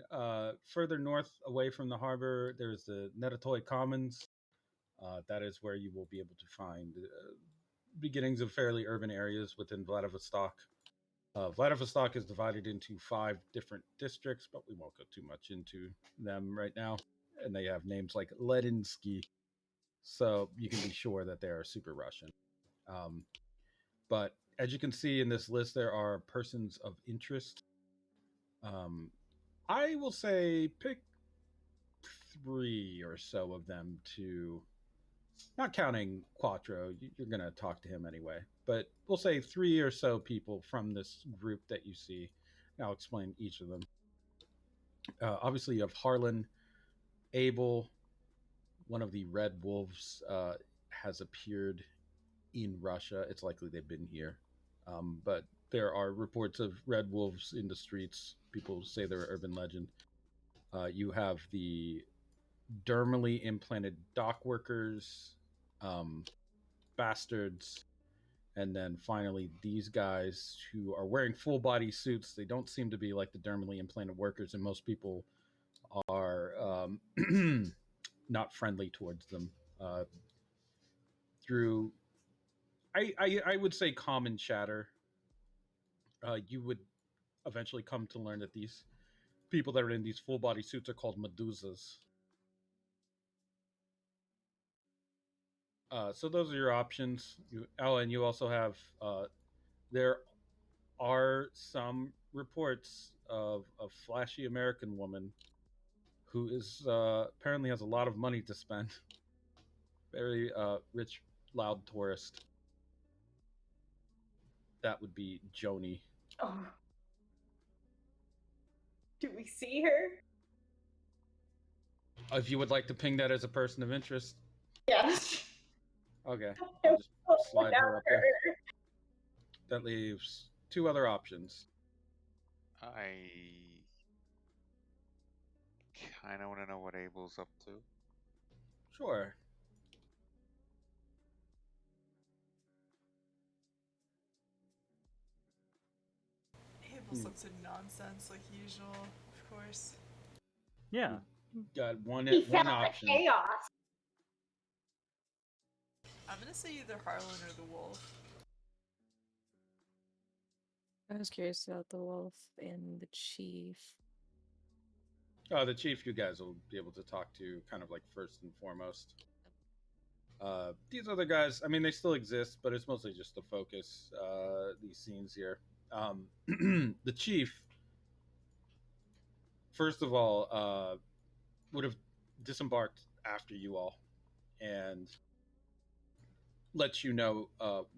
[SPEAKER 1] Further north, away from the harbor, there's the Netatoy Commons. That is where you will be able to find beginnings of fairly urban areas within Vladivostok. Vladivostok is divided into 5 different districts, but we won't go too much into them right now. And they have names like Ledinsky, so you can be sure that they are super Russian. But as you can see in this list, there are persons of interest. I will say pick 3 or so of them to, not counting Quattro, you're going to talk to him anyway, but we'll say 3 or so people from this group that you see. I'll explain each of them. Obviously, you have Harlan. Abel, one of the Red Wolves, has appeared in Russia. It's likely they've been here. But there are reports of red wolves in the streets. People say they're an urban legend. You have the dermally implanted dock workers, bastards, And then finally, these guys who are wearing full body suits, they don't seem to be like the dermally implanted workers, and most people are not friendly towards them. Through, I would say, common chatter, you would eventually come to learn that these people that are in these full body suits are called Medusas. So those are your options. And you also have there are some reports of a flashy American woman who is apparently has a lot of money to spend. Very rich, loud tourist. That would be Joni.
[SPEAKER 3] Oh. Do we see her?
[SPEAKER 1] If you would like to ping that as a person of interest,
[SPEAKER 3] Yes.
[SPEAKER 1] okay, I'll just slide her up there.
[SPEAKER 3] Her.
[SPEAKER 1] That leaves two other options.
[SPEAKER 2] I kind of want to know what Abel's up to.
[SPEAKER 1] Sure.
[SPEAKER 4] Abel's up to nonsense like usual, of course.
[SPEAKER 6] Yeah.
[SPEAKER 1] Got one
[SPEAKER 3] He
[SPEAKER 1] one
[SPEAKER 3] found the
[SPEAKER 1] option.
[SPEAKER 3] chaos.
[SPEAKER 4] I'm gonna say either Harlan or the wolf.
[SPEAKER 5] I was curious about the wolf and the chief.
[SPEAKER 1] The chief, you guys will be able to talk to kind of like first and foremost. These other guys, I mean, they still exist, but it's mostly just the focus. These scenes here. The chief, first of all, would have disembarked after you all and lets you know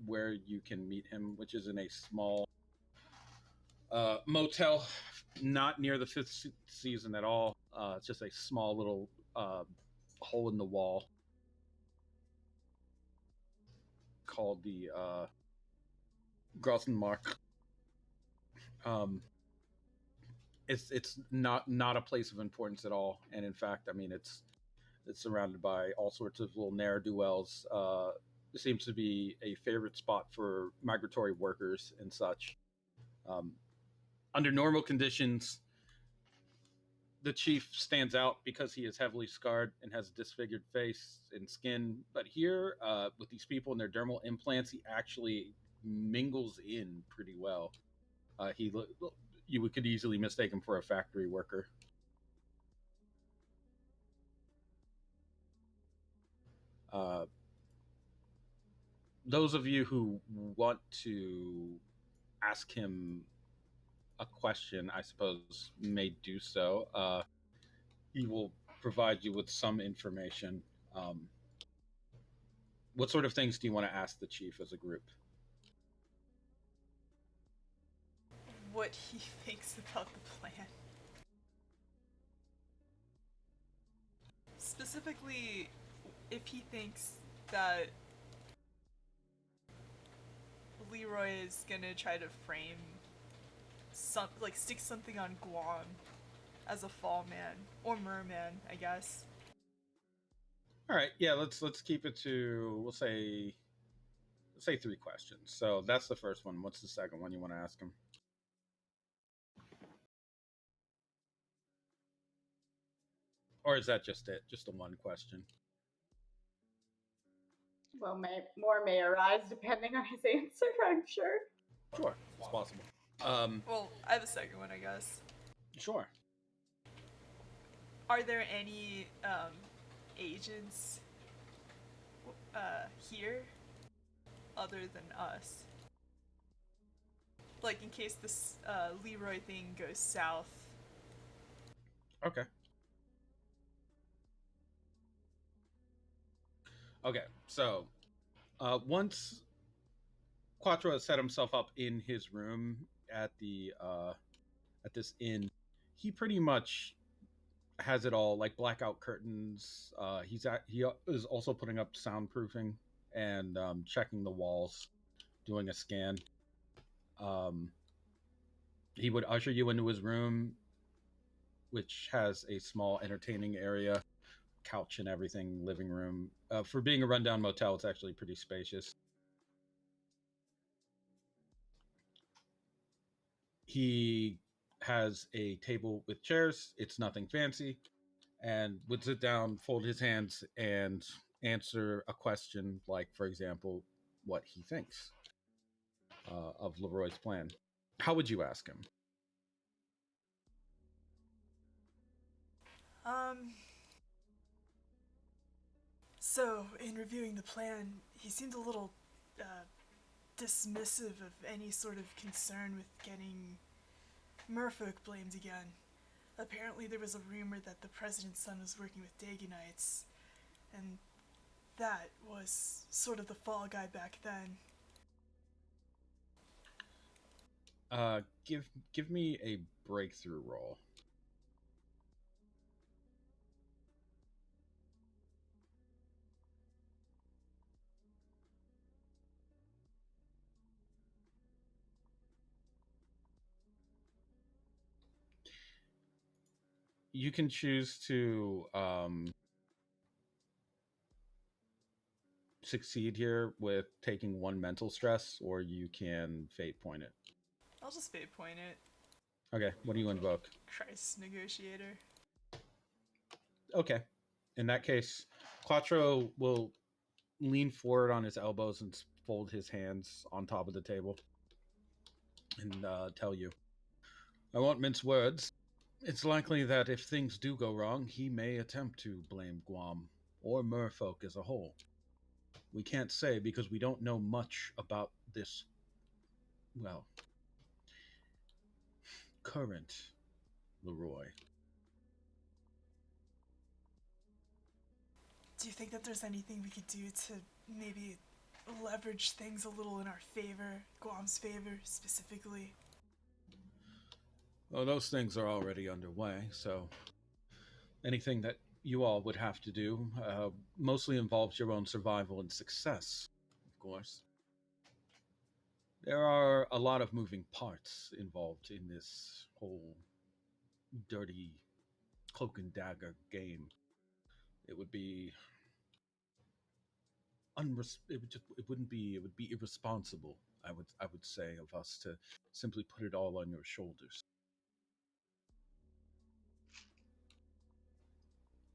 [SPEAKER 1] where you can meet him, which is in a small motel, not near the fifth season at all. It's just a small little hole in the wall called the Grossenmark. It's not a place of importance at all, and in fact, I mean it's surrounded by all sorts of little ne'er do wells. It seems to be a favorite spot for migratory workers and such. Um, Under normal conditions, the chief stands out because he is heavily scarred and has a disfigured face and skin. But here, with these people and their dermal implants, he actually mingles in pretty well. You could easily mistake him for a factory worker. Uh, those of you who want to ask him a question, I suppose, may do so. He will provide you with some information. What sort of things do you want to ask the chief as a group?
[SPEAKER 4] What he thinks about the plan. Specifically, if he thinks that LeRoi is gonna try to frame stick something on Guam as a fall man or merman, I guess.
[SPEAKER 1] All right, yeah, let's keep it to let's say three questions. So that's the first one. What's the second one you want to ask him? Or is that just it? Just the one question?
[SPEAKER 3] Well, more may arise depending on his answer, I'm sure.
[SPEAKER 1] Sure, it's possible.
[SPEAKER 4] Well, I have a second one, I guess.
[SPEAKER 1] Sure.
[SPEAKER 4] Are there any agents here other than us? Like in case this LeRoi thing goes south.
[SPEAKER 1] Okay. Okay, so once Quattro has set himself up in his room at the at this inn, he pretty much has it all, like blackout curtains. He is also putting up soundproofing and checking the walls, doing a scan. Um, he would usher you into his room, which has a small entertaining area, couch and everything, living room. For being a rundown motel, it's actually pretty spacious. He has a table with chairs. It's nothing fancy, and would sit down, fold his hands, and answer a question like, for example, what he thinks of LeRoi's plan. How would you ask him?
[SPEAKER 4] Um, so, in reviewing the plan, he seemed a little dismissive of any sort of concern with getting merfolk blamed again. Apparently, there was a rumor that the president's son was working with Daganites, and that was sort of the fall guy back then.
[SPEAKER 1] Give me a breakthrough roll. You can choose to succeed here with taking one mental stress, or you can fate point it.
[SPEAKER 4] I'll just fate point it.
[SPEAKER 1] Okay, what do you invoke?
[SPEAKER 4] Christ, negotiator.
[SPEAKER 1] Okay, in that case, Quattro will lean forward on his elbows and fold his hands on top of the table and tell you, I won't mince words. It's likely that if things do go wrong, he may attempt to blame Guam or merfolk as a whole. We can't say because we don't know much about this, well, current LeRoi.
[SPEAKER 4] Do you think that there's anything we could do to maybe leverage things a little in our favor, Guam's favor specifically?
[SPEAKER 1] Well, those things are already underway, so anything that you all would have to do mostly involves your own survival and success, of course. There are a lot of moving parts involved in this whole dirty cloak and dagger game. It would be it would be irresponsible, I would say, of us to simply put it all on your shoulders.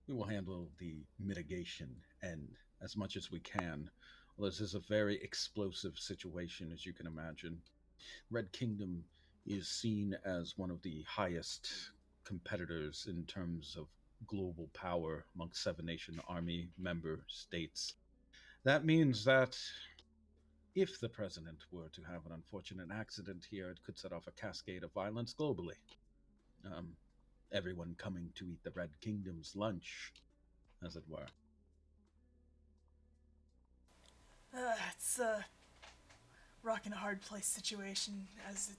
[SPEAKER 1] We will handle the mitigation end as much as we can. Well, this is a very explosive situation, as you can imagine. Red Kingdom is seen as one of the highest competitors in terms of global power amongst Seven Nation Army member states. That means that if the president were to have an unfortunate accident here, it could set off a cascade of violence globally. Um, Everyone coming to eat the Red Kingdom's lunch, as it were.
[SPEAKER 4] It's a rock and a hard place situation, as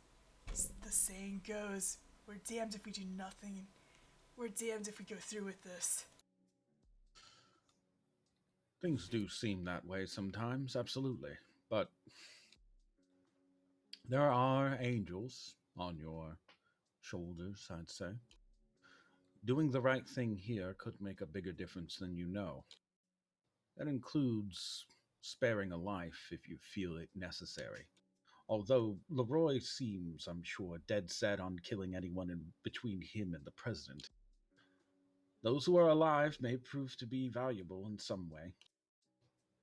[SPEAKER 4] the saying goes. We're damned if we do nothing, and we're damned if we go through with this.
[SPEAKER 1] Things do seem that way sometimes, absolutely. But there are angels on your shoulders, I'd say. Doing the right thing here could make a bigger difference than you know. That includes sparing a life if you feel it necessary. Although LeRoi seems, I'm sure, dead set on killing anyone in between him and the president, those who are alive may prove to be valuable in some way.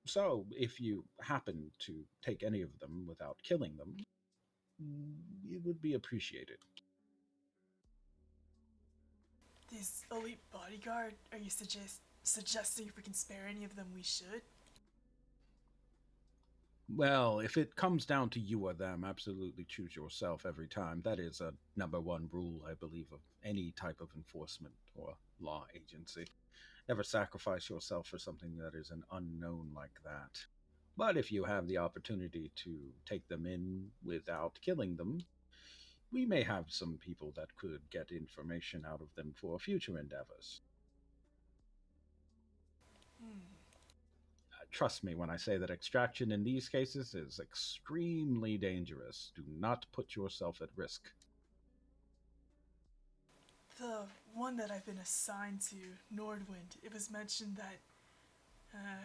[SPEAKER 1] So, if you happen to take any of them without killing them, it would be appreciated.
[SPEAKER 4] These elite bodyguard, are you suggesting if we can spare any of them, we should?
[SPEAKER 1] Well, if it comes down to you or them, absolutely choose yourself every time. That is a number one rule, I believe, of any type of enforcement or law agency. Never sacrifice yourself for something that is an unknown like that. But if you have the opportunity to take them in without killing them, we may have some people that could get information out of them for future endeavors. Trust me when I say that extraction in these cases is extremely dangerous. Do not put yourself at risk.
[SPEAKER 4] The one that I've been assigned to, Nordwind, it was mentioned that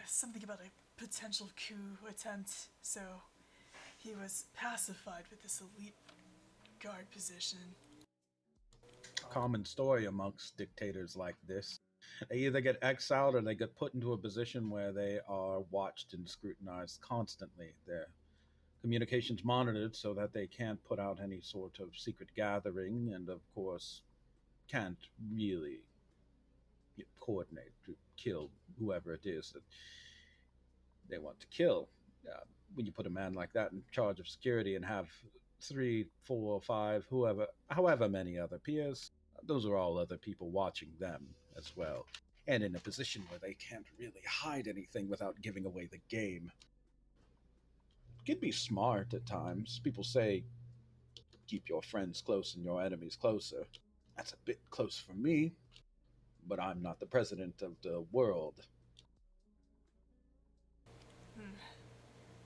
[SPEAKER 4] something about a potential coup attempt, so he was pacified with this elite guard position.
[SPEAKER 1] Common story amongst dictators like this. They either get exiled or they get put into a position where they are watched and scrutinized constantly. Their communications monitored so that they can't put out any sort of secret gathering, and of course, can't really coordinate to kill whoever it is that they want to kill. When you put a man like that in charge of security and have three, four, five, however many other peers, those are all other people watching them as well, and in a position where they can't really hide anything without giving away the game. It can be smart at times. People say, keep your friends close and your enemies closer. That's a bit close for me, but I'm not the president of the world.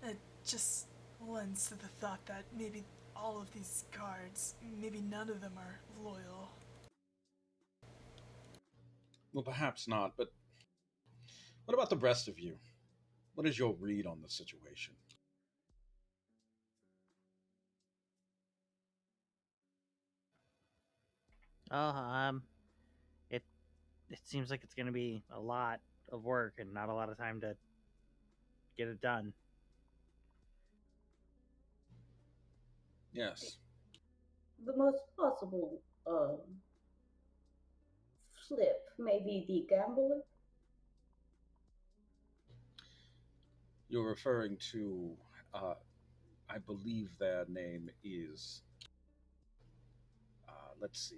[SPEAKER 4] It just lends to the thought that maybe all of these guards, maybe none of them are loyal.
[SPEAKER 1] Well, perhaps not, but what about the rest of you? What is your read on the situation?
[SPEAKER 6] Oh, it it seems like it's going to be a lot of work and not a lot of time to get it done.
[SPEAKER 1] Yes.
[SPEAKER 3] The most possible flip may be the gambler.
[SPEAKER 1] You're referring to, I believe their name is, let's see.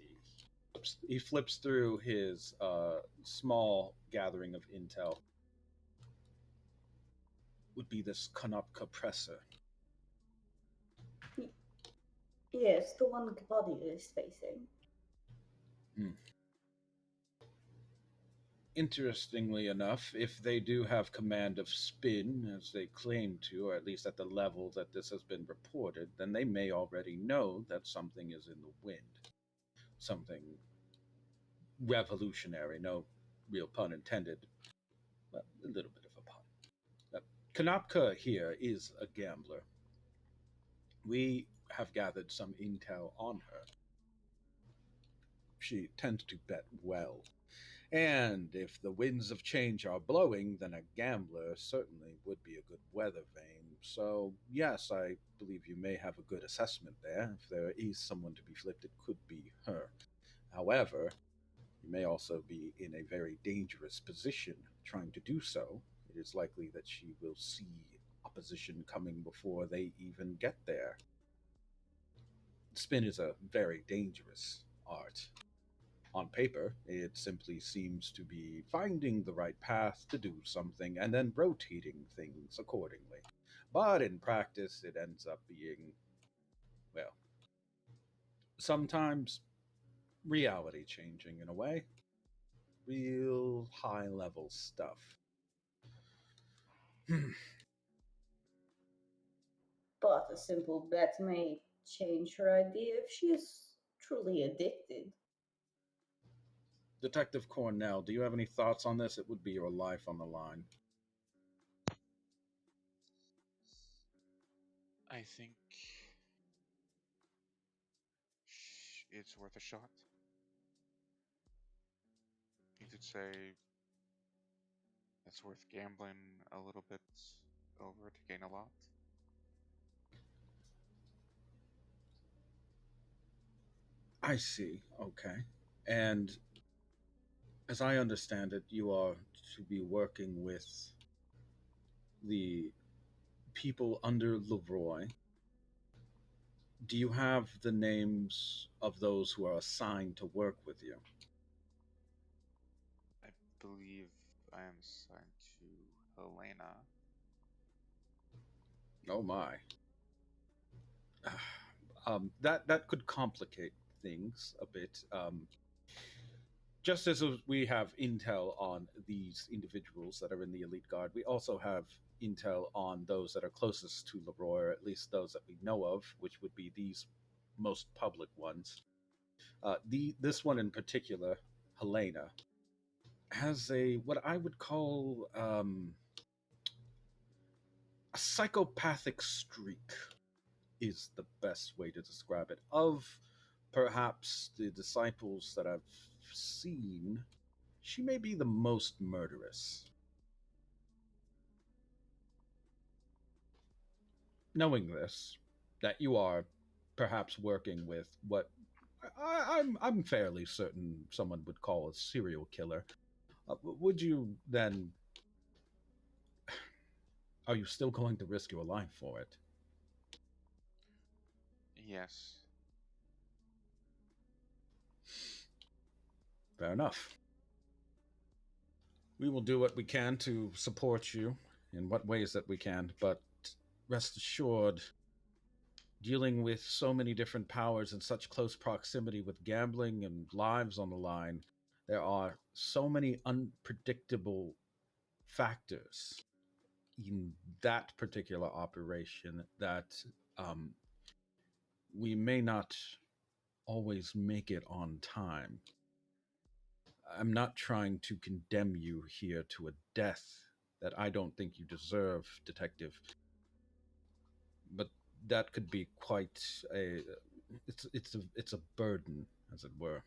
[SPEAKER 1] He flips through his small gathering of intel. Would be this Konopka Presser.
[SPEAKER 3] Yes, the one Kabadi is facing.
[SPEAKER 1] Interestingly enough, if they do have command of spin, as they claim to, or at least at the level that this has been reported, then they may already know that something is in the wind. Something revolutionary, no real pun intended, but a little bit of a pun. Kanopka here is a gambler. We have gathered some intel on her. She tends to bet well. And if the winds of change are blowing, then a gambler certainly would be a good weather vane. So, yes, I believe you may have a good assessment there. If there is someone to be flipped, it could be her. However, you may also be in a very dangerous position trying to do so. It is likely that she will see opposition coming before they even get there. Spin is a very dangerous art. On paper, it simply seems to be finding the right path to do something and then rotating things accordingly. But in practice, it ends up being, well, sometimes reality changing in a way. Real high level stuff.
[SPEAKER 3] But a simple bet may change her idea if she is truly addicted.
[SPEAKER 1] Detective Cornell, do you have any thoughts on this? It would be your life on the line.
[SPEAKER 2] I think it's worth a shot. You could say it's worth gambling a little bit over to gain a lot.
[SPEAKER 1] I see. Okay. And as I understand it, you are to be working with the people under LeRoi. Do you have the names of those who are assigned to work with you?
[SPEAKER 2] I believe I am assigned to Helena.
[SPEAKER 1] Oh my. That could complicate things a bit. Just as we have intel on these individuals that are in the elite guard, we also have intel on those that are closest to Leroy, or at least those that we know of, which would be these most public ones. This one in particular, Helena, has a what I would call a psychopathic streak. is the best way to describe it. Of perhaps the disciples that I've seen, she may be the most murderous. Knowing this, that you are perhaps working with what I'm fairly certain someone would call a serial killer, would you then? Are you still going to risk your life for it?
[SPEAKER 2] Yes.
[SPEAKER 1] Fair enough. We will do what we can to support you in what ways that we can, but rest assured, dealing with so many different powers in such close proximity with gambling and lives on the line, there are so many unpredictable factors in that particular operation that um, we may not always make it on time. I'm not trying to condemn you here to a death that I don't think you deserve, Detective, but that could be quite a it's a burden, as it were,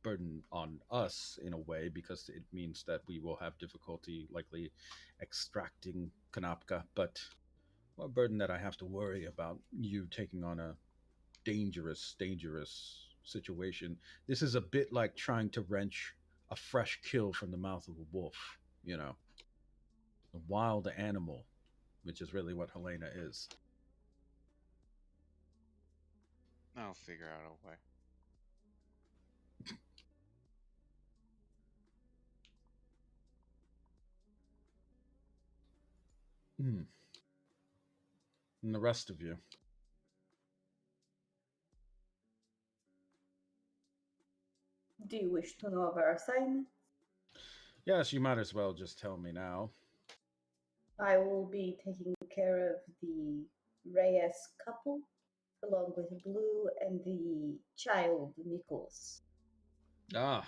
[SPEAKER 1] burden on us in a way because it means that we will have difficulty likely extracting Kanapka, but a burden that I have to worry about you taking on a dangerous situation. This is a bit like trying to wrench a fresh kill from the mouth of a wolf, you know, a wild animal, which is really what Helena is.
[SPEAKER 2] I'll figure out a way.
[SPEAKER 1] Hmm. And the rest of you.
[SPEAKER 3] Do you wish to know of our assignment?
[SPEAKER 1] Yes, you might as well just tell me now.
[SPEAKER 3] I will be taking care of the Reyes couple, along with Blue and the child, Nichols.
[SPEAKER 1] Ah,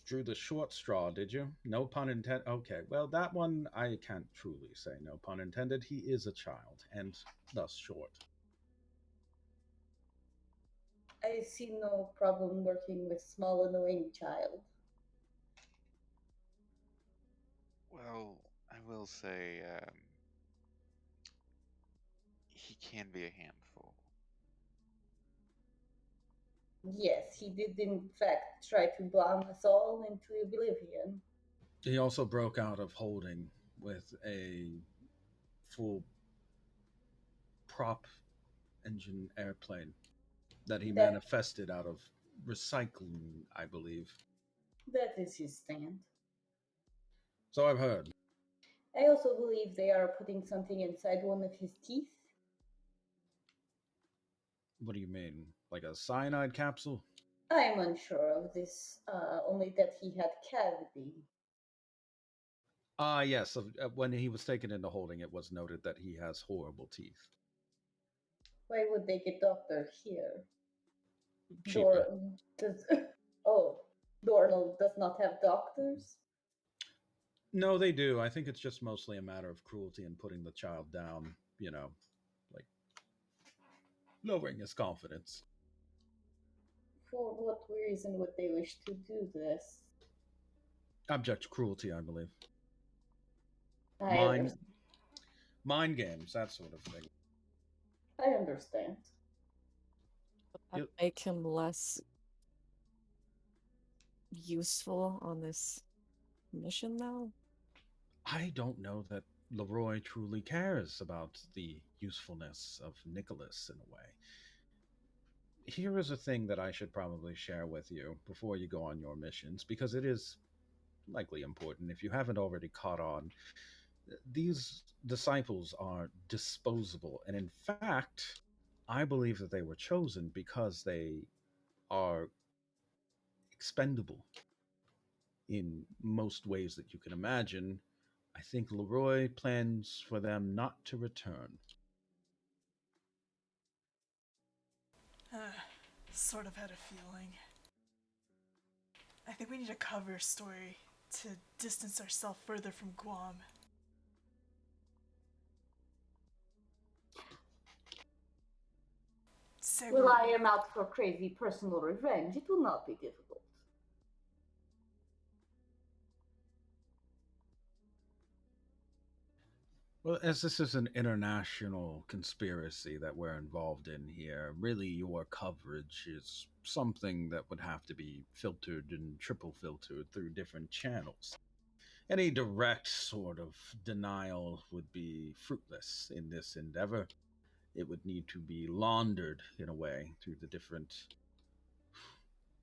[SPEAKER 1] drew the short straw, did you? No pun intended. Okay, well, that one I can't truly say no pun intended. He is a child, and thus short.
[SPEAKER 3] I see no problem working with small, annoying child.
[SPEAKER 2] Well, I will say he can be a handful.
[SPEAKER 3] Yes, he did in fact try to bomb us all into oblivion.
[SPEAKER 1] He also broke out of holding with a full prop engine airplane that he
[SPEAKER 3] That
[SPEAKER 1] manifested out of recycling, I believe.
[SPEAKER 3] that is his stand.
[SPEAKER 1] So I've heard.
[SPEAKER 3] I also believe they are putting something inside one of his teeth.
[SPEAKER 1] What do you mean? Like a cyanide capsule?
[SPEAKER 3] I'm unsure of this, only that he had cavity.
[SPEAKER 1] Ah, yes. When he was taken into holding, it was noted that he has horrible teeth.
[SPEAKER 3] Why would they get doctor here?
[SPEAKER 1] Cheaper.
[SPEAKER 3] Dor does oh, Dornell does not have doctors?
[SPEAKER 1] No, they do. I think it's just mostly a matter of cruelty and putting the child down, like lowering his confidence.
[SPEAKER 3] For what reason would they wish to do this?
[SPEAKER 1] Abject cruelty, I believe.
[SPEAKER 3] I
[SPEAKER 1] Mind,
[SPEAKER 3] understand.
[SPEAKER 1] mind games, that sort of thing.
[SPEAKER 3] I understand.
[SPEAKER 5] That
[SPEAKER 1] You,
[SPEAKER 5] make him less useful on this mission, though?
[SPEAKER 1] I don't know that LeRoi truly cares about the usefulness of Nicholas in a way. Here is a thing that I should probably share with you before you go on your missions, because it is likely important if you haven't already caught on. These disciples are disposable, and in fact, I believe that they were chosen because they are expendable in most ways that you can imagine. I think Leroy plans for them not to return.
[SPEAKER 4] Sort of had a feeling. I think we need a cover story to distance ourselves further from Guam. say
[SPEAKER 3] Well,
[SPEAKER 4] we're.
[SPEAKER 3] I am out for crazy personal revenge. It will not be difficult.
[SPEAKER 1] Well, as this is an international conspiracy that we're involved in here, really your coverage is something that would have to be filtered and triple filtered through different channels. Any direct sort of denial would be fruitless in this endeavor. It would need to be laundered in a way through the different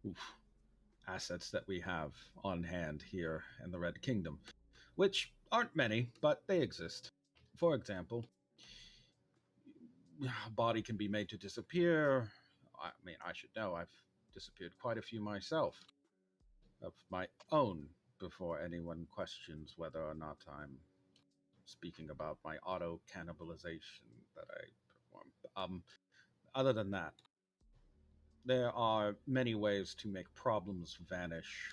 [SPEAKER 1] oof, assets that we have on hand here in the Red Kingdom, which aren't many, but they exist. For example, a body can be made to disappear. I mean, I should know. I've disappeared quite a few myself of my own before anyone questions whether or not I'm speaking about my auto cannibalization that I perform. Other than that, there are many ways to make problems vanish.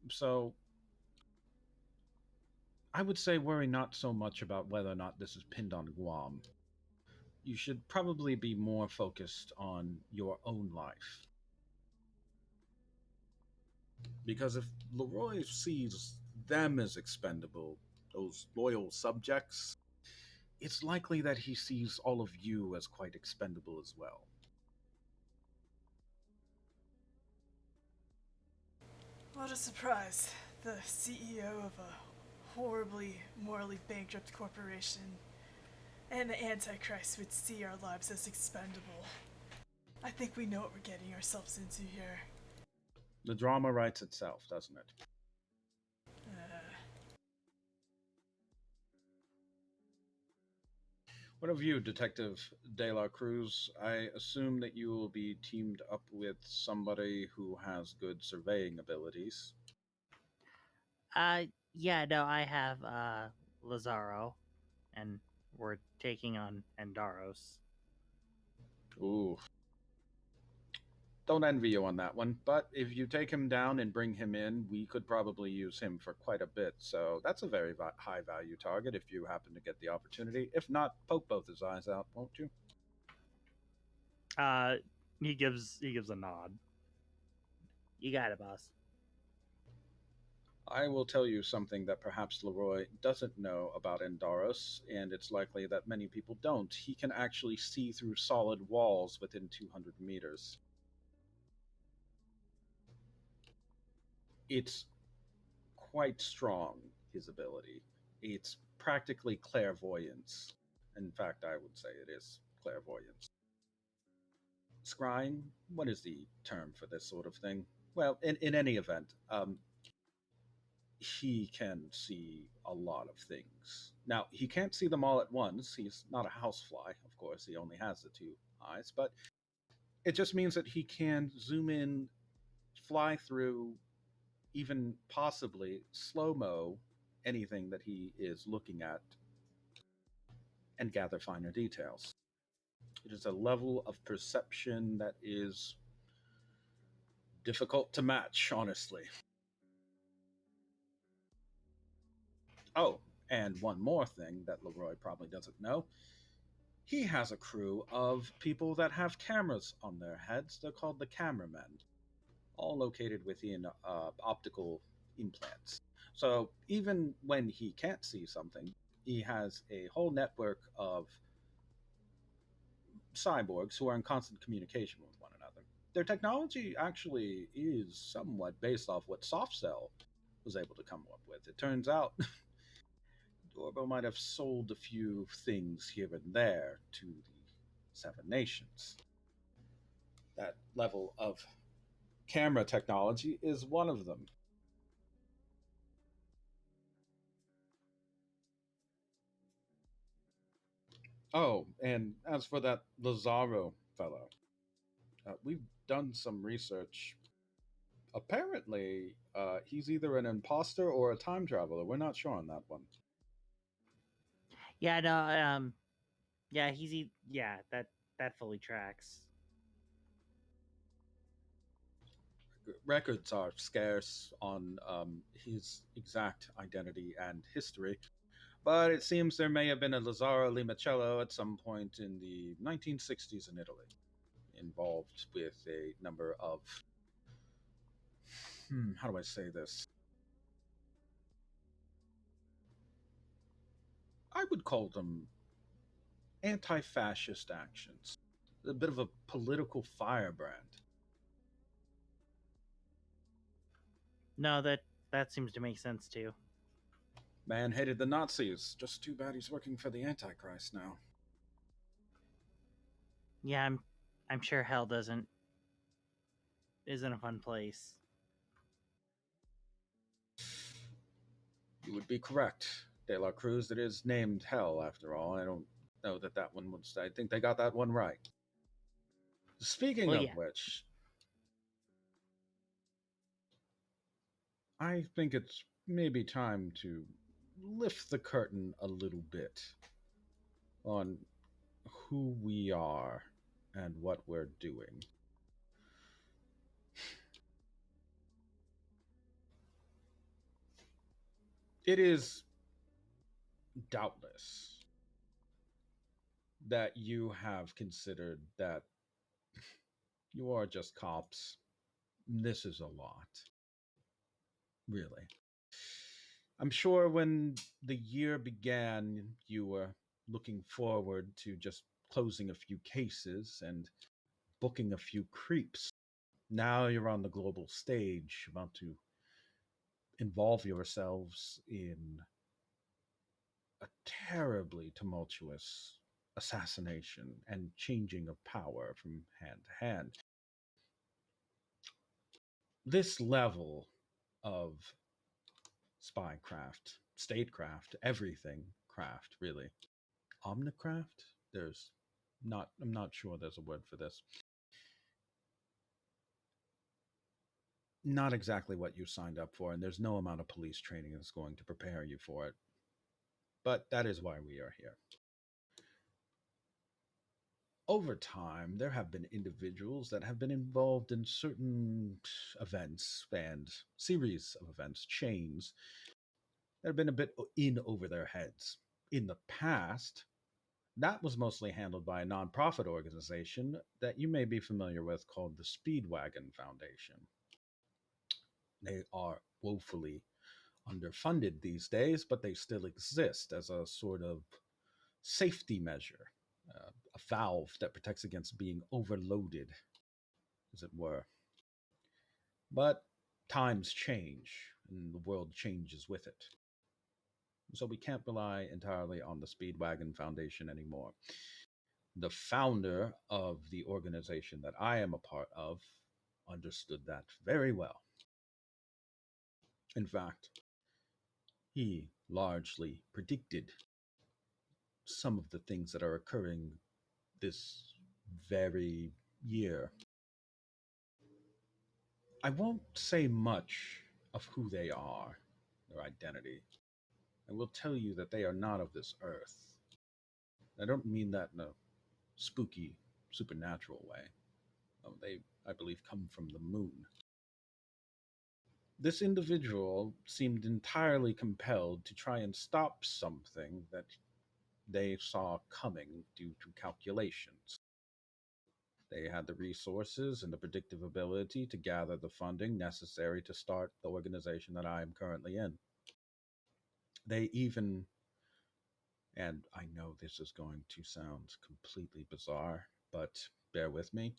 [SPEAKER 1] So I would say worry not so much about whether or not this is pinned on Guam. You should probably be more focused on your own life. Because if LeRoi sees them as expendable, those loyal subjects, it's likely that he sees all of you as quite expendable as well.
[SPEAKER 4] What a surprise. The CEO of a horribly, morally bankrupt corporation and the Antichrist would see our lives as expendable. I think we know what we're getting ourselves into here.
[SPEAKER 1] The drama writes itself, doesn't it? What of you, Detective De La Cruz? I assume that you will be teamed up with somebody who has good surveying abilities.
[SPEAKER 6] Yeah, no, I have Lazaro, and we're taking on Endaros.
[SPEAKER 1] Ooh. Don't envy you on that one, but if you take him down and bring him in, we could probably use him for quite a bit. So that's a very high value target if you happen to get the opportunity. If not, poke both his eyes out, won't you?
[SPEAKER 7] He gives a nod.
[SPEAKER 6] You got it, boss.
[SPEAKER 1] I will tell you something that perhaps LeRoi doesn't know about Endaros, and it's likely that many people don't. He can actually see through solid walls within 200 meters. It's quite strong, his ability. It's practically clairvoyance. In fact, I would say it is clairvoyance. Scrying? What is the term for this sort of thing? Well, in any event, he can see a lot of things. Now, he can't see them all at once. He's not a housefly, of course. He only has the two eyes, but it just means that he can zoom in, fly through, even possibly slow mo anything that he is looking at and gather finer details. It is a level of perception that is difficult to match, honestly. Oh, and one more thing that LeRoi probably doesn't know. He has a crew of people that have cameras on their heads. They're called the cameramen, all located within optical implants. So even when he can't see something, he has a whole network of cyborgs who are in constant communication with one another. Their technology actually is somewhat based off what SoftCell was able to come up with. It turns out Dorbo might have sold a few things here and there to the Seven Nations. That level of camera technology is one of them. Oh, and as for that Lazaro fellow, we've done some research. Apparently, he's either an imposter or a time traveler. We're not sure on that one.
[SPEAKER 6] Yeah, no, yeah, yeah, that fully tracks.
[SPEAKER 1] Records are scarce on his exact identity and history, But it seems there may have been a Lazzaro Limoncello at some point in the 1960s in Italy, involved with a number of, how do I say this? I would call them anti fascist actions, a bit of a political firebrand.
[SPEAKER 6] No, that seems to make sense too.
[SPEAKER 1] Man hated the Nazis. Just too bad he's working for the Antichrist now.
[SPEAKER 6] Yeah, I'm sure hell isn't a fun place.
[SPEAKER 1] You would be correct. De La Cruz, it is named Hell after all. I don't know that one was. I think they got that one right. Speaking
[SPEAKER 6] Well,
[SPEAKER 1] of
[SPEAKER 6] yeah.
[SPEAKER 1] which, I think it's maybe time to lift the curtain a little bit on who we are and what we're doing. It is doubtless that you have considered that you are just cops. This is a lot. Really. I'm sure when the year began, you were looking forward to just closing a few cases and booking a few creeps. Now you're on the global stage, about to involve yourselves in a terribly tumultuous assassination and changing of power from hand to hand. This level of spycraft, statecraft, everything craft, really. Omnicraft? I'm not sure there's a word for this. Not exactly what you signed up for, and there's no amount of police training that's going to prepare you for it. But that is why we are here. Over time, there have been individuals that have been involved in certain events and series of events, chains, that have been a bit in over their heads. In the past, that was mostly handled by a nonprofit organization that you may be familiar with called the Speedwagon Foundation. They are woefully underfunded these days, but they still exist as a sort of safety measure, a valve that protects against being overloaded, as it were. But times change, and the world changes with it. So we can't rely entirely on the Speedwagon Foundation anymore. The founder of the organization that I am a part of understood that very well. In fact, he largely predicted some of the things that are occurring this very year. I won't say much of who they are, their identity. I will tell you that they are not of this earth. I don't mean that in a spooky, supernatural way. They, I believe, come from the moon. This individual seemed entirely compelled to try and stop something that they saw coming due to calculations. They had the resources and the predictive ability to gather the funding necessary to start the organization that I am currently in. They even, and I know this is going to sound completely bizarre, but bear with me,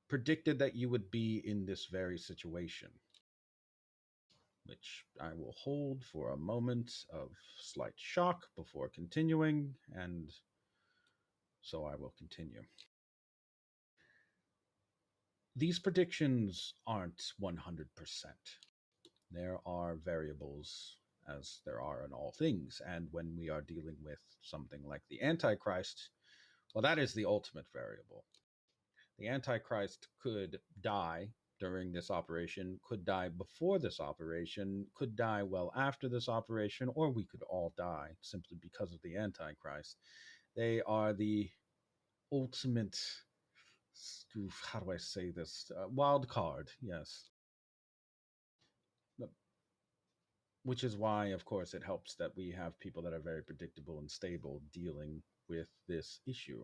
[SPEAKER 1] predicted that you would be in this very situation, which I will hold for a moment of slight shock before continuing, and so I will continue. These predictions aren't 100%. There are variables, as there are in all things, and when we are dealing with something like the Antichrist, well, that is the ultimate variable. The Antichrist could die during this operation, could die before this operation, could die well after this operation, or we could all die simply because of the Antichrist. They are the ultimate, how do I say this? Wild card, yes. Which is why, of course, it helps that we have people that are very predictable and stable dealing with this issue.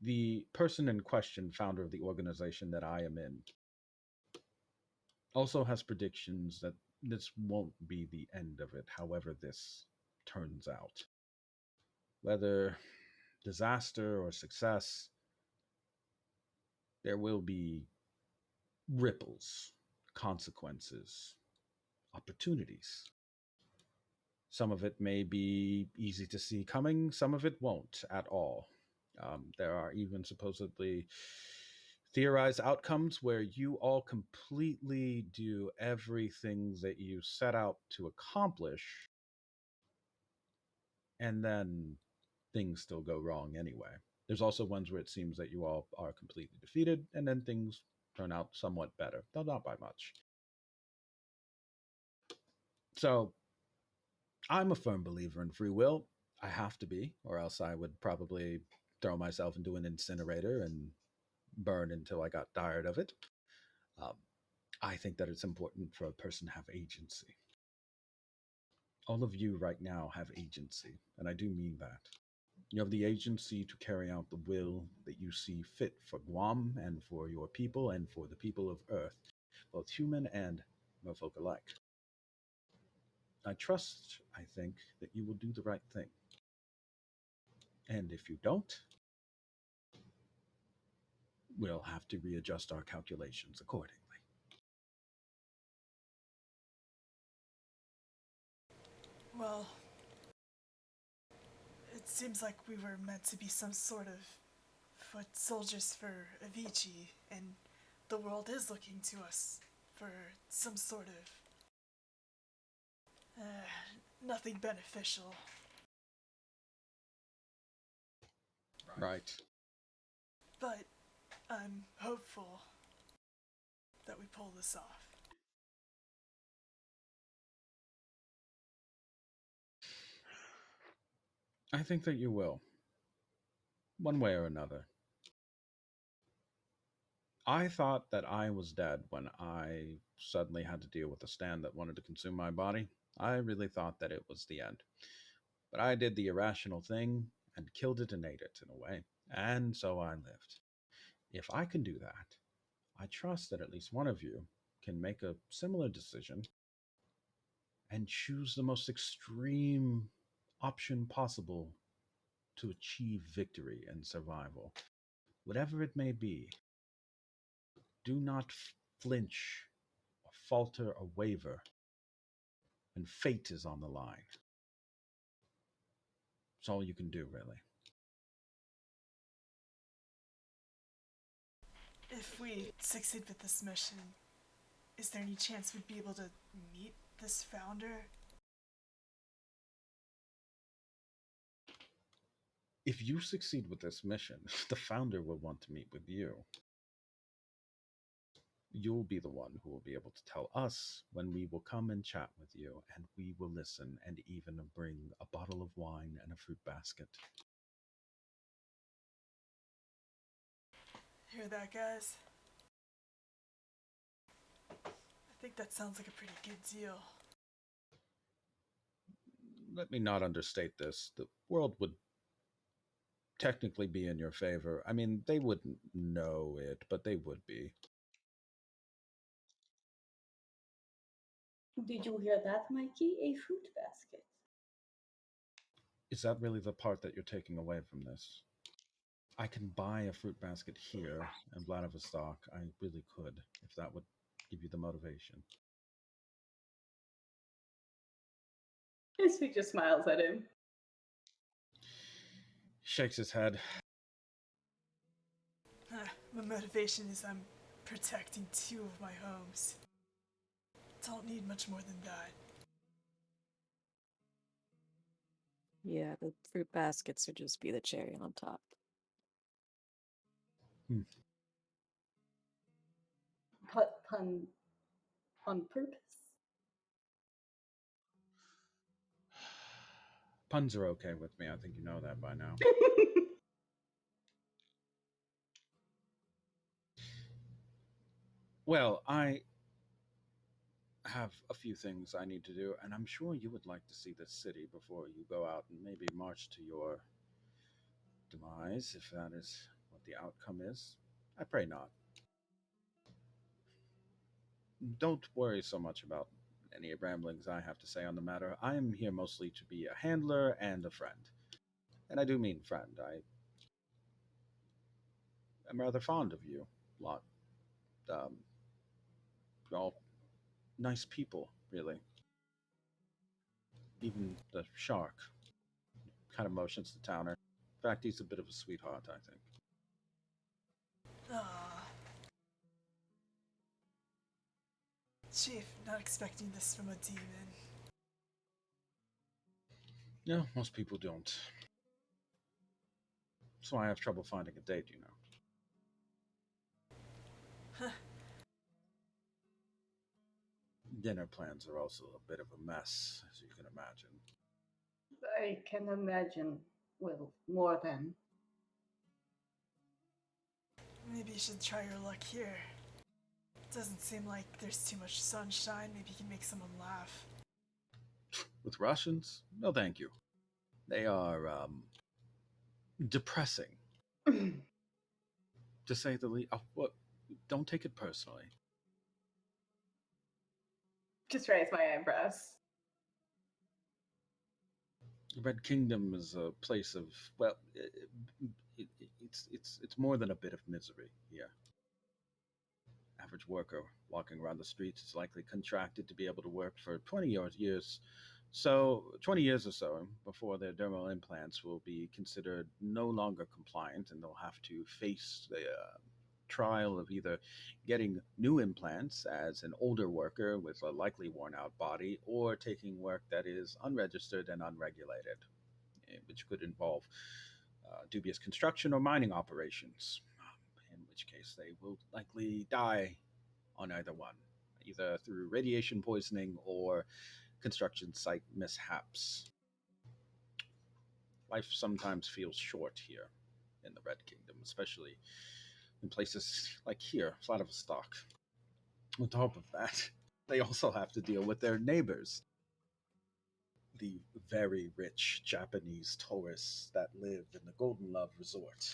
[SPEAKER 1] The person in question, founder of the organization that I am in, also has predictions that this won't be the end of it, however, this turns out. Whether disaster or success, there will be ripples, consequences, opportunities. Some of it may be easy to see coming, some of it won't at all. There are even supposedly theorized outcomes where you all completely do everything that you set out to accomplish, and then things still go wrong anyway. There's also ones where it seems that you all are completely defeated, and then things turn out somewhat better, though not by much. So I'm a firm believer in free will. I have to be, or else I would probably throw myself into an incinerator and burn until I got tired of it. Um, I think that it's important for a person to have agency. All of you right now have agency, and I do mean that. You have the agency to carry out the will that you see fit for Guam and for your people and for the people of Earth, both human and merfolk alike. I trust, I think, that you will do the right thing. And if you don't, we'll have to readjust our calculations accordingly.
[SPEAKER 4] Well, it seems like we were meant to be some sort of foot soldiers for Avicii, and the world is looking to us for some sort of nothing beneficial.
[SPEAKER 1] Right.
[SPEAKER 4] But I'm hopeful that we pull this off.
[SPEAKER 1] I think that you will, one way or another. I thought that I was dead when I suddenly had to deal with a stand that wanted to consume my body. I really thought that it was the end. But I did the irrational thing and killed it and ate it in a way. And so I lived. If I can do that, I trust that at least one of you can make a similar decision and choose the most extreme option possible to achieve victory and survival. Whatever it may be, do not flinch or falter or waver when fate is on the line. It's all you can do, really.
[SPEAKER 4] If we succeed with this mission, is there any chance we'd be able to meet this founder?
[SPEAKER 1] If you succeed with this mission, the founder will want to meet with you. You'll be the one who will be able to tell us when we will come and chat with you, and we will listen and even bring a bottle of wine and a fruit basket.
[SPEAKER 4] Hear that, guys? I think that sounds like a pretty good deal.
[SPEAKER 1] Let me not understate this. The world would technically be in your favor. I mean, they wouldn't know it, but they would be.
[SPEAKER 3] Did you hear that, Mikey? A fruit basket.
[SPEAKER 1] Is that really the part that you're taking away from this? I can buy a fruit basket here in Vladivostok. I really could, if that would give you the motivation.
[SPEAKER 3] He just smiles at him.
[SPEAKER 1] Shakes his head.
[SPEAKER 4] My motivation is I'm protecting 2 of my homes. Don't need much more than that.
[SPEAKER 5] Yeah, the fruit baskets would just be the cherry on top.
[SPEAKER 3] Pun on purpose.
[SPEAKER 1] Puns are okay with me. I think you know that by now. Well, I have a few things I need to do, and I'm sure you would like to see this city before you go out and maybe march to your demise, if that is what the outcome is. I pray not. Don't worry so much about any ramblings I have to say on the matter. I am here mostly to be a handler and a friend. And I do mean friend. I am rather fond of you lot. Um, you're all nice people, really. Even the shark kind of motions to Towner. In fact, he's a bit of a sweetheart, I think.
[SPEAKER 4] Ah, Chief, not expecting this from a demon.
[SPEAKER 1] No, most people don't. That's why I have trouble finding a date, you know.
[SPEAKER 4] Huh.
[SPEAKER 1] Dinner plans are also a bit of a mess, as you can imagine.
[SPEAKER 3] I can imagine, well, more than.
[SPEAKER 4] Maybe you should try your luck here. Doesn't seem like there's too much sunshine. Maybe you can make someone laugh.
[SPEAKER 1] With Russians? No, thank you. They are, depressing, to say the least. Oh, what? Don't take it personally.
[SPEAKER 3] Just raise my eyebrows.
[SPEAKER 1] The Red Kingdom is a place of, well, it's more than a bit of misery here. Average worker walking around the streets is likely contracted to be able to work for 20 years. So, 20 years or so before their dermal implants will be considered no longer compliant, and they'll have to face the trial of either getting new implants as an older worker with a likely worn out body, or taking work that is unregistered and unregulated, which could involve dubious construction or mining operations, in which case they will likely die on either one, either through radiation poisoning or construction site mishaps. Life sometimes feels short here in the Red Kingdom, especially in places like here, Vladivostok. On top of that, they also have to deal with their neighbors, the very rich Japanese tourists that live in the Golden Love Resort,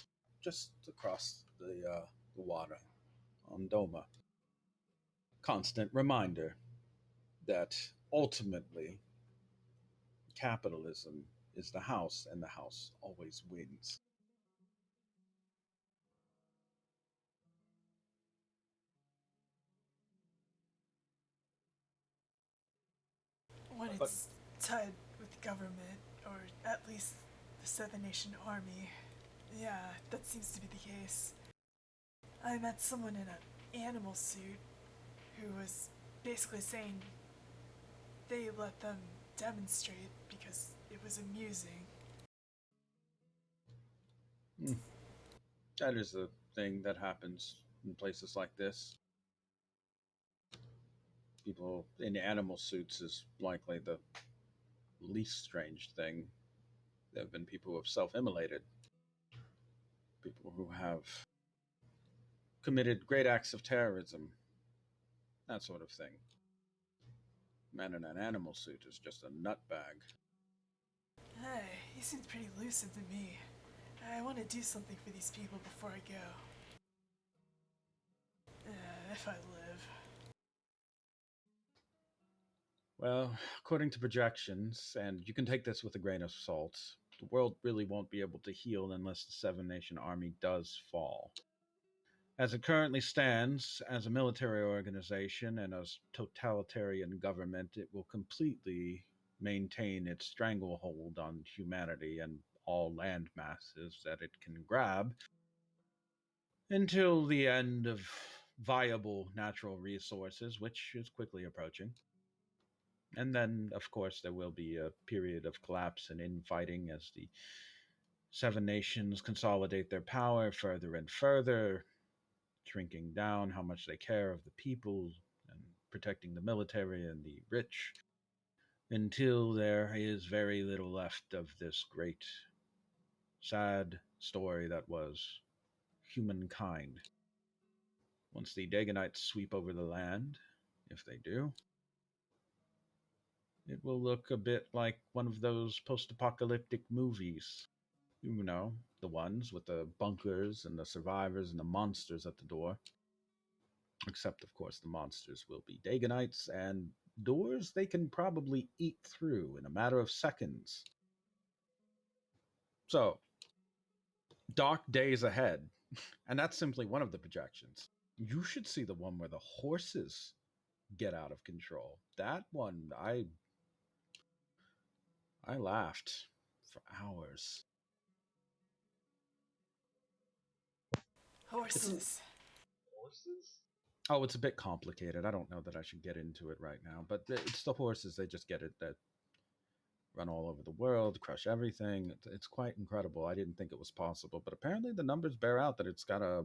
[SPEAKER 1] just across the water on Doma. Constant reminder that ultimately capitalism is the house, and the house always wins.
[SPEAKER 4] When
[SPEAKER 1] But
[SPEAKER 4] it's tied with government, or at least the Seven Nation Army. Yeah, that seems to be the case. I met someone in an animal suit who was basically saying they let them demonstrate because it was amusing.
[SPEAKER 1] mm, that is the thing that happens in places like this. People in animal suits is likely the least strange thing. There have been people who have self immolated, people who have committed great acts of terrorism, that sort of thing. Man in an animal suit is just a nutbag.
[SPEAKER 4] Hey, he seemed pretty lucid to me. I want to do something for these people before I go. If I live.
[SPEAKER 1] Well, according to projections, and you can take this with a grain of salt, the world really won't be able to heal unless the Seven Nation Army does fall. As it currently stands, as a military organization and as totalitarian government, it will completely maintain its stranglehold on humanity and all land masses that it can grab until the end of viable natural resources, which is quickly approaching. And then, of course, there will be a period of collapse and infighting as the Seven Nations consolidate their power further and further, shrinking down how much they care of the people and protecting the military and the rich, until there is very little left of this great, sad story that was humankind. Once the Dagonites sweep over the land, if they do, It will look a bit like one of those post apocalyptic movies. You know, the ones with the bunkers and the survivors and the monsters at the door. Except, of course, the monsters will be Daganites and doors they can probably eat through in a matter of seconds. So, dark days ahead. And that's simply one of the projections. You should see the one where the horses get out of control. That one, I laughed for hours. It's
[SPEAKER 4] Horses.
[SPEAKER 2] Horses?
[SPEAKER 1] oh, it's a bit complicated. I don't know that I should get into it right now, but it's the horses. They just get it that run all over the world, crush everything. It's quite incredible. I didn't think it was possible, but apparently the numbers bear out that it's got a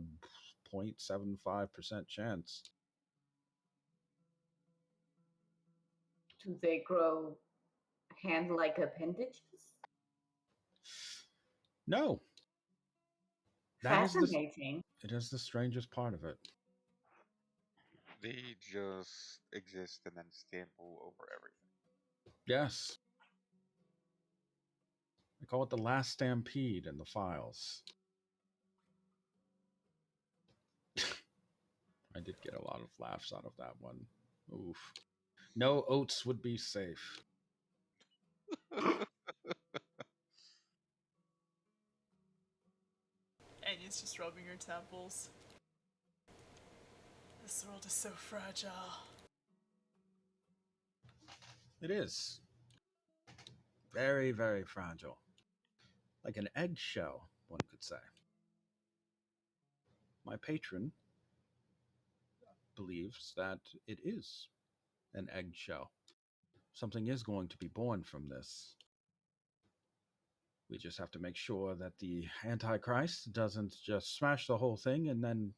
[SPEAKER 1] 0.75% chance.
[SPEAKER 3] Do they grow hand-like appendages?
[SPEAKER 1] No, that is the
[SPEAKER 3] Fascinating.
[SPEAKER 1] it is the strangest part of it.
[SPEAKER 2] They just exist and then stample over everything.
[SPEAKER 1] Yes, they call it the last stampede in the files. I did get a lot of laughs out of that one. Oof. No oats would be safe.
[SPEAKER 4] Anya's just rubbing her temples. This world is so fragile.
[SPEAKER 1] It is. Very, very fragile. Like an eggshell, one could say. My patron believes that it is an eggshell. Something is going to be born from this. We just have to make sure that the Antichrist doesn't just smash the whole thing and then,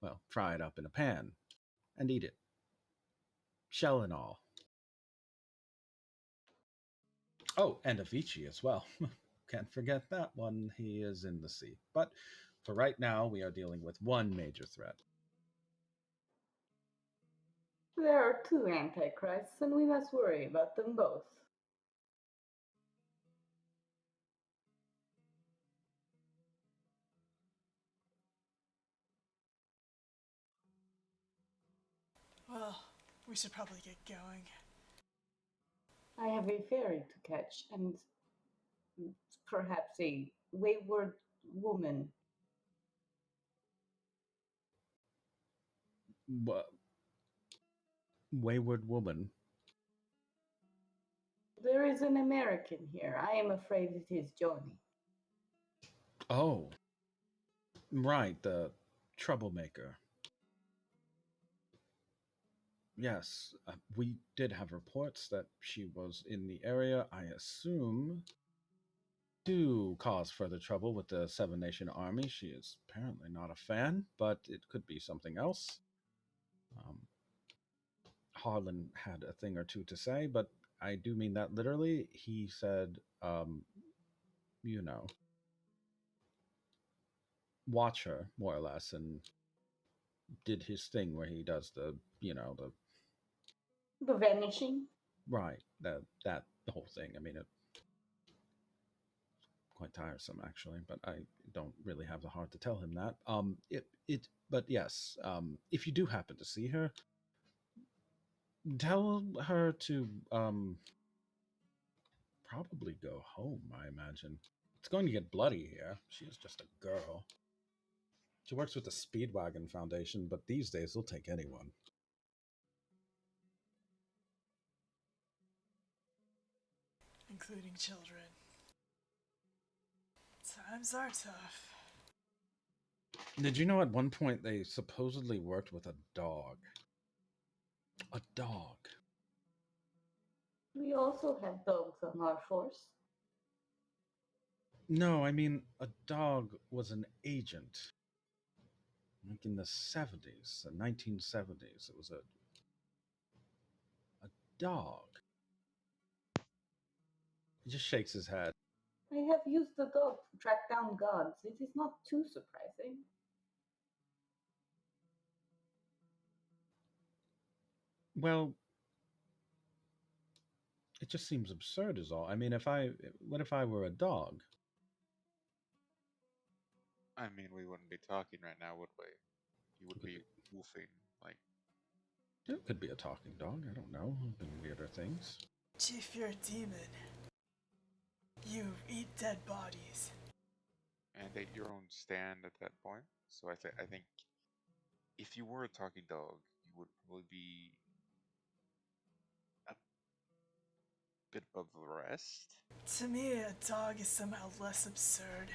[SPEAKER 1] well, fry it up in a pan and eat it, shell and all. Oh, and Avicii as well. Can't forget that one. He is in the sea. But for right now, we are dealing with one major threat.
[SPEAKER 3] There are two antichrists, and we must worry about them both.
[SPEAKER 4] Well, we should probably get going.
[SPEAKER 3] I have a ferry to catch, and perhaps a wayward woman.
[SPEAKER 1] Wayward woman.
[SPEAKER 3] There is an American here. I am afraid it is Johnny.
[SPEAKER 1] Oh, right, the troublemaker. Yes, we did have reports that she was in the area. I assume to cause further trouble with the Seven Nation Army. She is apparently not a fan, but it could be something else. Um, Harlan had a thing or two to say, but I do mean that literally. He said, you know, watch her more or less, and did his thing where he does the, the
[SPEAKER 3] The vanishing?
[SPEAKER 1] right that the whole thing. I mean, it's quite tiresome actually, but I don't really have the heart to tell him that. But yes, if you do happen to see her, tell her to probably go home. I imagine it's going to get bloody here. She is just a girl. She works with the Speedwagon Foundation, but these days they'll take anyone.
[SPEAKER 4] Including children. Times are tough.
[SPEAKER 1] Did you know at one point they supposedly worked with a dog? A dog.
[SPEAKER 3] We also have dogs on our force.
[SPEAKER 1] No, I mean, a dog was an agent. Like in the 70s, the 1970s. It was a dog. He just shakes his head.
[SPEAKER 3] I have used the dog to track down gods. It is not too surprising.
[SPEAKER 1] Well, It just seems absurd, is all. I mean, what if I were a dog?
[SPEAKER 2] I mean, we wouldn't be talking right now, would we? You would
[SPEAKER 1] Could
[SPEAKER 2] be
[SPEAKER 1] be,
[SPEAKER 2] wolfing, like.
[SPEAKER 1] it could be a talking dog. I don't know. There've been weirder things.
[SPEAKER 4] Chief, you're a demon. You eat dead bodies.
[SPEAKER 2] And at your own stand at that point. So I think if you were a talking dog, you would probably be a bit above the rest.
[SPEAKER 4] To me, a dog is somehow less absurd.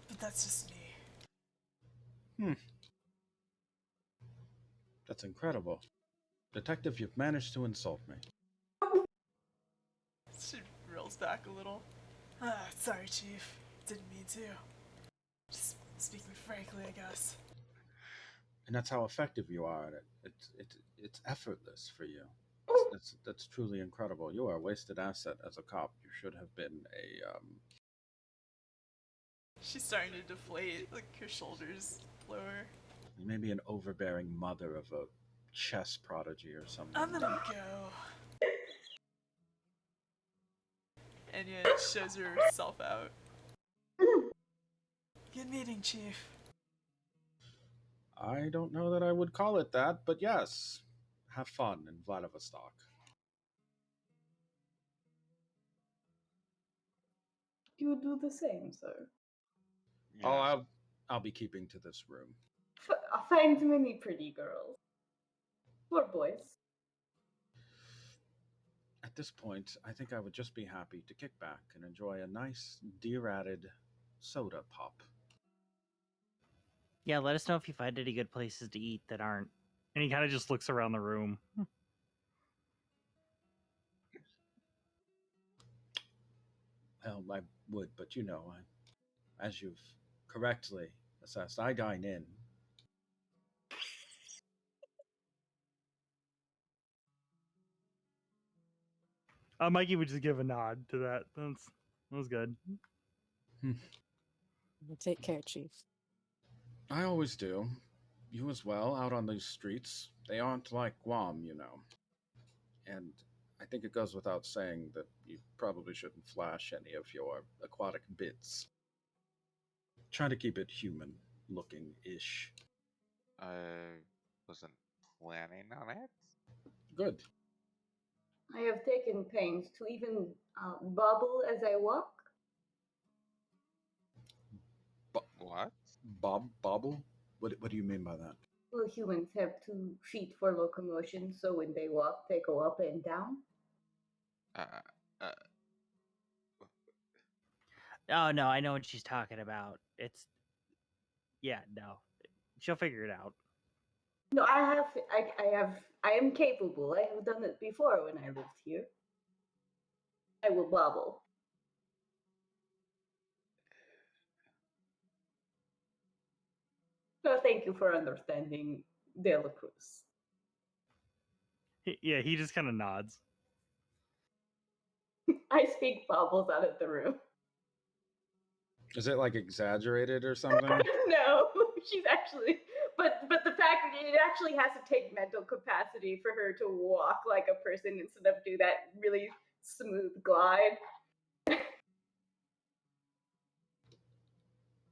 [SPEAKER 4] But that's just me.
[SPEAKER 1] Hmm. That's incredible. Detective, you've managed to insult me.
[SPEAKER 4] She rolls back a little. Sorry, Chief. Didn't mean to. Just speaking frankly, I guess.
[SPEAKER 1] And that's how effective you are at it. It's effortless for you. That's truly incredible. You are a wasted asset as a cop. You should have been a
[SPEAKER 4] She's starting to deflate, like her shoulders lower.
[SPEAKER 1] maybe an overbearing mother of a chess prodigy or something.
[SPEAKER 4] I'm gonna go. Anya shows herself out. Good meeting, Chief.
[SPEAKER 1] I don't know that I would call it that, but yes. Have fun in Vladivostok.
[SPEAKER 3] You do the same, sir.
[SPEAKER 1] Oh,
[SPEAKER 2] Yeah.
[SPEAKER 1] I'll be keeping to this room.
[SPEAKER 3] Find many pretty girls. Or boys.
[SPEAKER 1] At this point, I think I would just be happy to kick back and enjoy a nice deer-added soda pop.
[SPEAKER 6] Yeah, let us know if you find any good places to eat that aren't.
[SPEAKER 7] And he kind of just looks around the room.
[SPEAKER 1] Well, I would, but as you've correctly assessed, I dine in.
[SPEAKER 7] Mikey would just give a nod to that. That was good.
[SPEAKER 5] Take care, Chief.
[SPEAKER 1] I always do. You as well, out on these streets. They aren't like Guam, And I think it goes without saying that you probably shouldn't flash any of your aquatic bits. Try to keep it human looking ish.
[SPEAKER 2] I wasn't planning on it.
[SPEAKER 1] Good.
[SPEAKER 3] I have taken pains to even bubble as I walk.
[SPEAKER 2] What?
[SPEAKER 1] Bobble? What do you mean by that?
[SPEAKER 3] Well, humans have 2 feet for locomotion, so when they walk, they go up and down.
[SPEAKER 2] Uh, uh,
[SPEAKER 6] Oh no, I know what she's talking about. It's yeah, no, she'll figure it out.
[SPEAKER 3] No, I am capable. I have done it before when I lived here. I will bobble. So thank you for understanding De La Cruz.
[SPEAKER 7] Yeah, he just kind of nods.
[SPEAKER 3] I speak bobbles out of the room.
[SPEAKER 1] Is it like exaggerated or something?
[SPEAKER 3] No, she's actually, but the fact that it actually has to take mental capacity for her to walk like a person instead of do that really smooth glide.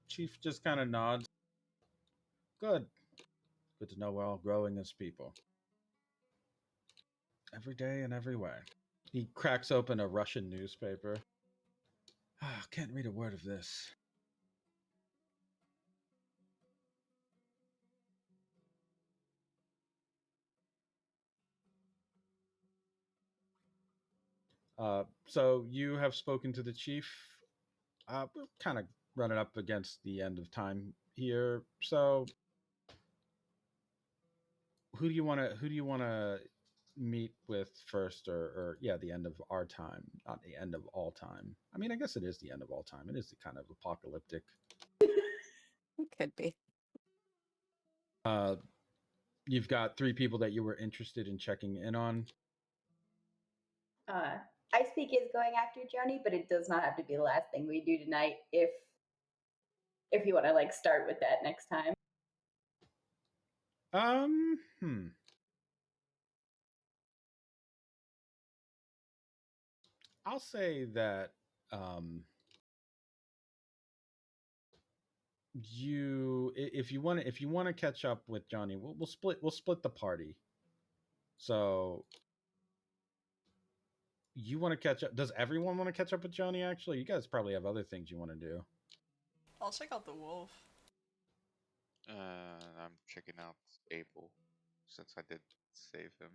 [SPEAKER 1] Chief just kind of nods. Good. Good to know we're all growing as people. Every day in every way. He cracks open a Russian newspaper. Can't read a word of this. So you have spoken to the chief. We're kind of running up against the end of time here. So who do you want to meet with first, or yeah, the end of our time, not the end of all time? I mean, I guess it is the end of all time. It is the kind of apocalyptic.
[SPEAKER 5] It could be.
[SPEAKER 1] You've got 3 people that you were interested in checking in on.
[SPEAKER 3] I speak is going after Joni, but it does not have to be the last thing we do tonight. If you want to like start with that next time.
[SPEAKER 1] Um, hmm. I'll say that if you want to catch up with Johnny, we'll split the party. So you want to catch up? Does everyone want to catch up with Johnny? Actually, you guys probably have other things you want to do.
[SPEAKER 4] I'll check out the wolf.
[SPEAKER 2] I'm checking out Abel since I did save him.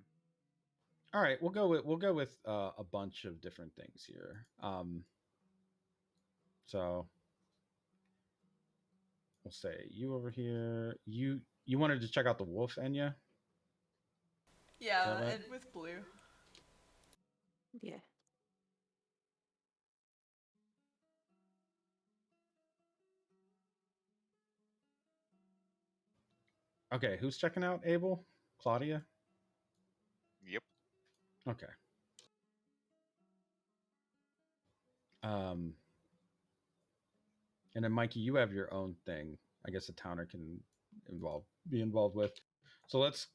[SPEAKER 1] All right, we'll go with a bunch of different things here. So we'll say you over here. You wanted to check out the wolf, Enya?
[SPEAKER 4] Yeah,
[SPEAKER 1] right?
[SPEAKER 4] and with blue.
[SPEAKER 5] Yeah.
[SPEAKER 1] Okay, who's checking out Abel? Claudia?
[SPEAKER 2] Yep.
[SPEAKER 1] Okay. Um and then Mikey, you have your own thing. I guess a towner can be involved with. So let's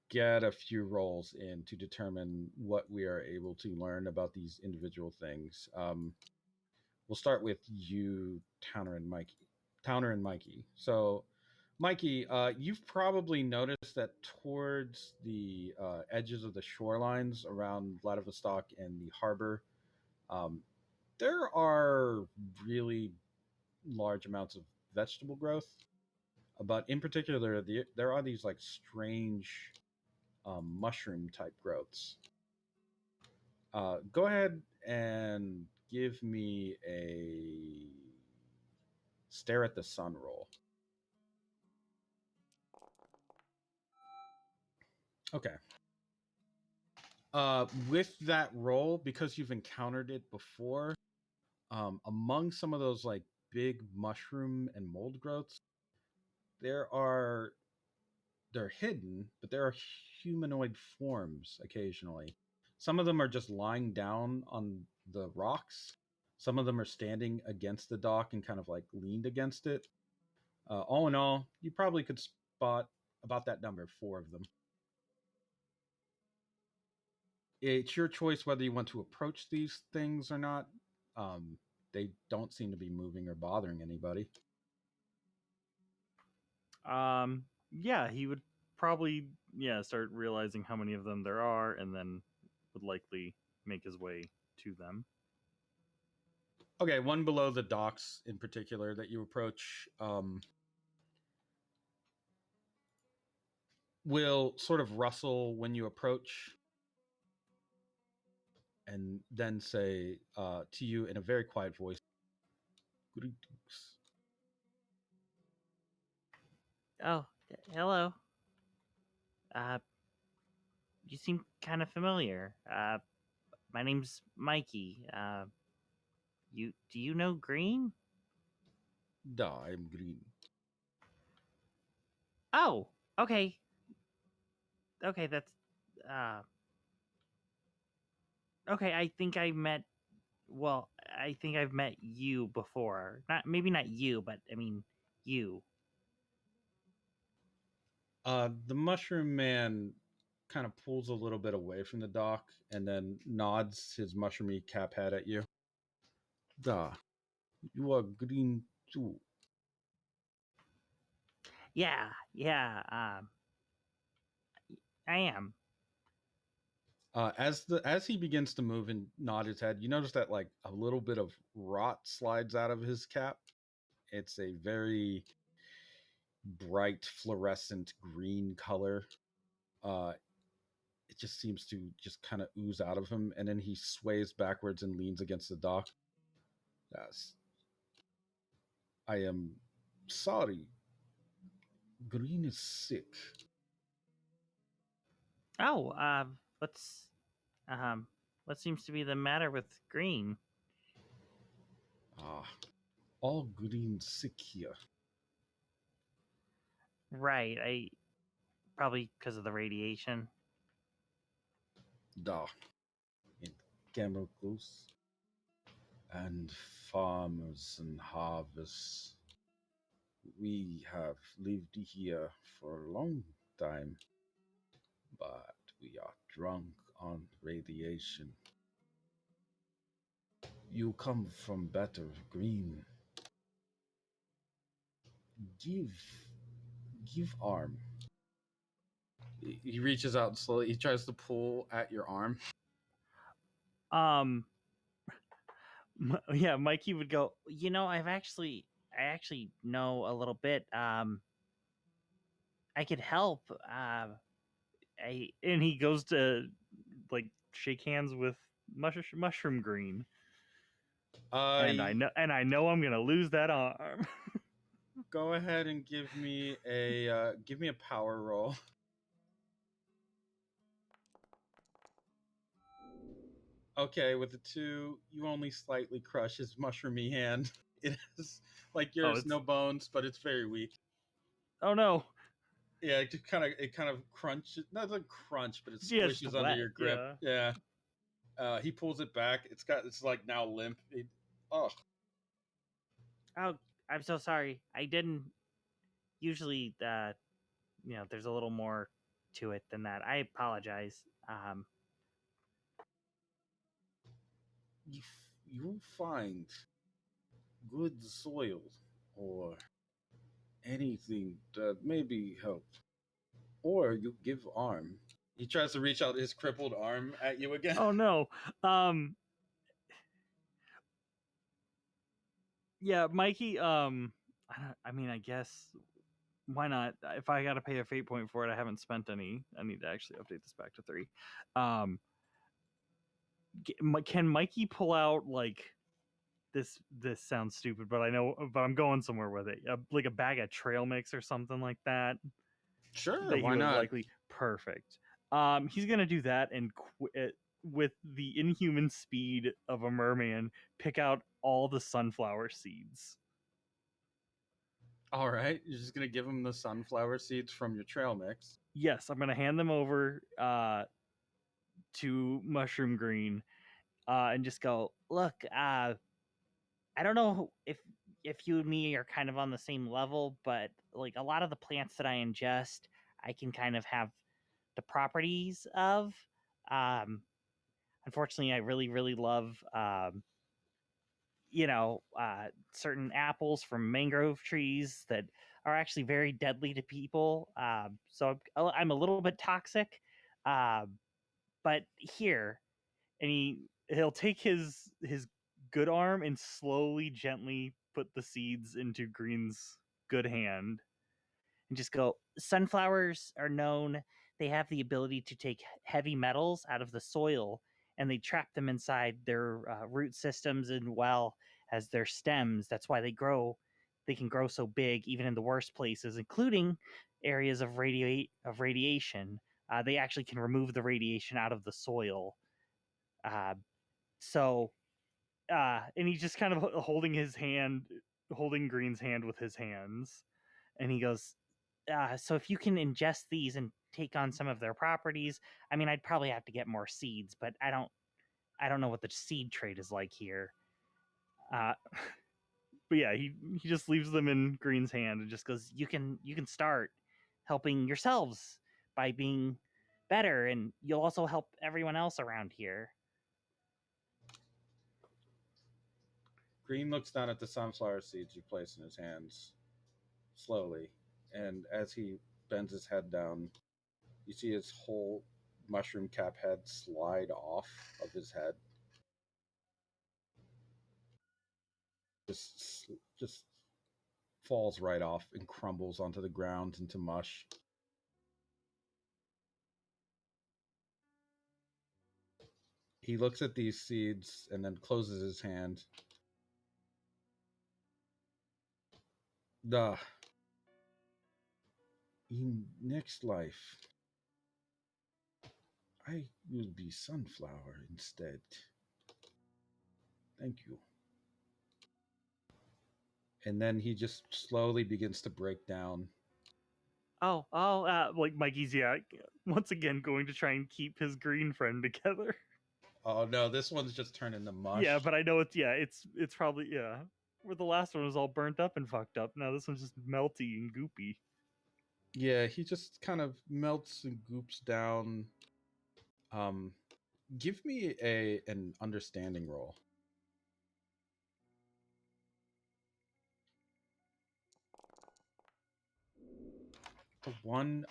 [SPEAKER 1] get a few rolls in to determine what we are able to learn about these individual things. We'll start with you, Towner and Mikey. Towner and Mikey. So Mikey, you've probably noticed that towards the edges of the shorelines around Vladivostok and the harbor, um, there are really large amounts of vegetable growth. But in particular, there are these like strange mushroom type growths. Go ahead and give me a stare at the sun roll. Okay. With that roll, because you've encountered it before, among some of those like big mushroom and mold growths, there are they're hidden, but there are humanoid forms occasionally. Some of them are just lying down on the rocks. Some of them are standing against the dock and kind of like leaned against it. All in all, you probably could spot about that number, 4 of them. It's your choice whether you want to approach these things or not. They don't seem to be moving or bothering anybody.
[SPEAKER 7] Yeah, he would probably start realizing how many of them there are, and then would likely make his way to them.
[SPEAKER 1] Okay, one below the docks in particular that you approach will sort of rustle when you approach and then say to you in a very quiet voice, "Greetings."
[SPEAKER 6] Oh, hello. Uh, you seem kind of familiar. My name's Mikey. Do you know Green?
[SPEAKER 1] Da, I'm green.
[SPEAKER 6] Oh, okay. Okay, that's uh okay, I think I've met you before. Maybe not you, but I mean you.
[SPEAKER 1] The mushroom man kind of pulls a little bit away from the dock and then nods his mushroomy cap head at you. Da, you are green too.
[SPEAKER 6] Yeah, I am.
[SPEAKER 1] As he begins to move and nod his head, you notice that like a little bit of rot slides out of his cap. It's a very bright fluorescent green color. Uh, it just seems to just kind of ooze out of him, and then he sways backwards and leans against the dock. Yes, I am sorry. Green is sick.
[SPEAKER 6] Oh, what's what seems to be the matter with Green?
[SPEAKER 1] Ah, all green sick here.
[SPEAKER 6] Right, I probably because of the radiation.
[SPEAKER 1] Da, in chemicals and farmers and harvests. We have lived here for a long time, but we are drunk on radiation. You come from better green. Give, give arm. He reaches out slowly. He tries to pull at your arm.
[SPEAKER 6] Um, yeah, Mikey would go, I actually know a little bit. I could help. And he goes to like shake hands with Mushroom Green, and I know I'm gonna lose that arm.
[SPEAKER 1] Go ahead and give me a power roll. Okay, with the 2, you only slightly crush his mushroomy hand. It is like yours, no bones, but it's very weak.
[SPEAKER 6] Oh no!
[SPEAKER 1] Yeah, it kind of crunches. Not like crunch, but it
[SPEAKER 6] Yeah, it's
[SPEAKER 1] squishes
[SPEAKER 6] wet,
[SPEAKER 1] under your grip. Yeah. He pulls it back. It's like now limp. Oh,
[SPEAKER 6] I'm so sorry. I didn't usually. There's a little more to it than that. I apologize.
[SPEAKER 1] you find good soil or anything that maybe help, or you give arm. He tries to reach out his crippled arm at you again.
[SPEAKER 6] Oh no. Yeah, Mikey. I guess why not? If I got to pay a fate point for it, I haven't spent any. I need to actually update this back to 3. Can Mikey pull out like this? This sounds stupid, but I'm going somewhere with it. Like a bag of trail mix or something like that.
[SPEAKER 1] Sure,
[SPEAKER 6] That he
[SPEAKER 1] why
[SPEAKER 6] would
[SPEAKER 1] not?
[SPEAKER 6] likely perfect. He's gonna do that and with the inhuman speed of a merman, pick out all the sunflower seeds.
[SPEAKER 1] All right, you're just gonna give him the sunflower seeds from your trail mix.
[SPEAKER 6] Yes, I'm gonna hand them over to Mushroom Green and just go, look, I don't know if you and me are kind of on the same level, but like a lot of the plants that I ingest, I can kind of have the properties of. Um, Unfortunately, I really, really love, certain apples from mangrove trees that are actually very deadly to people. So I'm a little bit toxic. Uh, but here, and he'll take his good arm and slowly, gently put the seeds into Green's good hand and just go, sunflowers are known, they have the ability to take heavy metals out of the soil and they trap them inside their root systems and well as their stems. That's why they can grow so big even in the worst places, including areas of radiation. They actually can remove the radiation out of the soil. uh, so and he's just kind of holding Green's hand with his hands, and he goes, so if you can ingest these and take on some of their properties, I mean, I'd probably have to get more seeds, but I don't know what the seed trade is like here. Uh, but yeah, he just leaves them in Green's hand and just goes, you can start helping yourselves by being better, and you'll also help everyone else around here.
[SPEAKER 1] Green looks down at the sunflower seeds you place in his hands slowly, and as he bends his head down, you see his whole mushroom cap head slide off of his head. Just falls right off and crumbles onto the ground into mush. He looks at these seeds and then closes his hand. Duh. In next life, I will be sunflower instead. Thank you. And then he just slowly begins to break down.
[SPEAKER 6] Like Mikey's, once again going to try and keep his green friend together.
[SPEAKER 1] Oh no, this one's just turned into mush.
[SPEAKER 6] Yeah, but I know it's probably where the last one was all burnt up and fucked up. Now this one's just melty and goopy.
[SPEAKER 1] Yeah, he just kind of melts and goops down. Give me an understanding roll. The one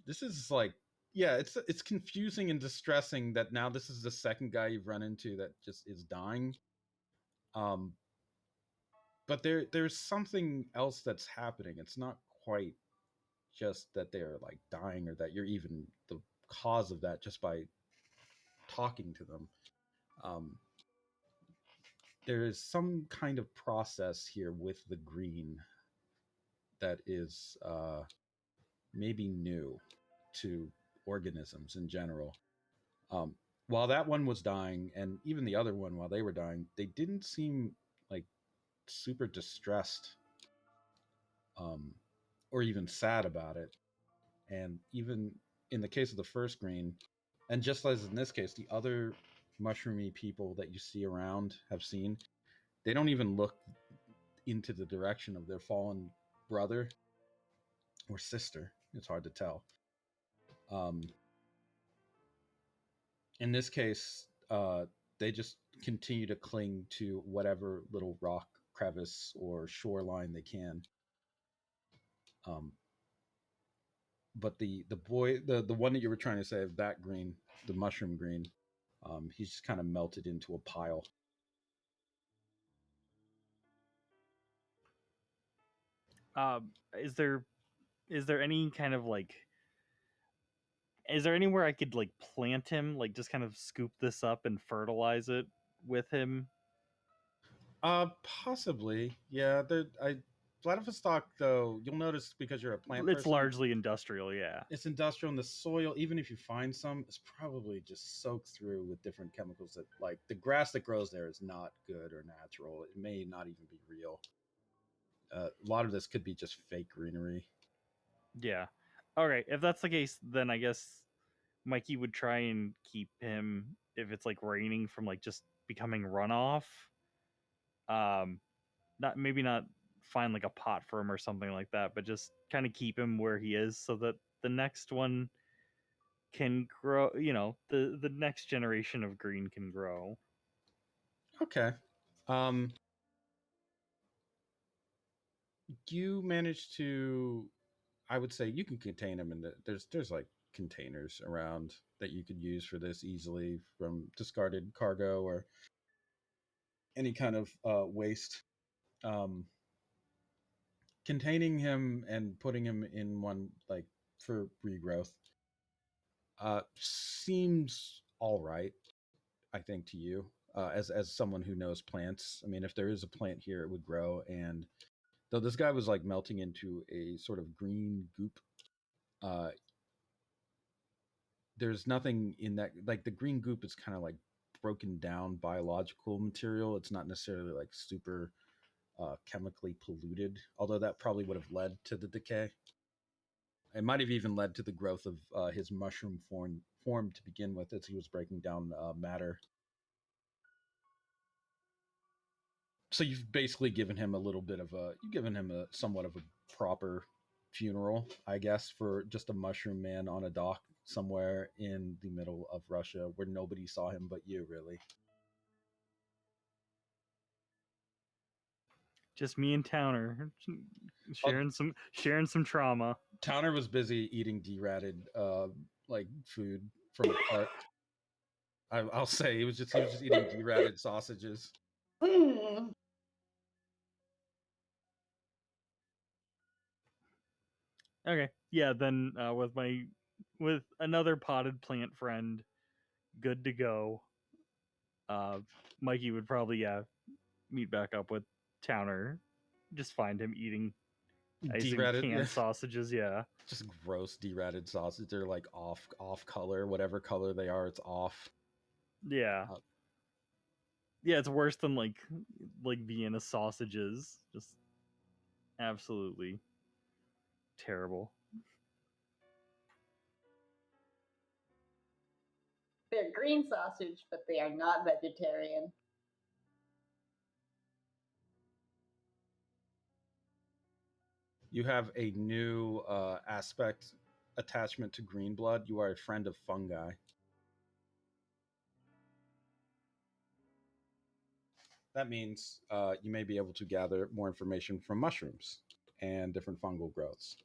[SPEAKER 1] this is like, yeah, it's confusing and distressing that now this is the second guy you've run into that just is dying. Um but there's something else that's happening. It's not quite just that they're like dying or that you're even the cause of that just by talking to them. Um there is some kind of process here with the green that is maybe new to organisms in general. Um, while that one was dying, and even the other one while they were dying, they didn't seem like super distressed um, or even sad about it. And even in the case of the first green, and just as in this case, the other mushroomy people that you see around have seen, they don't even look into the direction of their fallen brother or sister. It's hard to tell. Um, in this case, they just continue to cling to whatever little rock crevice or shoreline they can. Um, but the boy, the one that you were trying to say, that green, the mushroom green, he's just kind of melted into a pile.
[SPEAKER 7] Um, is there any kind of like, is there anywhere I could like plant him, like just kind of scoop this up and fertilize it with him?
[SPEAKER 1] Possibly, yeah. Vladivostok, though, you'll notice because you're a plant
[SPEAKER 7] It's
[SPEAKER 1] person,
[SPEAKER 7] largely industrial, yeah.
[SPEAKER 1] it's industrial, and the soil, even if you find some, is probably just soaked through with different chemicals that, like, the grass that grows there is not good or natural. It may not even be real. A lot of this could be just fake greenery.
[SPEAKER 7] Yeah. All right. If that's the case, then I guess Mikey would try and keep him, if it's like raining, from like just becoming runoff. Not, maybe not find like a pot for him or something like that, but just kind of keep him where he is so that the next one can grow. You know, the next generation of green can grow.
[SPEAKER 1] Okay. Um, you managed to, I would say you can contain them in there's like containers around that you could use for this easily from discarded cargo or any kind of waste. Um, containing him and putting him in one like for regrowth seems all right, I think, to you, as someone who knows plants. I mean, if there is a plant here, it would grow. And though this guy was like melting into a sort of green goop, uh, there's nothing in that. Like the green goop is kind of like broken down biological material. It's not necessarily like super chemically polluted, although that probably would have led to the decay. It might have even led to the growth of his mushroom form to begin with, as he was breaking down matter. So you've basically given him a little bit of a, you've given him a somewhat of a proper funeral, I guess, for just a mushroom man on a dock somewhere in the middle of Russia where nobody saw him but you, really.
[SPEAKER 7] Just me and Towner
[SPEAKER 1] Oh,
[SPEAKER 7] sharing some trauma.
[SPEAKER 1] Towner was busy eating deratted like food from a cart. I'll say he was just eating deratted sausages.
[SPEAKER 3] Mm.
[SPEAKER 7] Okay, yeah. Then with another potted plant friend, good to go. Uh, Mikey would probably meet back up with Towner. Just find him eating, I assume,
[SPEAKER 1] Deratted, yeah.
[SPEAKER 7] canned sausages. Yeah,
[SPEAKER 1] Just gross deratted sausage. They're like off color, whatever color they are, it's off.
[SPEAKER 7] yeah,
[SPEAKER 1] Uh,
[SPEAKER 7] yeah. It's worse than like Vienna sausages. Just absolutely terrible.
[SPEAKER 3] They're green sausage, but they are not vegetarian.
[SPEAKER 1] you have a new aspect attachment to green blood. You are a friend of fungi. That means you may be able to gather more information from mushrooms. and different fungal growths.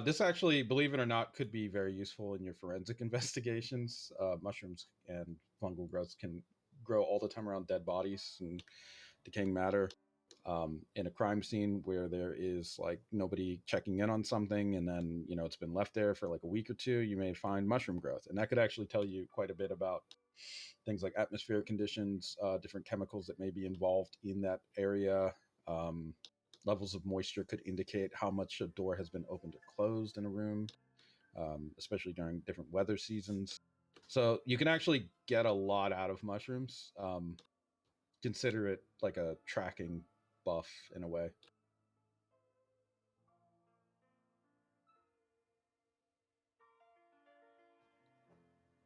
[SPEAKER 1] This actually, believe it or not, could be very useful in your forensic investigations. Mushrooms and fungal growths can grow all the time around dead bodies and decaying matter. In a crime scene where there is like nobody checking in on something, and then it's been left there for like a week or two, you may find mushroom growth, and that could actually tell you quite a bit about things like atmospheric conditions, different chemicals that may be involved in that area. Um, Levels of moisture could indicate how much a door has been opened or closed in a room, especially during different weather seasons. So you can actually get a lot out of mushrooms. Consider it like a tracking buff in a way.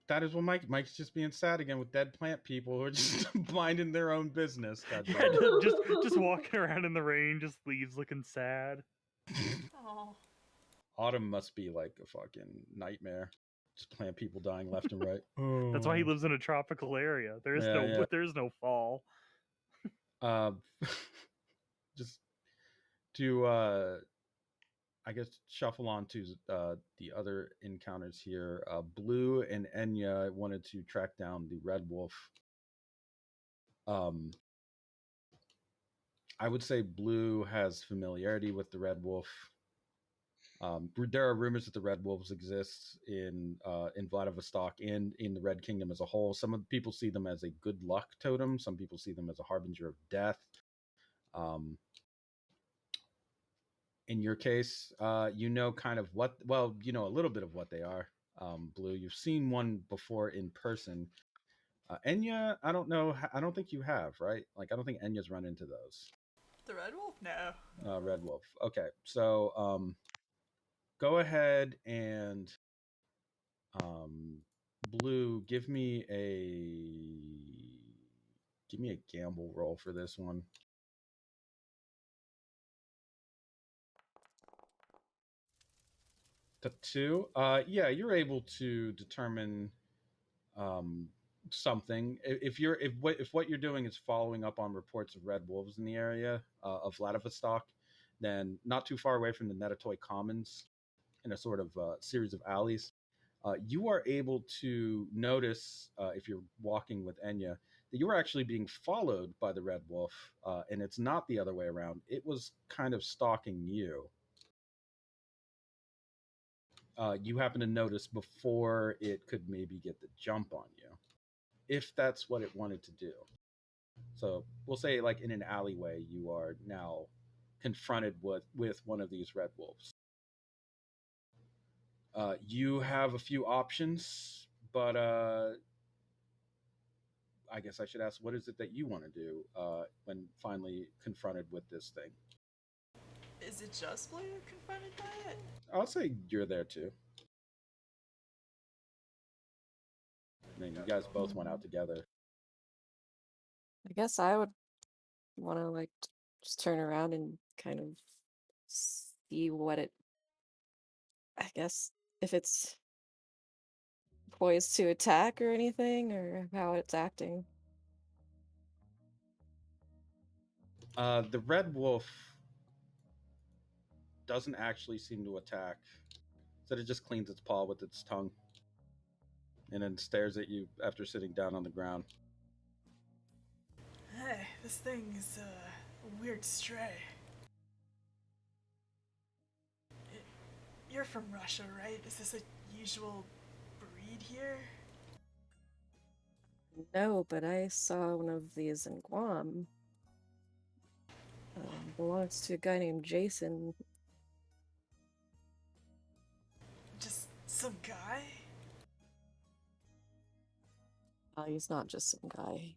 [SPEAKER 1] That is what Mike's just being sad again with dead plant people who are just minding their own business. God
[SPEAKER 7] Yeah,
[SPEAKER 1] damn it.
[SPEAKER 7] just walking around in the rain, just leaves looking sad.
[SPEAKER 4] Oh,
[SPEAKER 1] Autumn must be like a fucking nightmare. Just plant people dying left and right.
[SPEAKER 7] That's why he lives in a tropical area. There's
[SPEAKER 1] Yeah.
[SPEAKER 7] there's no fall.
[SPEAKER 1] Just to I guess shuffle on to the other encounters here. Blue and Enya wanted to track down the red wolf. I would say Blue has familiarity with the red wolf. There are rumors that the red wolves exist in Vladivostok and in the Red Kingdom as a whole. Some of the people see them as a good luck totem. Some people see them as a harbinger of death. In your case, kind of what, well, a little bit of what they are. Blue, you've seen one before in person. Enya, I don't know. I don't think you have, right? Like, I don't think Enya's run into those.
[SPEAKER 4] the red wolf? No.
[SPEAKER 1] Red wolf. Okay, so go ahead and Blue, give me a gamble roll for this one. The 2. Yeah, you're able to determine something. If what you're doing is following up on reports of red wolves in the area of Vladivostok, then not too far away from the Netatoy Commons, in a sort of series of alleys, you are able to notice, if you're walking with Enya, that you are actually being followed by the red wolf, and it's not the other way around. It was kind of stalking you. You happen to notice before it could maybe get the jump on you, if that's what it wanted to do. So we'll say, like in an alleyway, you are now confronted with one of these red wolves. You have a few options, but I guess I should ask, what is it that you want to do when finally confronted with this thing?
[SPEAKER 4] Is it just Blue confronted by it?
[SPEAKER 1] I'll say you're there too. I mean, you guys both went out together.
[SPEAKER 5] I guess I would want to like just turn around and kind of see what it. I guess if it's poised to attack or anything, or how it's acting.
[SPEAKER 1] The red wolf doesn't actually seem to attack. Instead, it just cleans its paw with its tongue and then stares at you after sitting down on the ground.
[SPEAKER 4] Hey, this thing is a weird stray. You're from Russia, right? Is this a usual breed here?
[SPEAKER 5] No, but I saw one of these in Guam. Belongs to a guy named Jason.
[SPEAKER 4] Just some guy?
[SPEAKER 5] He's not just some guy.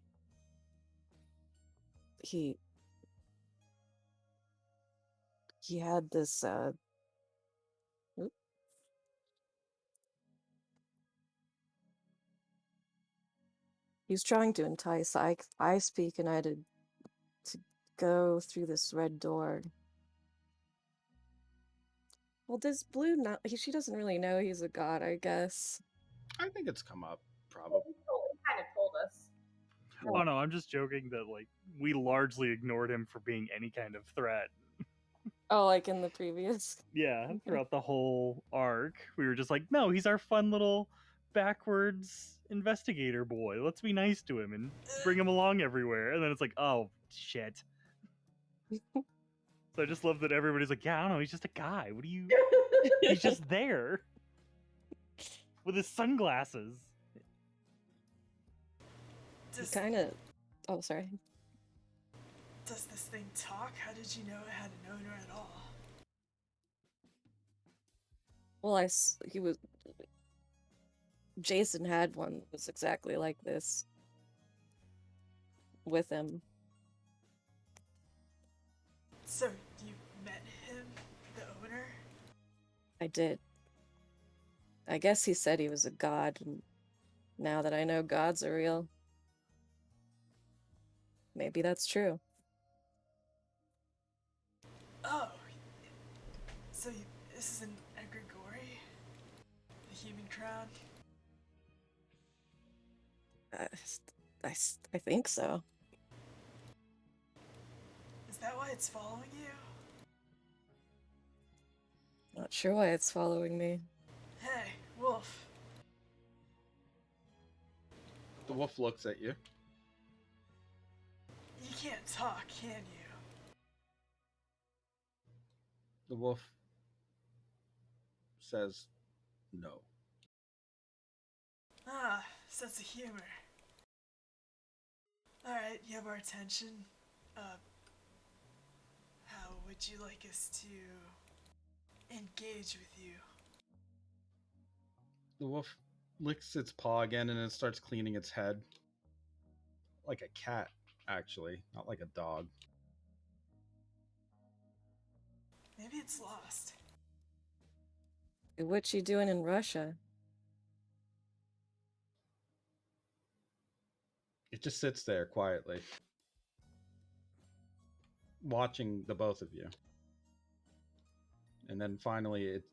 [SPEAKER 5] He had this he was trying to entice I speak, and I had to go through this red door. Well, does Blue not? She doesn't really know he's a god, I guess.
[SPEAKER 1] I think it's come up, probably.
[SPEAKER 7] Oh no, I'm just joking that like we largely ignored him for being any kind of threat.
[SPEAKER 5] Oh, like in the previous.
[SPEAKER 7] Yeah, throughout the whole arc, we were just like, no, he's our fun little backwards investigator boy. Let's be nice to him and bring him along everywhere. And then it's like, oh shit. So I just love that everybody's like, yeah, I don't know, he's just a guy. What do you? He's just there with his sunglasses.
[SPEAKER 5] He
[SPEAKER 4] Does,
[SPEAKER 5] kind of. Oh, sorry.
[SPEAKER 4] does this thing talk? How did you know it had an owner at all?
[SPEAKER 5] Well, he was. Jason had one that was exactly like this with him.
[SPEAKER 4] So you met him, the owner?
[SPEAKER 5] I did. I guess he said he was a god, and now that I know gods are real, maybe that's true.
[SPEAKER 4] Oh, so this is an egregore? The human crown?
[SPEAKER 5] I think so.
[SPEAKER 4] Is that why it's following you?
[SPEAKER 5] Not sure why it's following me.
[SPEAKER 4] Hey, Wolf.
[SPEAKER 1] The wolf looks at you.
[SPEAKER 4] You can't talk, can you?
[SPEAKER 1] The wolf says no.
[SPEAKER 4] Ah, sense of humor. Alright, you have our attention. How would you like us to engage with you?
[SPEAKER 1] The wolf licks its paw again and then starts cleaning its head. Like a cat, actually, not like a dog.
[SPEAKER 4] Maybe it's lost.
[SPEAKER 5] What you doing in Russia?
[SPEAKER 1] It just sits there quietly, watching the both of you. And then finally it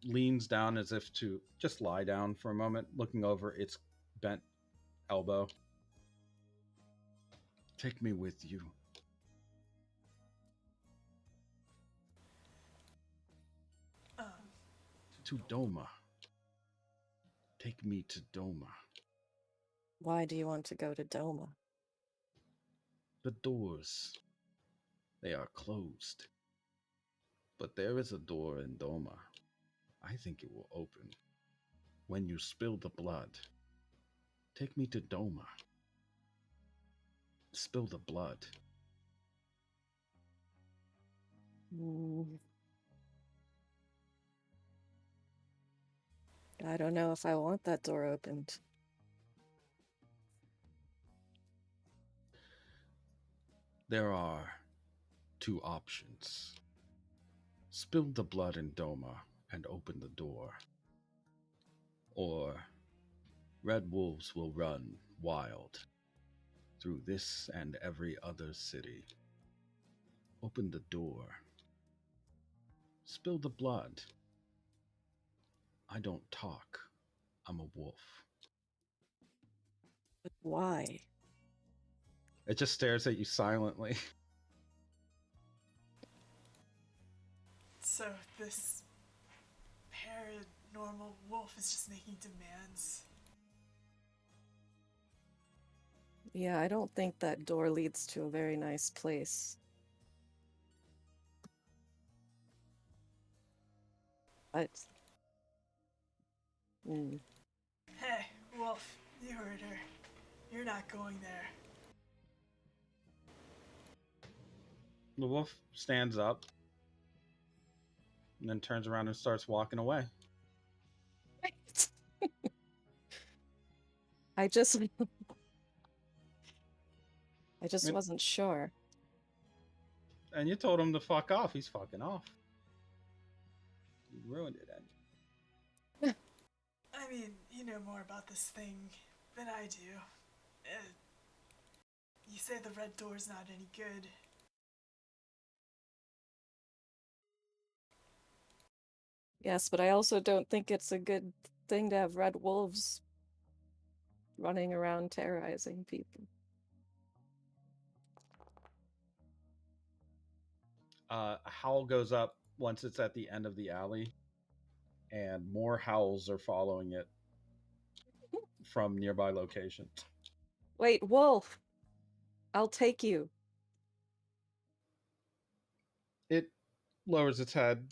[SPEAKER 1] leans down as if to just lie down for a moment, looking over its bent elbow. Take me with you. To Doma. Take me to Doma.
[SPEAKER 5] Why do you want to go to Doma?
[SPEAKER 1] The doors, they are closed. But there is a door in Doma. I think it will open. When you spill the blood, take me to Doma. Spill the blood.
[SPEAKER 5] I don't know if I want that door opened.
[SPEAKER 1] There are two options. Spill the blood in Doma and open the door. Or red wolves will run wild through this and every other city. Open the door. Spill the blood. I don't talk. I'm a wolf.
[SPEAKER 5] But why?
[SPEAKER 1] It just stares at you silently.
[SPEAKER 4] So this paranormal wolf is just making demands.
[SPEAKER 5] Yeah, I don't think that door leads to a very nice place. But...
[SPEAKER 4] Hey, Wolf, you heard her. You're not going there.
[SPEAKER 1] The wolf stands up and then turns around and starts walking away.
[SPEAKER 5] I just
[SPEAKER 1] And-
[SPEAKER 5] wasn't sure.
[SPEAKER 1] And you told him to fuck off. He's fucking off. You ruined it, Ed.
[SPEAKER 4] I mean, you know more about this thing than I do. You say the red door's not any good.
[SPEAKER 5] Yes, but I also don't think it's a good thing to have red wolves running around terrorizing people.
[SPEAKER 1] A howl goes up once it's at the end of the alley, and more howls are following it from nearby locations.
[SPEAKER 5] Wait, wolf! I'll take you.
[SPEAKER 1] It lowers its head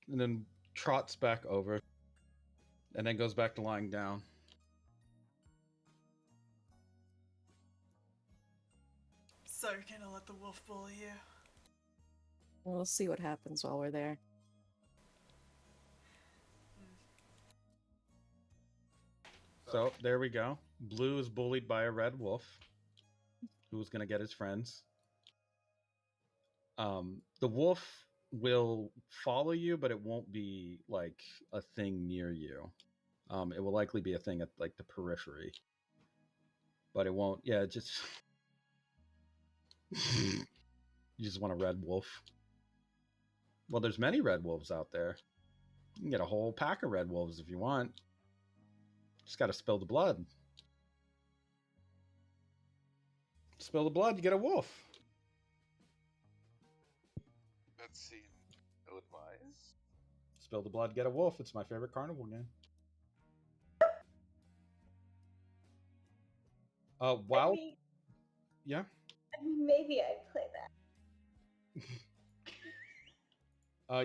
[SPEAKER 1] and then trots back over and then goes back to lying down.
[SPEAKER 4] So you're gonna let the wolf bully you?
[SPEAKER 5] We'll see what happens while we're there.
[SPEAKER 1] So there we go. Blue is bullied by a red wolf who's going to get his friends. The wolf will follow you, but it won't be like a thing near you. It will likely be a thing at like the periphery, but it won't. Yeah, just you just want a red wolf. Well, there's many red wolves out there. You can get a whole pack of red wolves if you want. Just got to spill the blood. Spill the blood, you get a wolf.
[SPEAKER 2] Let's see. Ill advised.
[SPEAKER 1] Spill the blood, get a wolf. It's my favorite carnival game. Wow. Yeah.
[SPEAKER 3] I mean, maybe I'd play that.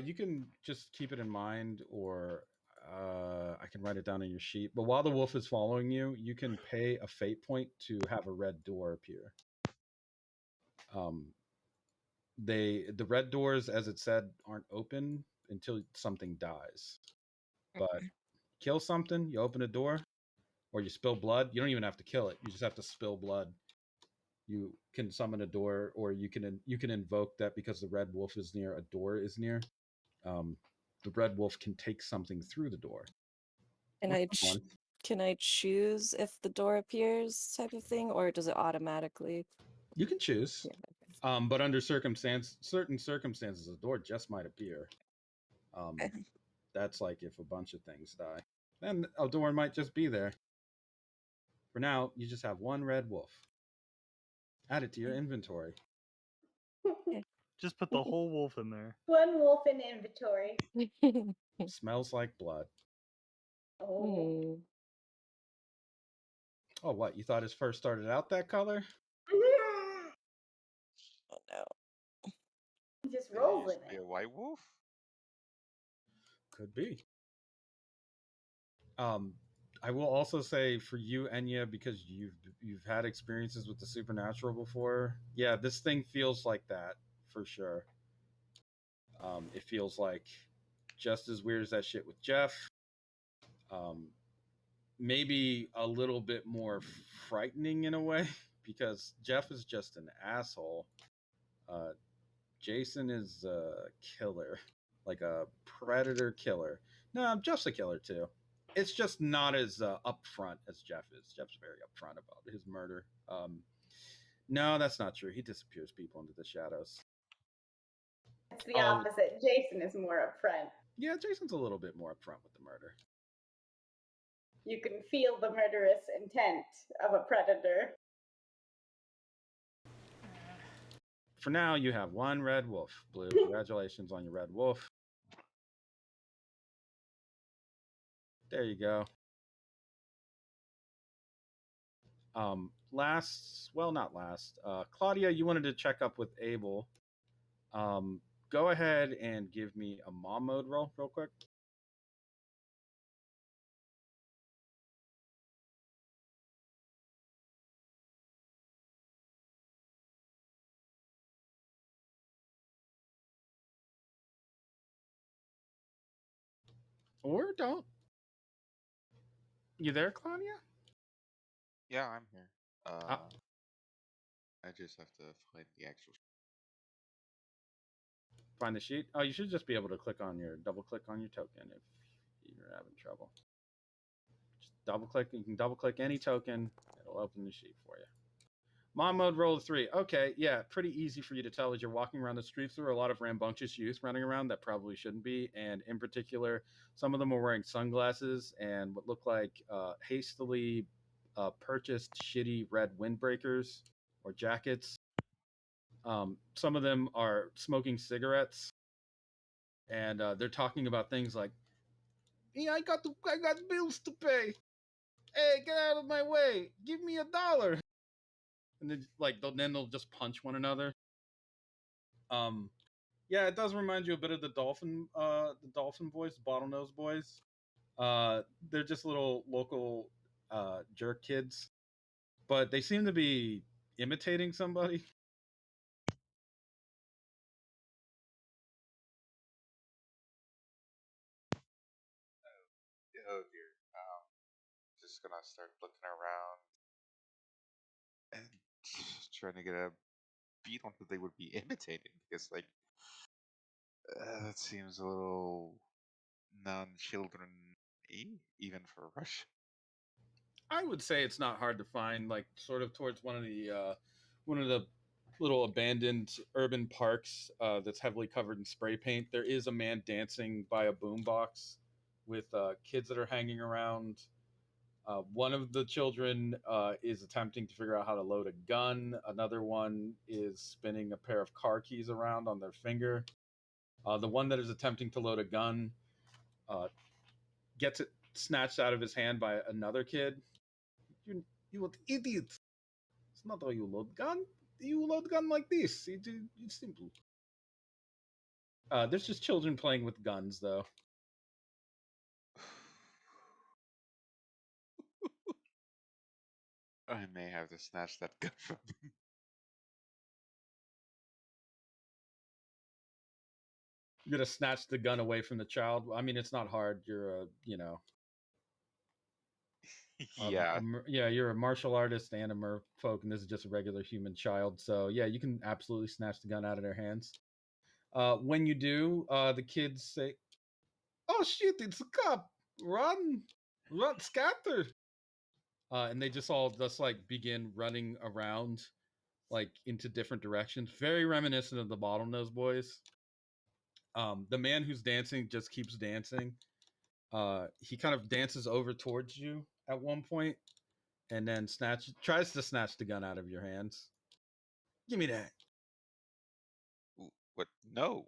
[SPEAKER 1] You can just keep it in mind, or I can write it down on your sheet. But while the wolf is following you, you can pay a fate point to have a red door appear. The red doors, as it said, aren't open until something dies. But kill something, you open a door, or you spill blood. You don't even have to kill it. You just have to spill blood. You can summon a door, or you can invoke that because the red wolf is near, a door is near. The red wolf can take something through the door.
[SPEAKER 5] Can I choose if the door appears, type of thing, or does it automatically?
[SPEAKER 1] You can choose.
[SPEAKER 5] Yeah, okay.
[SPEAKER 1] But under certain circumstances, a door just might appear. That's like if a bunch of things die. Then a door might just be there. For now, you just have one red wolf. Add it to your inventory.
[SPEAKER 7] Just put the whole wolf in there.
[SPEAKER 3] One wolf in inventory.
[SPEAKER 1] Smells like blood.
[SPEAKER 3] Oh.
[SPEAKER 1] Oh, what? You thought his fur started out that color?
[SPEAKER 5] Oh no.
[SPEAKER 3] He just
[SPEAKER 2] Did it
[SPEAKER 3] rolls
[SPEAKER 2] used
[SPEAKER 3] in
[SPEAKER 2] to be
[SPEAKER 3] it.
[SPEAKER 2] a white wolf?
[SPEAKER 1] Could be. I will also say for you, Enya, because you've had experiences with the supernatural before. Yeah, this thing feels like that for sure. It feels like just as weird as that shit with Jeff. Maybe a little bit more frightening in a way because Jeff is just an asshole. Jason is a killer, like a predator killer. No, Jeff's a killer too. It's just not as upfront as Jeff is. Jeff's very upfront about his murder. No, that's not true. He disappears people into the shadows.
[SPEAKER 3] It's the opposite. Jason is more upfront.
[SPEAKER 1] Yeah, Jason's a little bit more upfront with the murder.
[SPEAKER 3] You can feel the murderous intent of a predator.
[SPEAKER 1] For now, you have one red wolf. Blue, congratulations on your red wolf. There you go. Not last. Claudia, you wanted to check up with Abel. Go ahead and give me a mom mode roll real quick. Or don't. You there, Claudia?
[SPEAKER 2] Yeah, I'm here. I just have to find the actual.
[SPEAKER 1] Find the sheet. Oh, you should just be able to double click on your token if you're having trouble. Just double click. You can double click any token. It'll open the sheet for you. Mom mode roll 3. Okay, yeah, pretty easy for you to tell as you're walking around the streets. There are a lot of rambunctious youth running around that probably shouldn't be, and in particular, some of them are wearing sunglasses and what look like hastily purchased shitty red windbreakers or jackets. Some of them are smoking cigarettes, and they're talking about things like, "Yeah, I got bills to pay. Hey, get out of my way! Give me $1." And then then they'll just punch one another. Um, yeah, it does remind you a bit of the dolphin boys, bottlenose boys. They're just little local jerk kids, but they seem to be imitating somebody.
[SPEAKER 2] Oh dear. Just gonna start looking around and trying to get a beat on who they would be imitating because, like, that seems a little non-children-y, even for Russia.
[SPEAKER 1] I would say it's not hard to find, like sort of towards one of the little abandoned urban parks that's heavily covered in spray paint. There is a man dancing by a boombox with kids that are hanging around. One of the children is attempting to figure out how to load a gun. Another one is spinning a pair of car keys around on their finger. The one that is attempting to load a gun uh, gets it snatched out of his hand by another kid. You idiot! It's not how you load gun. You load gun like this. It's simple. There's just children playing with guns, though.
[SPEAKER 2] I may have to snatch that gun from them.
[SPEAKER 1] You're gonna snatch the gun away from the child. I mean, it's not hard. You're a,
[SPEAKER 2] Yeah.
[SPEAKER 1] yeah, you're a martial artist and a merfolk, and this is just a regular human child. So yeah, you can absolutely snatch the gun out of their hands. When you do, the kids say, "Oh shit, it's a cop! Run, run, scatter!" And they just all just like begin running around, like into different directions. Very reminiscent of the Bottlenose Boys. The man who's dancing just keeps dancing. He kind of dances over towards you at one point, and then tries to snatch the gun out of your hands. Give me that.
[SPEAKER 2] What? No.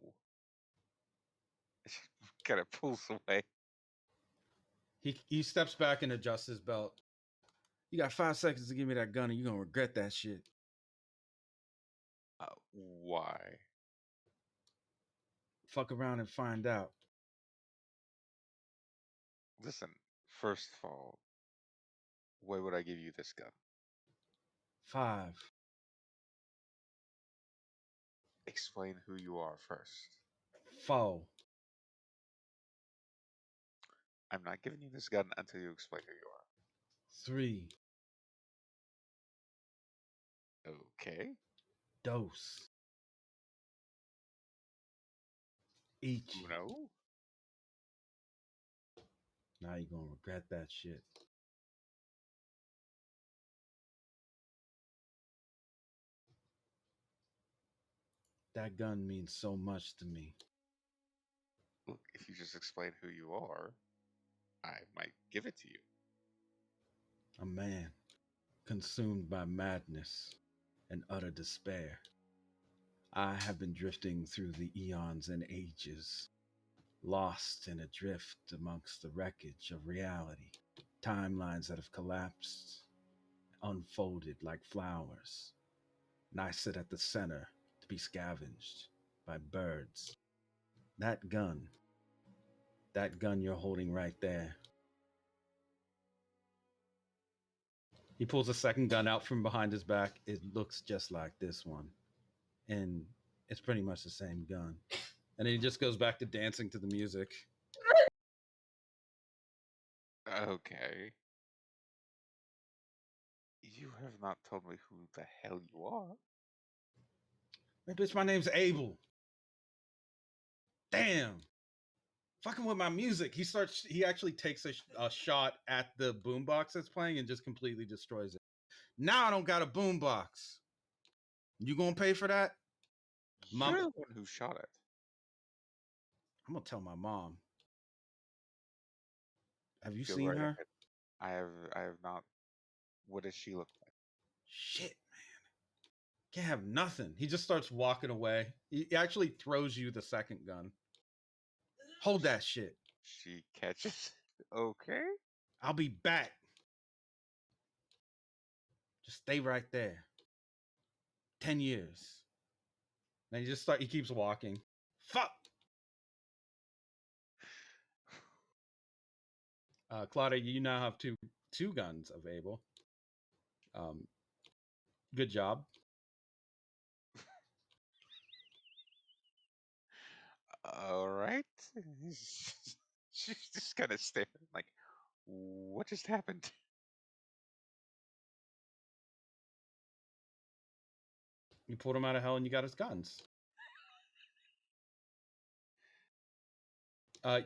[SPEAKER 2] Kind of pulls away.
[SPEAKER 1] He steps back and adjusts his belt. You got 5 seconds to give me that gun, and you're gonna regret that shit.
[SPEAKER 2] Why?
[SPEAKER 1] Fuck around and find out.
[SPEAKER 2] Listen, first of all, why would I give you this gun?
[SPEAKER 1] 5.
[SPEAKER 2] Explain who you are first.
[SPEAKER 1] 4.
[SPEAKER 2] I'm not giving you this gun until you explain who you
[SPEAKER 1] 3.
[SPEAKER 2] are. Okay.
[SPEAKER 1] Dose. Each.
[SPEAKER 2] Uno.
[SPEAKER 1] Now you're gonna regret that shit. That gun means so much to me.
[SPEAKER 2] Look, if you just explain who you are, I might give it to you.
[SPEAKER 1] A man consumed by madness and utter despair. I have been drifting through the eons and ages, lost and adrift amongst the wreckage of reality. Timelines that have collapsed, unfolded like flowers, and I sit at the center to be scavenged by birds. That gun you're holding right there. He pulls a second gun out from behind his back. It looks just like this one, and it's pretty much the same gun. And then he just goes back to dancing to the music.
[SPEAKER 2] Okay. You have not told me who the hell you are.
[SPEAKER 1] Hey, bitch, my name's Abel. Damn. Fucking with my music. He actually takes a shot at the boombox that's playing and just completely destroys it. Now I don't got a boombox. You gonna pay for that?
[SPEAKER 2] You're the one who shot it.
[SPEAKER 1] I'm gonna tell my mom. Have you
[SPEAKER 2] Go
[SPEAKER 1] seen
[SPEAKER 2] right
[SPEAKER 1] her?
[SPEAKER 2] ahead. I have not What does she look like?
[SPEAKER 1] Shit, man. Can't have nothing. He just starts walking away. He actually throws you the second gun. Hold that shit.
[SPEAKER 2] She catches. Okay.
[SPEAKER 1] I'll be back. Just stay right there. 10 years. Then he keeps walking. Fuck. Claudia, you now have two guns available. Good job.
[SPEAKER 2] All right. She's just kind of staring like, what just happened?
[SPEAKER 1] You pulled him out of hell and you got his guns.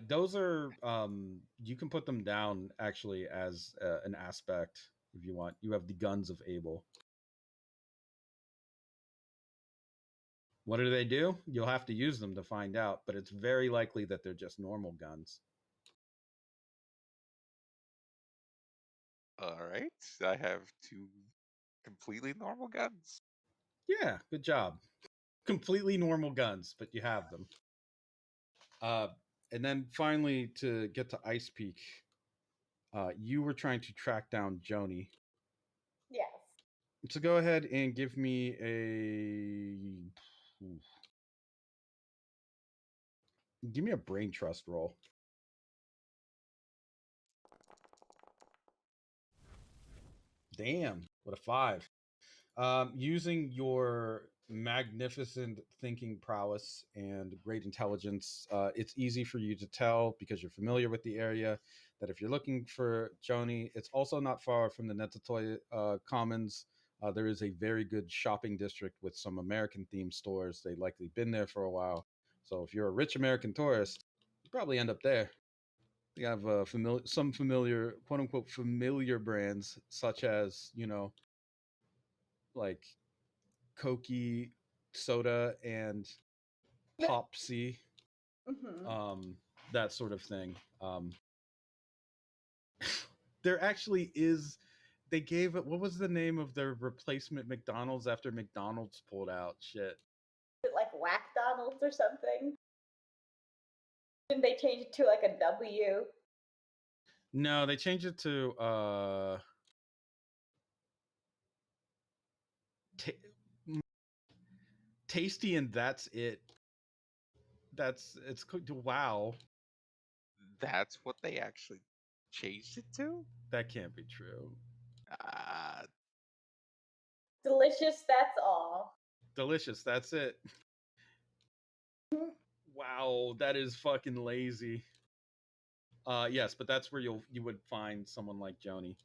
[SPEAKER 1] Those are you can put them down actually as an aspect if you want. You have the guns of Abel. What do they do? You'll have to use them to find out, but it's very likely that they're just normal guns.
[SPEAKER 2] All right. I have two completely normal guns.
[SPEAKER 1] Yeah, good job. Completely normal guns, but you have them. And then finally, to get to Ice Peak, you were trying to track down Joni.
[SPEAKER 3] Yes.
[SPEAKER 1] So go ahead and give me a brain trust roll. Damn, what a 5. Using your magnificent thinking prowess and great intelligence, it's easy for you to tell because you're familiar with the area that if you're looking for Joni, it's also not far from the Netatoy Commons. There is a very good shopping district with some American themed stores. They've likely been there for a while. So if you're a rich American tourist, you probably end up there. They have some familiar, quote unquote, familiar brands, such as, like Cokie soda and Popsy,
[SPEAKER 3] Mm-hmm.
[SPEAKER 1] that sort of thing. There actually is. They gave it. What was the name of their replacement McDonald's after McDonald's pulled out? Shit.
[SPEAKER 3] Is it like Whack Donald's or something? Didn't they change it to like a W?
[SPEAKER 1] No, they changed it to Tasty, and that's it. It's wow.
[SPEAKER 2] That's what they actually changed it to?
[SPEAKER 1] That can't be true.
[SPEAKER 2] Uh,
[SPEAKER 3] Delicious, that's all.
[SPEAKER 1] Delicious, that's it. Wow, that is fucking lazy. Yes, but that's where you would find someone like Joni.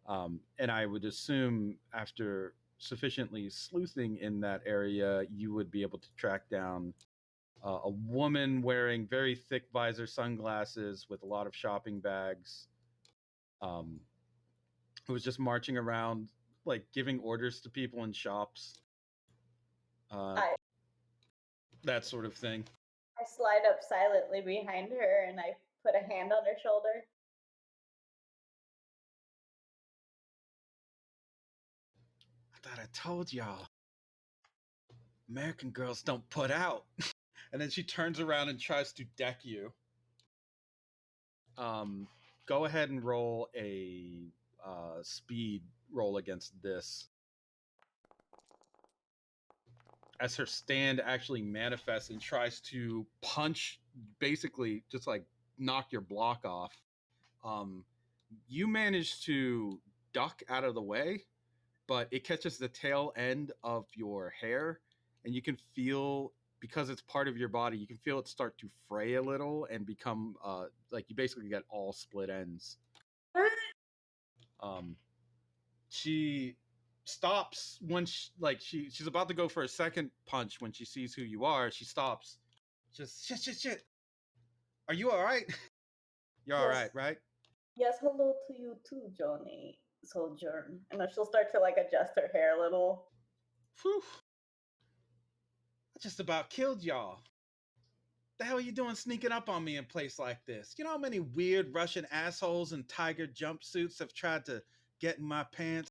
[SPEAKER 1] And I would assume after sufficiently sleuthing in that area, you would be able to track down a woman wearing very thick visor sunglasses with a lot of shopping bags, um, who was just marching around, like giving orders to people in shops, that sort of thing.
[SPEAKER 3] I slide up silently behind her and I put a hand on her shoulder.
[SPEAKER 1] I thought I told y'all. American girls don't put out. And then she turns around and tries to deck you. Go ahead and roll a speed roll against this. As her stand actually manifests and tries to punch, basically just like knock your block off. You manage to duck out of the way, but it catches the tail end of your hair, and you can feel, because it's part of your body, you can feel it start to fray a little and become like you basically get all split ends. She stops when she's about to go for a second punch. When she sees who you are, she stops. Just shit. Are you all right? You're all right, right?
[SPEAKER 3] Yes, hello to you too, Johnny Sojourn. And then she'll start to like adjust her hair a little.
[SPEAKER 1] Whew. I just about killed y'all. The hell are you doing sneaking up on me in a place like this? You know how many weird Russian assholes in tiger jumpsuits have tried to get in my pants.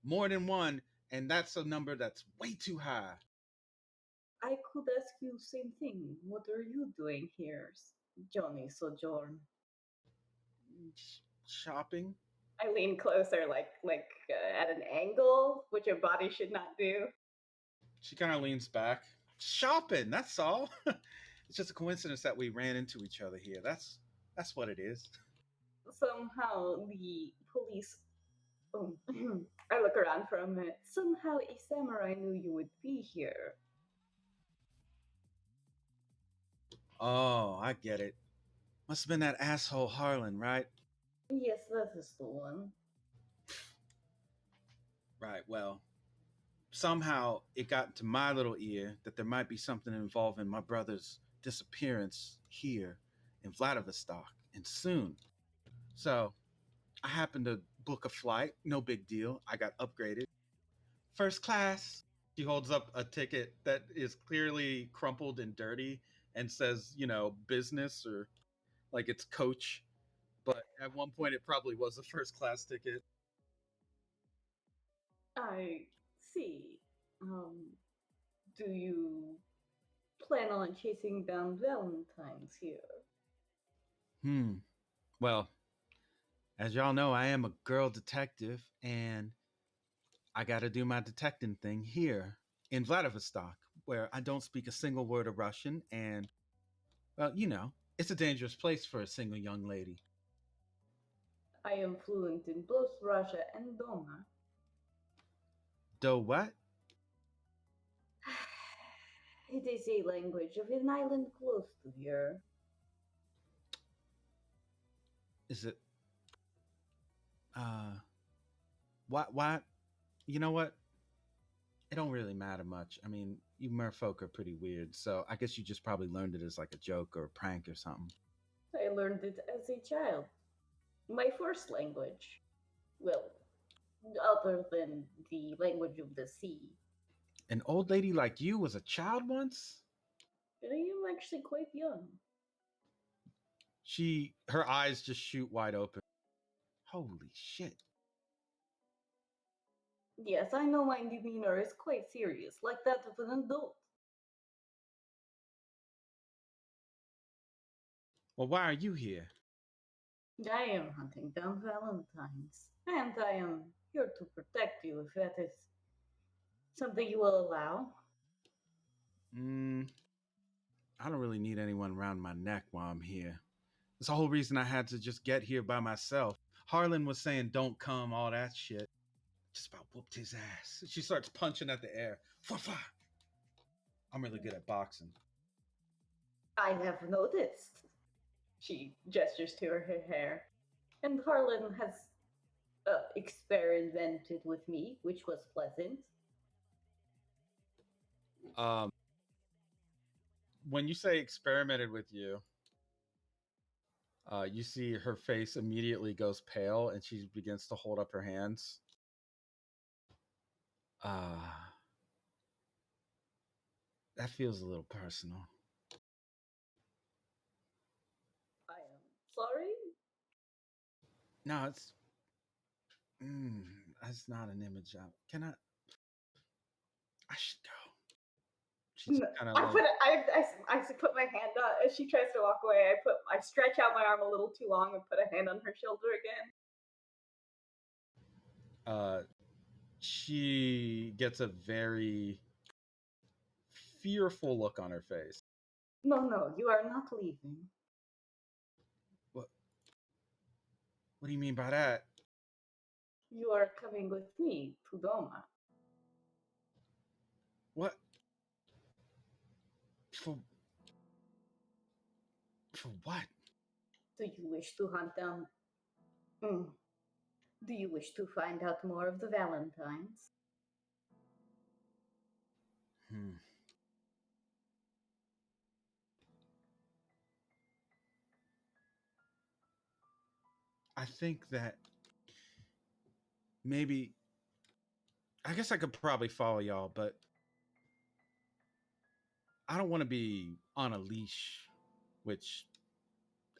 [SPEAKER 1] More than one, and that's a number that's way too high.
[SPEAKER 3] I could ask you same thing. What are you doing here, Johnny Sojourn?
[SPEAKER 1] Shopping?
[SPEAKER 3] I lean closer, at an angle, which your body should not do.
[SPEAKER 1] She kind of leans back. Shopping, that's all. It's just a coincidence that we ran into each other here. That's what it is.
[SPEAKER 3] Somehow the police. Oh, I look around for a minute. Somehow a samurai knew you would be here.
[SPEAKER 1] Oh, I get it. Must have been that asshole Harlan, right?
[SPEAKER 3] Yes, that is the one.
[SPEAKER 1] Right, well, somehow it got into my little ear that there might be something involving my brother's disappearance here in Vladivostok and soon. So I happened to book a flight, no big deal. I got upgraded. First class. She holds up a ticket that is clearly crumpled and dirty and says, business or like it's coach. But at one point, it probably was a first class ticket.
[SPEAKER 3] I see. Do you plan on chasing down Valentines here?
[SPEAKER 1] Hmm. Well, as y'all know, I am a girl detective, and I got to do my detecting thing here in Vladivostok, where I don't speak a single word of Russian, and, well, it's a dangerous place for a single young lady.
[SPEAKER 3] I am fluent in both Russia and Doma.
[SPEAKER 1] Do what?
[SPEAKER 3] It is a language of an island close to here.
[SPEAKER 1] Is it? Why? You know what? It don't really matter much. I mean, you merfolk are pretty weird, so I guess you just probably learned it as like a joke or a prank or something.
[SPEAKER 3] I learned it as a child. My first language. Well, other than the language of the sea.
[SPEAKER 1] An old lady like you was a child once?
[SPEAKER 3] I am actually quite young.
[SPEAKER 1] Her eyes just shoot wide open. Holy shit.
[SPEAKER 3] Yes, I know my demeanor is quite serious, like that of an adult.
[SPEAKER 1] Well, why are you here?
[SPEAKER 3] I am hunting down Valentines, and I am here to protect you if that is something you will allow.
[SPEAKER 1] I don't really need anyone around my neck while I'm here. That's the whole reason I had to just get here by myself. Harlan was saying don't come, all that shit. Just about whooped his ass. She starts punching at the air. Fa-fa. I'm really good at boxing.
[SPEAKER 3] I have noticed. She gestures to her hair. And Harlan has experimented with me, which was pleasant.
[SPEAKER 1] When you say experimented with you, you see her face immediately goes pale and she begins to hold up her hands. That feels a little personal.
[SPEAKER 3] I am sorry.
[SPEAKER 1] No, that's not an image. Can I? I should go. She's kind of like.
[SPEAKER 3] I put my hand on as she tries to walk away. I stretch out my arm a little too long and put a hand on her shoulder again.
[SPEAKER 1] She gets a very fearful look on her face.
[SPEAKER 3] No, you are not leaving.
[SPEAKER 1] What? What do you mean by that?
[SPEAKER 3] You are coming with me to Doma.
[SPEAKER 1] What? For what?
[SPEAKER 3] Do you wish to hunt down? Do you wish to find out more of the Valentines?
[SPEAKER 1] I think that maybe. I guess I could probably follow y'all, but I don't want to be on a leash, which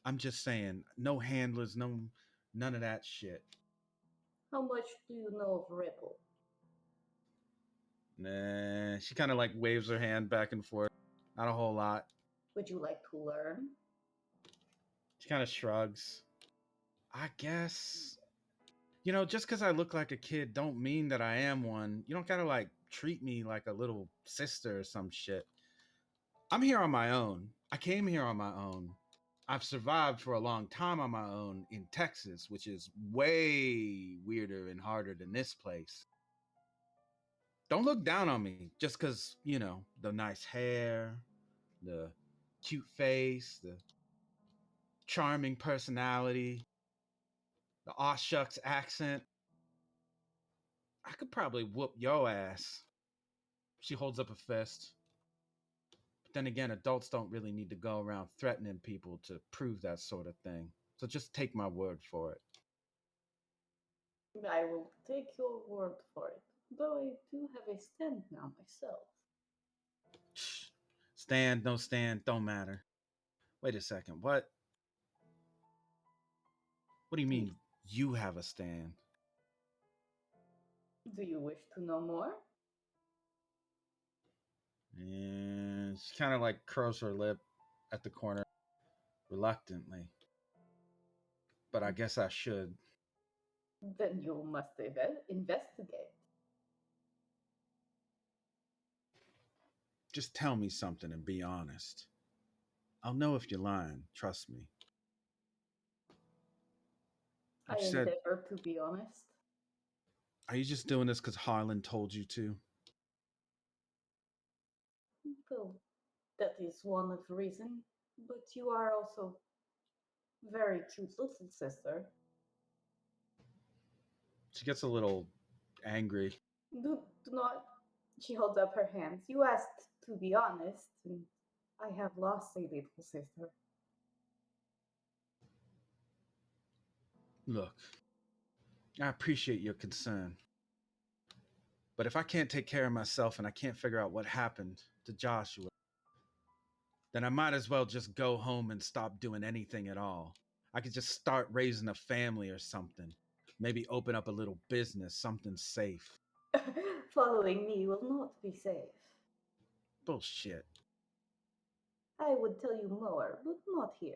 [SPEAKER 1] I'm just saying, no handlers, none of that shit.
[SPEAKER 3] How much do you know of Ripple?
[SPEAKER 1] Nah, she kind of like waves her hand back and forth. Not a whole lot.
[SPEAKER 3] Would you like to learn?
[SPEAKER 1] She kind of shrugs. I guess, you know, just because I look like a kid don't mean that I am one. You don't gotta like treat me like a little sister or some shit. I'm here on my own. I came here on my own. I've survived for a long time on my own in Texas, which is way weirder and harder than this place. Don't look down on me just because, you know, the nice hair, the cute face, the charming personality, the aw shucks accent. I could probably whoop your ass. She holds up a fist. But then again, adults don't really need to go around threatening people to prove that sort of thing. So just take my word for it.
[SPEAKER 3] I will take your word for it, though I do have a stand now myself.
[SPEAKER 1] Stand, no stand, don't matter. Wait a second, what? What do you mean you have a stand?
[SPEAKER 3] Do you wish to know more?
[SPEAKER 1] And she kind of like curls her lip at the corner reluctantly. But I guess I should.
[SPEAKER 3] Then you must investigate.
[SPEAKER 1] Just tell me something and be honest. I'll know if you're lying, trust me.
[SPEAKER 3] I
[SPEAKER 1] You said,
[SPEAKER 3] endeavor to be honest.
[SPEAKER 1] are you just doing this because Harlan told you to?
[SPEAKER 3] Well, that is one of the reason, but you are also very cute little sister.
[SPEAKER 1] She gets a little angry.
[SPEAKER 3] Do not. She holds up her hands. You asked to be honest, and I have lost a little sister.
[SPEAKER 1] Look, I appreciate your concern. But if I can't take care of myself and I can't figure out what happened to Joshua, then I might as well just go home and stop doing anything at all. I could just start raising a family or something. Maybe open up a little business, something safe.
[SPEAKER 3] Following me will not be safe.
[SPEAKER 1] Bullshit.
[SPEAKER 3] I would tell you more, but not here.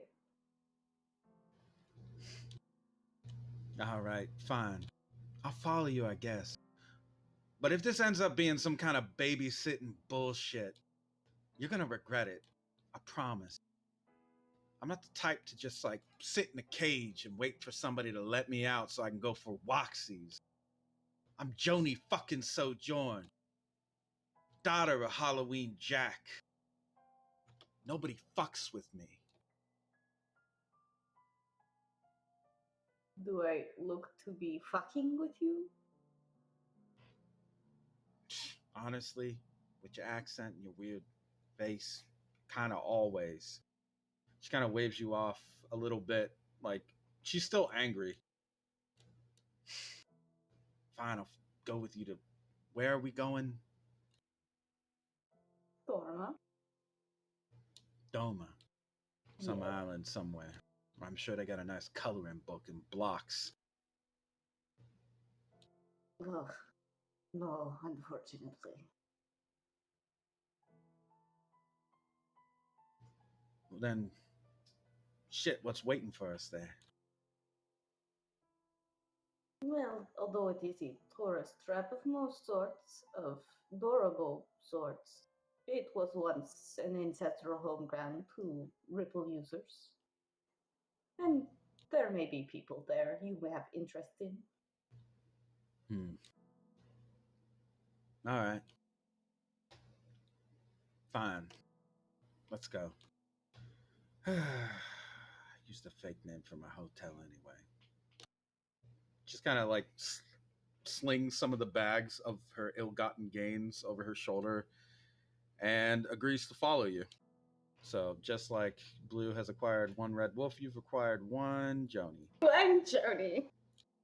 [SPEAKER 1] All right, fine. I'll follow you, I guess. But if this ends up being some kind of babysitting bullshit, you're gonna regret it. I promise. I'm not the type to just like sit in a cage and wait for somebody to let me out so I can go for waxies. I'm Joni fucking Sojourn, daughter of Halloween Jack. Nobody fucks with me.
[SPEAKER 3] Do I look to be fucking with you?
[SPEAKER 1] Honestly, with your accent and your weird face, kind of always. She kind of waves you off a little bit, like she's still angry. Fine, I'll go with you to. Where are we going?
[SPEAKER 3] Torma?
[SPEAKER 1] Doma. Some
[SPEAKER 3] Yes.
[SPEAKER 1] island somewhere. I'm sure they got a nice coloring book and blocks.
[SPEAKER 3] Ugh. No, unfortunately.
[SPEAKER 1] Well, then, shit, what's waiting for us there?
[SPEAKER 3] Well, although it is a tourist trap of most sorts, of durable sorts, it was once an ancestral home ground to Ripple users. And there may be people there you may have interest in.
[SPEAKER 1] All right. Fine. Let's go. I used a fake name for my hotel anyway. Just kind of like slings some of the bags of her ill-gotten gains over her shoulder and agrees to follow you. So just like Blue has acquired one red wolf, you've acquired one Joni.
[SPEAKER 3] One Joni.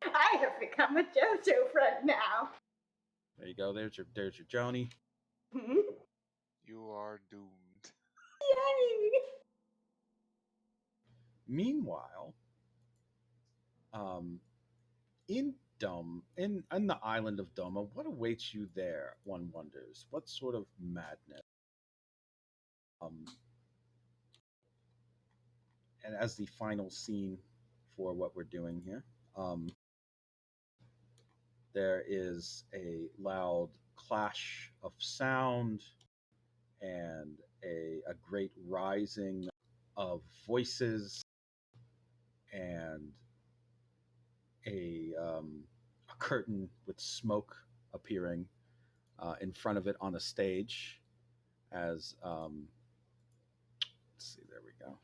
[SPEAKER 3] I have become a JoJo friend now.
[SPEAKER 1] There you go. There's your Joni.
[SPEAKER 3] Hmm?
[SPEAKER 2] You are doomed.
[SPEAKER 3] Yay!
[SPEAKER 1] Meanwhile, um, in Dome, in the island of Doma, what awaits you there? One wonders. What sort of madness? Um, and as the final scene for what we're doing here, there is a loud clash of sound and a great rising of voices and a curtain with smoke appearing in front of it on a stage. As let's see, there we go.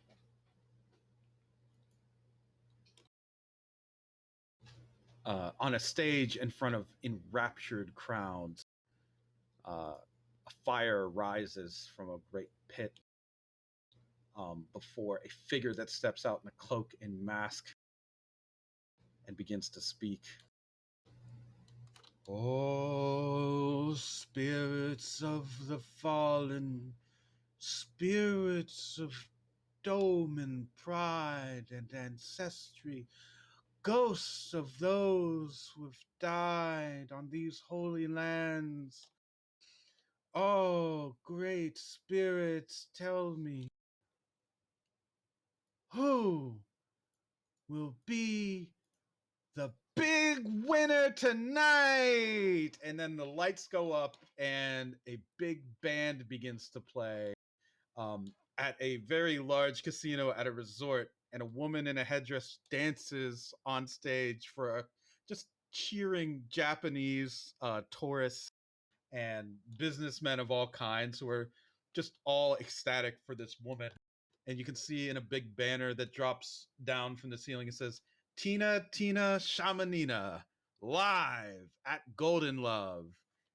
[SPEAKER 1] On a stage in front of enraptured crowds, a fire rises from a great pit before a figure that steps out in a cloak and mask and begins to speak. Oh, spirits of the fallen, spirits of dome and pride and ancestry, ghosts of those who have died on these holy lands. Oh, great spirits, tell me, who will be the big winner tonight? And then the lights go up and a big band begins to play at a very large casino at a resort. And a woman in a headdress dances on stage for just cheering Japanese tourists and businessmen of all kinds who are just all ecstatic for this woman. And you can see in a big banner that drops down from the ceiling, it says, Tina Shamanina, live at Golden Love.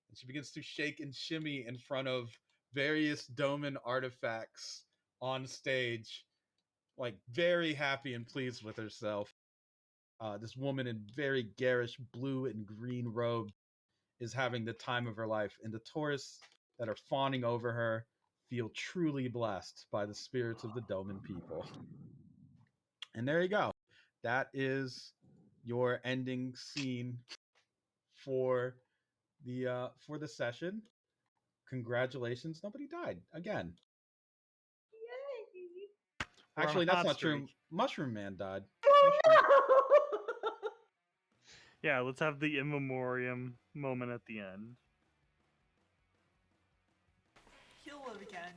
[SPEAKER 1] And she begins to shake and shimmy in front of various Doman artifacts on stage, like very happy and pleased with herself. This woman in very garish blue and green robe is having the time of her life, and the tourists that are fawning over her feel truly blessed by the spirits of the Doman people. And there you go. That is your ending scene for the session. Congratulations, nobody died again.
[SPEAKER 3] Yay!
[SPEAKER 6] We're on a
[SPEAKER 1] Actually, that's
[SPEAKER 6] hot
[SPEAKER 1] not true.
[SPEAKER 6] streak.
[SPEAKER 1] Mushroom Man died.
[SPEAKER 3] Oh no!
[SPEAKER 7] Yeah, let's have the in memoriam moment at the end.
[SPEAKER 4] He'll live again.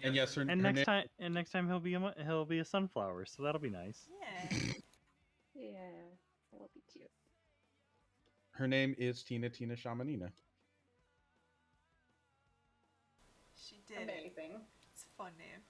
[SPEAKER 1] And yes, her
[SPEAKER 7] And
[SPEAKER 1] name
[SPEAKER 7] next time he'll be a sunflower, so that'll be nice.
[SPEAKER 4] Yeah.
[SPEAKER 5] Yeah, that'll be cute.
[SPEAKER 1] her name is Tina Shamanina.
[SPEAKER 4] She did it.
[SPEAKER 3] Amazing.
[SPEAKER 4] It's a fun name.